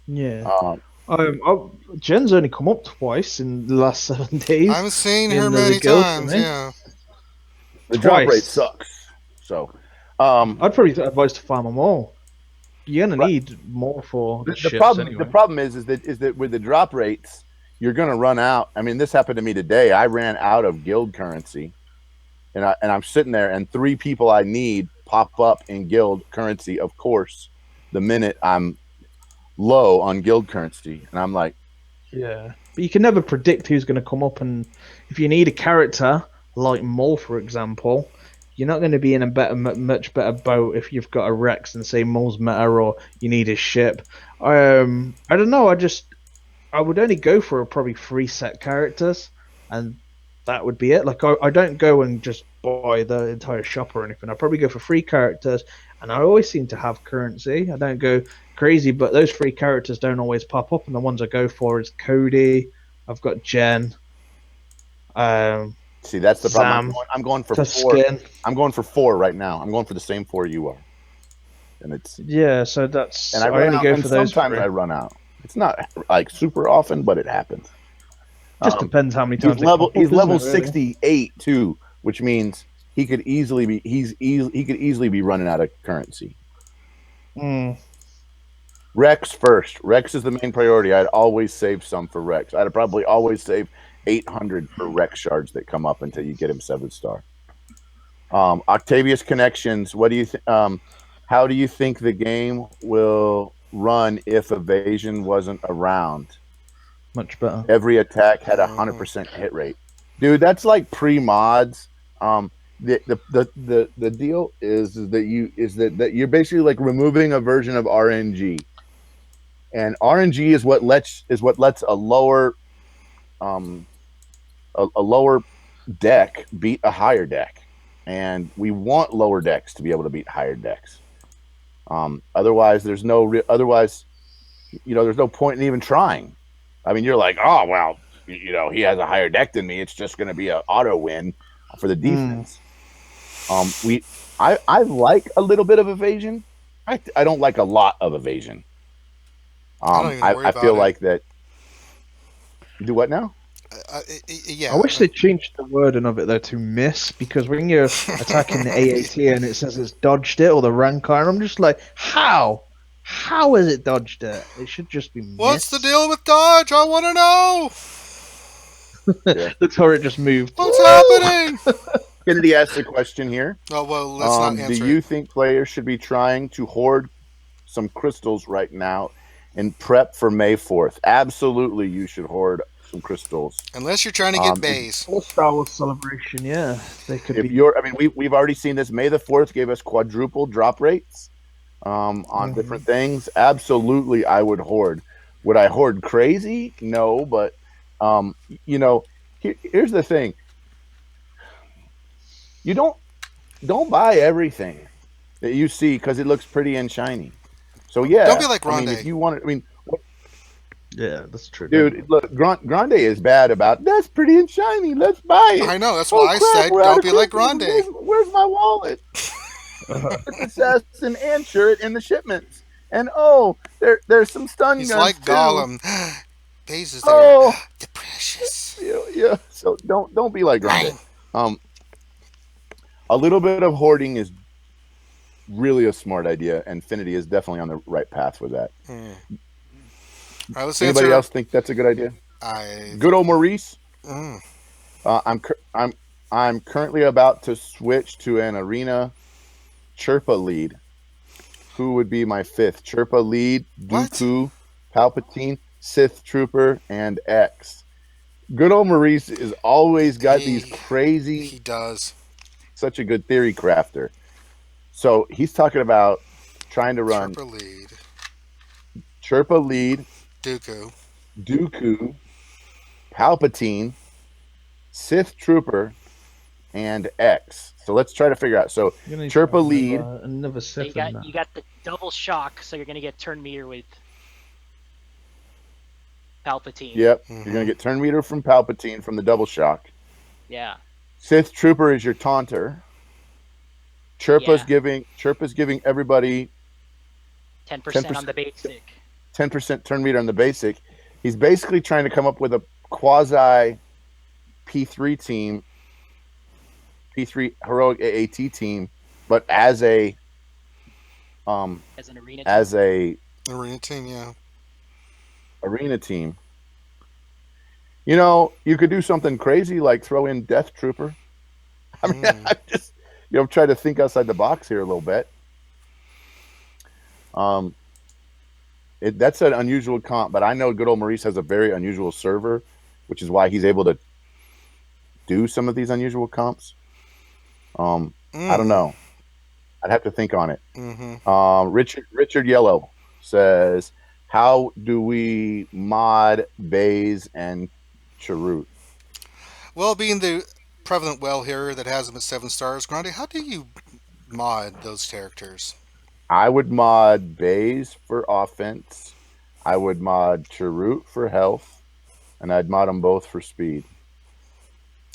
Yeah. Jen's only come up twice in the last 7 days. I've seen her in the many guild for times. me. Yeah. The drop Twice. rate sucks. So, I'd probably advise to farm them all. You're gonna need more for the ships anyway. The problem is that with the drop rates, you're gonna run out. I mean, this happened to me today. I ran out of guild currency, and I'm sitting there, and 3 people I need pop up in guild currency. Of course, the minute I'm low on guild currency, and I'm like, yeah, but you can never predict who's going to come up, and if you need a character like Maul, for example, you're not going to be in a much better boat if you've got a Rex and say Maul's meta, or you need his ship. I don't know. I would only go for probably 3 set characters, and that would be it. Like I don't go and just buy the entire shop or anything. I probably go for 3 characters, and I always seem to have currency. I don't go crazy, but those 3 characters don't always pop up, and the ones I go for is Cody. I've got Jen. see, that's the problem. Sam, I'm going for Tusken. 4. I'm going for 4 right now. I'm going for the same 4 you are. and it's Yeah, so that's and I I run only out, go and for those sometimes three. I run out. It's not like super often, but it happens. Just depends how many He's times they pop up, he's doesn't level it, really? 68 too, which means he could easily be he could easily be running out of currency. Mm. Rex first. Rex is the main priority. I'd always save some for Rex. I'd probably always save 800 for Rex shards that come up until you get him 7-star. Octavius Connections. What do you think? How do you think the game will run if evasion wasn't around? Much better. Every attack had 100% hit rate. Dude, that's like pre-mods. The deal is that you're basically like removing a version of RNG. And RNG is what lets a lower a lower deck beat a higher deck. And we want lower decks to be able to beat higher decks. Otherwise there's no there's no point in even trying. I mean, you're like, oh well, he has a higher deck than me. It's just going to be an auto win for the defense. I like a little bit of evasion. I don't like a lot of evasion. I feel like that. Do what now? Yeah. I wish they changed the wording of it though to miss, because when you're attacking the AAT and it says it's dodged it or the rank iron, I'm just like, how? How has it dodged it? It should just be miss. What's the deal with dodge? I want to know. The turret just moved. What's happening? Kennedy asked a question here. Oh well, let's not answer. Do you think players should be trying to hoard some crystals right now and prep for May 4th? Absolutely, you should hoard some crystals. Unless you're trying to get Baze. Or Star Wars Celebration, yeah. They could if be. you're, I mean, we've already seen this. May the 4th gave us quadruple drop rates on different things. Absolutely, I would hoard. Would I hoard crazy? No, but here's the thing. You don't buy everything that you see because it looks pretty and shiny. So yeah, don't be like Grande. I mean, if you want to, Yeah, that's true. Dude, look, Grande is bad about that's pretty and shiny. Let's buy it. I know. That's why I said don't be like Grande. Where's my wallet? Assassin and Chirrut in the shipments. And there's some stun He's guns like too. Gollum. Baze is there. Oh, the precious. Yeah. So don't be like Grande. A little bit of hoarding is really a smart idea. Infinity is definitely on the right path with that. All right, let's Anybody else think that's a good idea? Good old Maurice. I'm currently about to switch to an arena Chirpa lead. Who would be my 5th? Chirpa lead, Dooku, Palpatine, Sith Trooper, and X. Good old Maurice is always got these crazy. He does. Such a good theory crafter. So he's talking about trying to run Chirpa lead, Dooku, Palpatine, Sith Trooper, and X. So let's try to figure out. So Chirpa lead. Another Sith. So you got the double shock, so you're gonna get turn meter with Palpatine. Yep. You're gonna get turn meter from Palpatine from the double shock. Yeah. Sith Trooper is your taunter. Chirpa's giving everybody 10% on the basic. 10% turn meter on the basic. He's basically trying to come up with a quasi P3 team, P3 heroic AAT team, but as an arena team, yeah. Arena team. You could do something crazy like throw in Death Trooper. I mean, I just try to think outside the box here a little bit. That's an unusual comp, but I know good old Maurice has a very unusual server, which is why he's able to do some of these unusual comps. I don't know. I'd have to think on it. Richard Yellow says, how do we mod Baze and Chirrut? Well, being the prevalent well here that has them at 7 stars, Grande, how do you mod those characters? I would mod Baze for offense. I would mod Chirrut for health, and I'd mod them both for speed.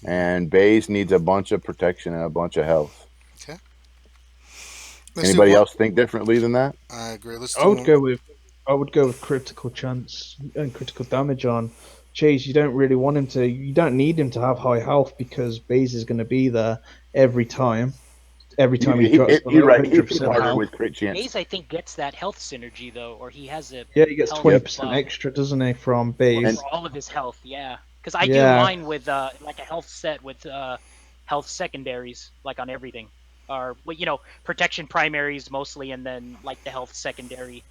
And Baze needs a bunch of protection and a bunch of health. Okay. Let's do Anybody one. else think differently than that? I agree. Let's I do would one. go with critical chance and critical damage on Chase. You don't really want him to. You don't need him to have high health because Baze is going to be there every time. Every time he drops You're below right. He 100% hit harder health. with crit chance. Baze, I think, gets that health synergy though, or he has a Yeah, he gets health 20% buff extra, doesn't he, from for, Baze? for all of his health. Yeah, because I do Yeah. mine with like a health set with health secondaries, like on everything, or protection primaries mostly, and then like the health secondary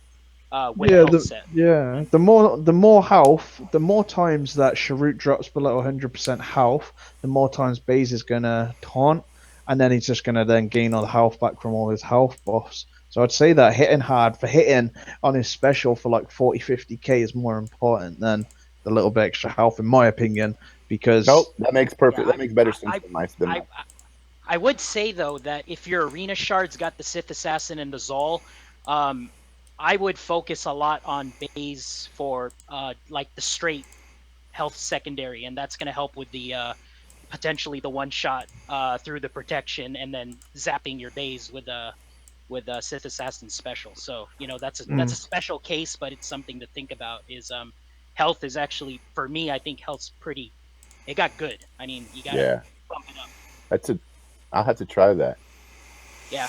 with a health set. The more health, the more times that Chirrut drops below 100% health, the more times Baze is gonna taunt, and then he's just gonna then gain all the health back from all his health buffs. So I'd say that hitting hard for hitting on his special for like 40-50k is more important than the little bit extra health, in my opinion. Because Nope, that makes perfect. Yeah, that makes better sense than my. I would say though that if your arena shard's got the Sith Assassin and the Zol, I would focus a lot on Baze for like the straight health secondary, and that's going to help with the potentially the one shot through the protection, and then zapping your Baze with a Sith Assassin special. So that's a special case, but it's something to think about. Is health is actually, for me, I think health's pretty. It got good. I mean, you got to bump it up. I'll have to try that. Yeah.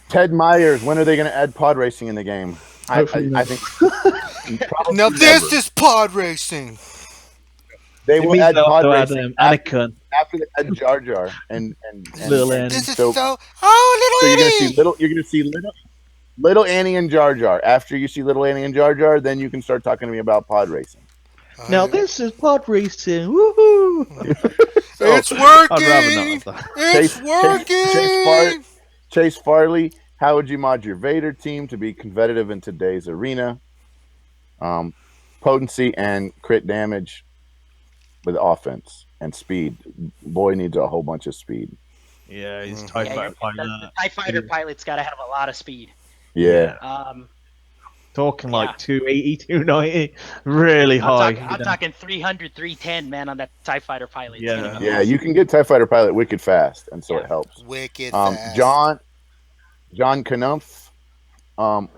Ted Myers, when are they going to add pod racing in the game? I think probably Now this never. is pod racing. They it will means add they'll pod have to racing add Anakin. after they add Jar Jar and Little Annie. This is so so. Oh, you're little going to see Annie. you're going to see little Annie and Jar Jar. After you see little Annie and Jar Jar, then you can start talking to me about pod racing. Now this is pod racing. Woohoo! It's working. I'd rather not have that. It's working. Chase Farley, how would you mod your Vader team to be competitive in today's arena? Potency and crit damage with offense and speed. Boy needs a whole bunch of speed. Yeah, he's TIE Fighter pilot. The TIE Fighter pilot's got to have a lot of speed. Yeah. Talking like 280, 290, really high. I'm talking 300, 310, man, on that TIE Fighter pilot. Yeah, you can get TIE Fighter pilot wicked fast, and so it helps. Wicked fast. John Knumpf,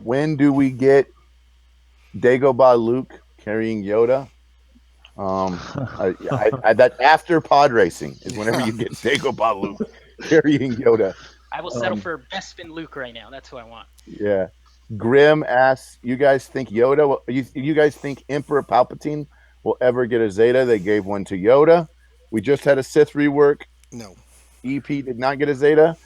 when do we get Dagobah Luke carrying Yoda? That after pod racing is whenever you get Dagobah Luke carrying Yoda. I will settle for Bespin Luke right now. That's who I want. Yeah. Grim asks, you guys think Yoda? You guys think Emperor Palpatine will ever get a Zeta? They gave one to Yoda. We just had a Sith rework. No. EP did not get a Zeta.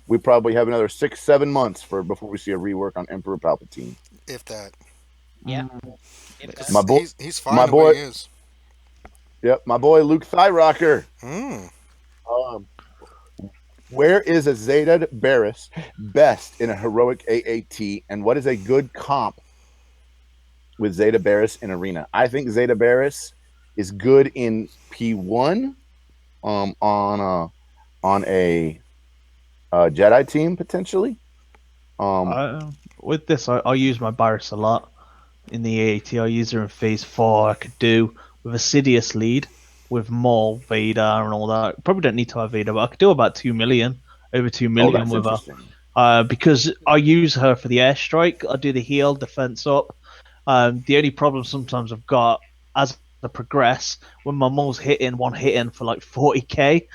We probably have another 6-7 months before we see a rework on Emperor Palpatine. If that. Yeah. My boy, he's fine the way he is. Yep, my boy Luke Thyrocker. Where is a Zeta Barriss best in a heroic AAT, and what is a good comp with Zeta Barriss in arena? I think Zeta Barriss is good in P1 on a Jedi team potentially. With this, I use my Barriss a lot in the AAT. I use her in Phase 4. I could do with a Sidious lead with more Vader and all that. Probably don't need to have Vader, but I could do about 2 million, over 2 million with her. Because I use her for the airstrike. I do the heal, defense up. The only problem sometimes I've got as I progress, when my Maul's hitting for like 40k,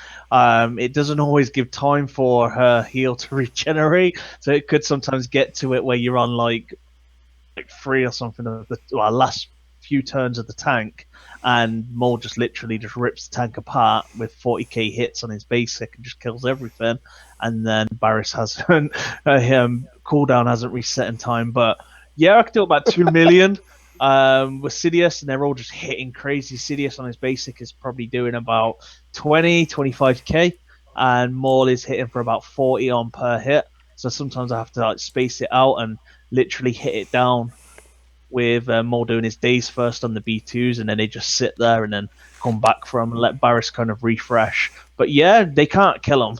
it doesn't always give time for her heal to regenerate. So it could sometimes get to it where you're on like 3 or something of the last few turns of the tank, and Maul just literally just rips the tank apart with 40k hits on his basic and just kills everything. And then Barriss hasn't cooldown hasn't reset in time. But yeah, I could do about 2 million with Sidious, and they're all just hitting crazy. Sidious on his basic is probably doing about 25k, and Maul is hitting for about 40 on per hit. So sometimes I have to like space it out and literally hit it down with Maul doing his days first on the B2s, and then they just sit there and then come back from and let Barriss kind of refresh. But yeah, they can't kill him.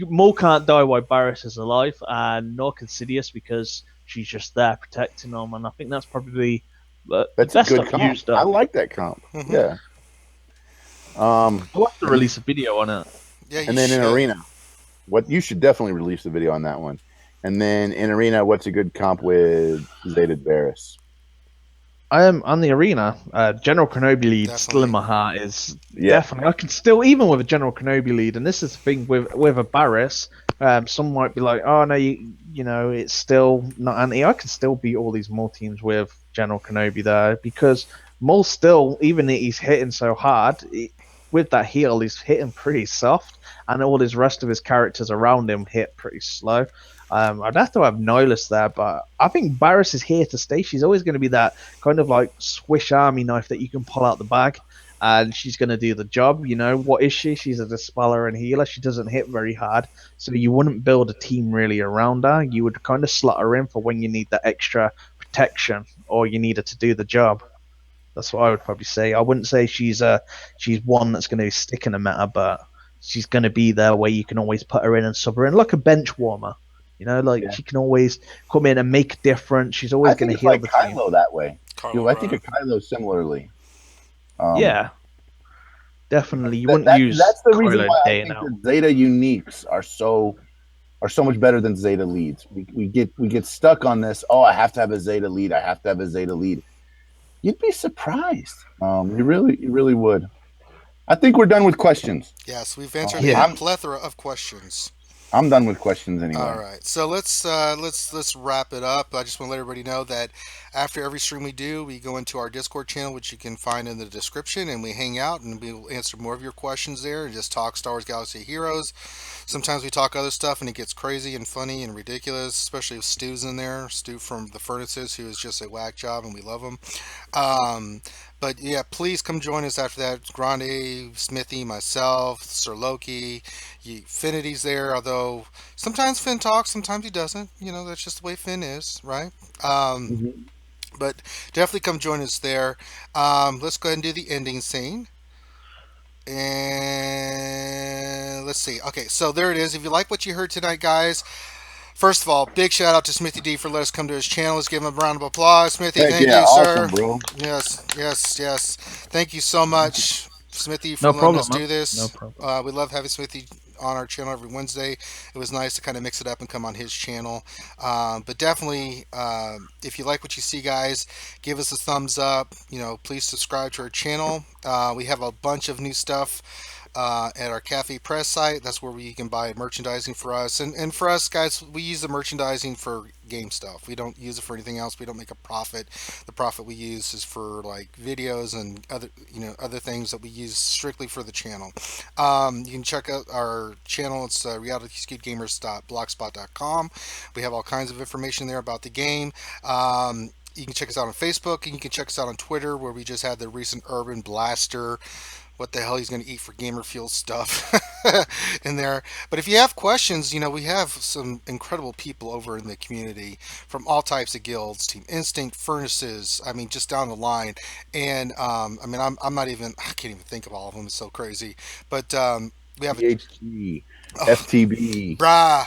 Maul can't die while Barriss is alive, and nor can Sidious because she's just there protecting him, and I think that's probably that's the best a good comp. I like that comp. Yeah. I'll have to release a video on it. Yeah, and then in arena, you should definitely release a video on that one. And then in arena, what's a good comp with Zeta Barriss? I am on the arena. General Kenobi lead still in Definitely. my heart is Yeah. definitely. I can still, even with a General Kenobi lead, and this is the thing with a Barriss. Some might be like, oh no, you know, it's still not anti. I can still beat all these Maul teams with General Kenobi there because Maul still, even if he's hitting so hard, with that heal, he's hitting pretty soft, and all his rest of his characters around him hit pretty slow. I'd have to have Nihilus there, but I think Barriss is here to stay. She's always going to be that kind of like Swiss Army knife that you can pull out the bag, and she's going to do the job. You know, what is she? She's a dispeller and healer. She doesn't hit very hard, so you wouldn't build a team really around her. You would kind of slot her in for when you need that extra protection or you need her to do the job. That's what I would probably say. I wouldn't say she's one that's going to stick in the meta, but she's going to be there where you can always put her in and sub her in like a bench warmer. You know, like she can always come in and make a difference. She's always going to heal like the Kylo team. that way. Kylo I think of Kylo similarly. Yeah, definitely. You wouldn't use that's the reason Kylo why I day think now. the Zeta uniques are so much better than Zeta leads. We get stuck on this. Oh, I have to have a Zeta lead. I have to have a Zeta lead. You'd be surprised. You really would. I think we're done with questions. Yes, we've answered Yeah. a plethora of questions. I'm done with questions anyway. All right, so let's wrap it up. I just want to let everybody know that after every stream we do, we go into our Discord channel, which you can find in the description, and we hang out and we'll answer more of your questions there and just talk Star Wars Galaxy Heroes. Sometimes we talk other stuff and it gets crazy and funny and ridiculous, especially if Stu's in there. Stu from the Furnaces, who is just a whack job, and we love him. But yeah, please come join us after that. Grande, Smithie, myself, Sir Loki, Finity's there, although sometimes Finn talks, sometimes he doesn't. You know, that's just the way Finn is, right? But definitely come join us there. Let's go ahead and do the ending scene. And let's see. Okay, so there it is. If you like what you heard tonight, guys, first of all, big shout out to Smithie D for letting us come to his channel. Let's give him a round of applause. Smithy, Heck thank yeah, you, awesome, sir. bro. Yes. Thank you so much, Smithy, for No letting problem, us do man. this. No problem. We love having Smithy on our channel every Wednesday. It was nice to kind of mix it up and come on his channel. But definitely, if you like what you see, guys, give us a thumbs up. You know, please subscribe to our channel. We have a bunch of new stuff at our Cafe Press site. That's where you can buy merchandising for us. And for us, guys, we use the merchandising for game stuff. We don't use it for anything else. We don't make a profit. The profit we use is for like videos and other things that we use strictly for the channel. You can check out our channel. It's Reality Skewed Gamers.blogspot.com. We have all kinds of information there about the game. You can check us out on Facebook, and you can check us out on Twitter, where we just had the recent Urban Blaster what the hell he's going to eat for gamer fuel stuff in there. But if you have questions, we have some incredible people over in the community from all types of guilds, Team Instinct, Furnaces, I mean, just down the line. And I'm not even, I can't even think of all of them. It's so crazy. But we have PhD, FTB, brah.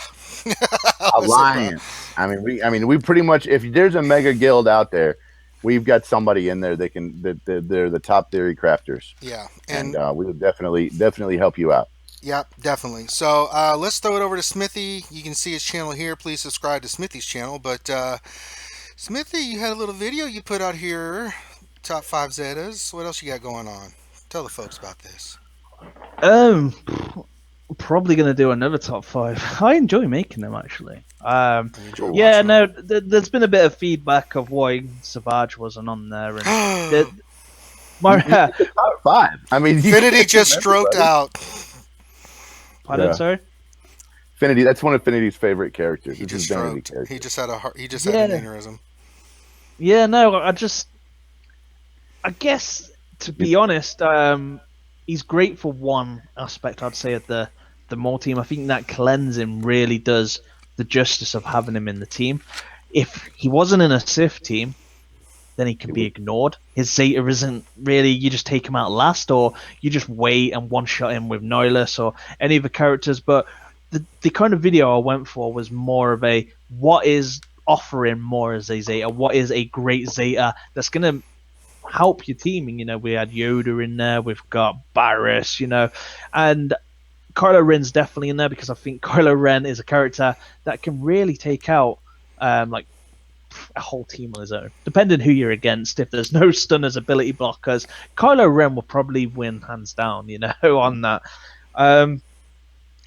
Alliance. I mean, we pretty much, if there's a mega guild out there, we've got somebody in there they're the top theory crafters. Yeah, and we would definitely help you out. Yeah, definitely. So let's throw it over to Smithie. You can see his channel here. Please subscribe to Smithie's channel. But Smithie, you had a little video you put out here. Top 5 Zetas. What else you got going on? Tell the folks about this. Probably going to do another top 5. I enjoy making them, actually. There's been a bit of feedback of why Savage wasn't on there. And top 5. I mean, Infinity just stroked out. Pardon, sorry? Infinity. That's one of Infinity's favorite characters. He just stroked. He just had an aneurysm. Yeah, no, I guess, to be honest, he's great for one aspect, I'd say, of the Maul team. I think that cleansing really does the justice of having him in the team. If he wasn't in a Sith team, then he can be ignored. His Zeta isn't really, you just take him out last, or you just wait and one-shot him with Nihilus or any of the characters. But the kind of video I went for was more of a, what is offering more as a Zeta? What is a great Zeta that's going to help your teaming? We had Yoda in there, we've got Barriss, and Kylo Ren's definitely in there because I think Kylo Ren is a character that can really take out like a whole team on his own, depending who you're against. If there's no stunners, ability blockers, Kylo Ren will probably win hands down. On that. Probably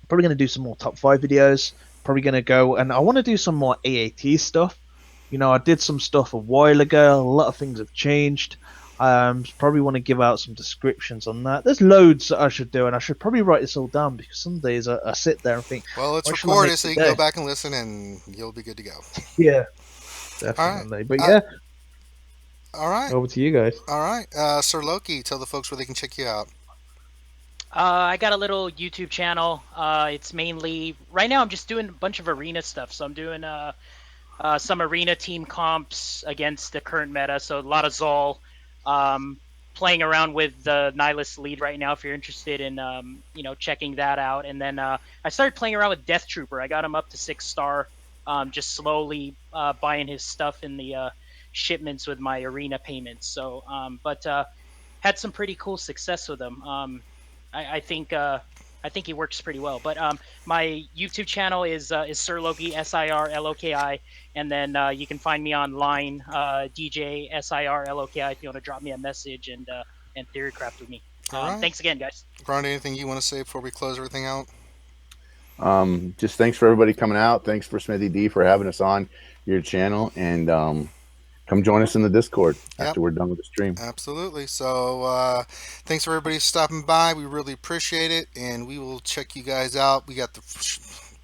going to do some more top 5 videos. Probably going to go, and I want to do some more AAT stuff. I did some stuff a while ago. A lot of things have changed. Probably want to give out some descriptions on that. There's loads that I should do, and I should probably write this all down because some days I sit there and think, Well, let's why shall I record make it so the you can go day? back and listen, and you'll be good to go. Yeah, All right. definitely. But yeah, All right. over to you guys. All right. Sir Loki, tell the folks where they can check you out. I got a little YouTube channel. It's mainly right now. I'm just doing a bunch of arena stuff. So I'm doing some arena team comps against the current meta. So a lot of Zol. Playing around with the Nihilist lead right now. If you're interested in checking that out. And then I started playing around with Death Trooper. I got him up to 6-star. Just slowly buying his stuff in the shipments with my arena payments. So, but had some pretty cool success with him. I think he works pretty well. But my YouTube channel is Sir Loki, SIRLOKI, and then you can find me online, DJ SIRLOKI, if you want to drop me a message and theorycraft with me. All right. Thanks again, guys. Grande, anything you want to say before we close everything out? Just thanks for everybody coming out. Thanks for Smithie D for having us on your channel, and come join us in the Discord after we're done with the stream. Absolutely. So thanks for everybody stopping by. We really appreciate it, and we will check you guys out. We got the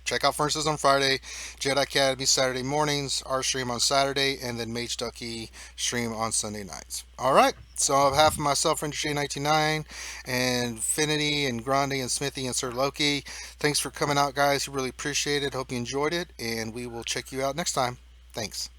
check out Furnaces on Friday, Jedi Academy Saturday mornings, our stream on Saturday, and then Mage Ducky stream on Sunday nights. All right. So on behalf of myself, Ranger J99, and Infinity, and Grande, and Smithy, and Sir Loki, thanks for coming out, guys. We really appreciate it. Hope you enjoyed it, and we will check you out next time. Thanks.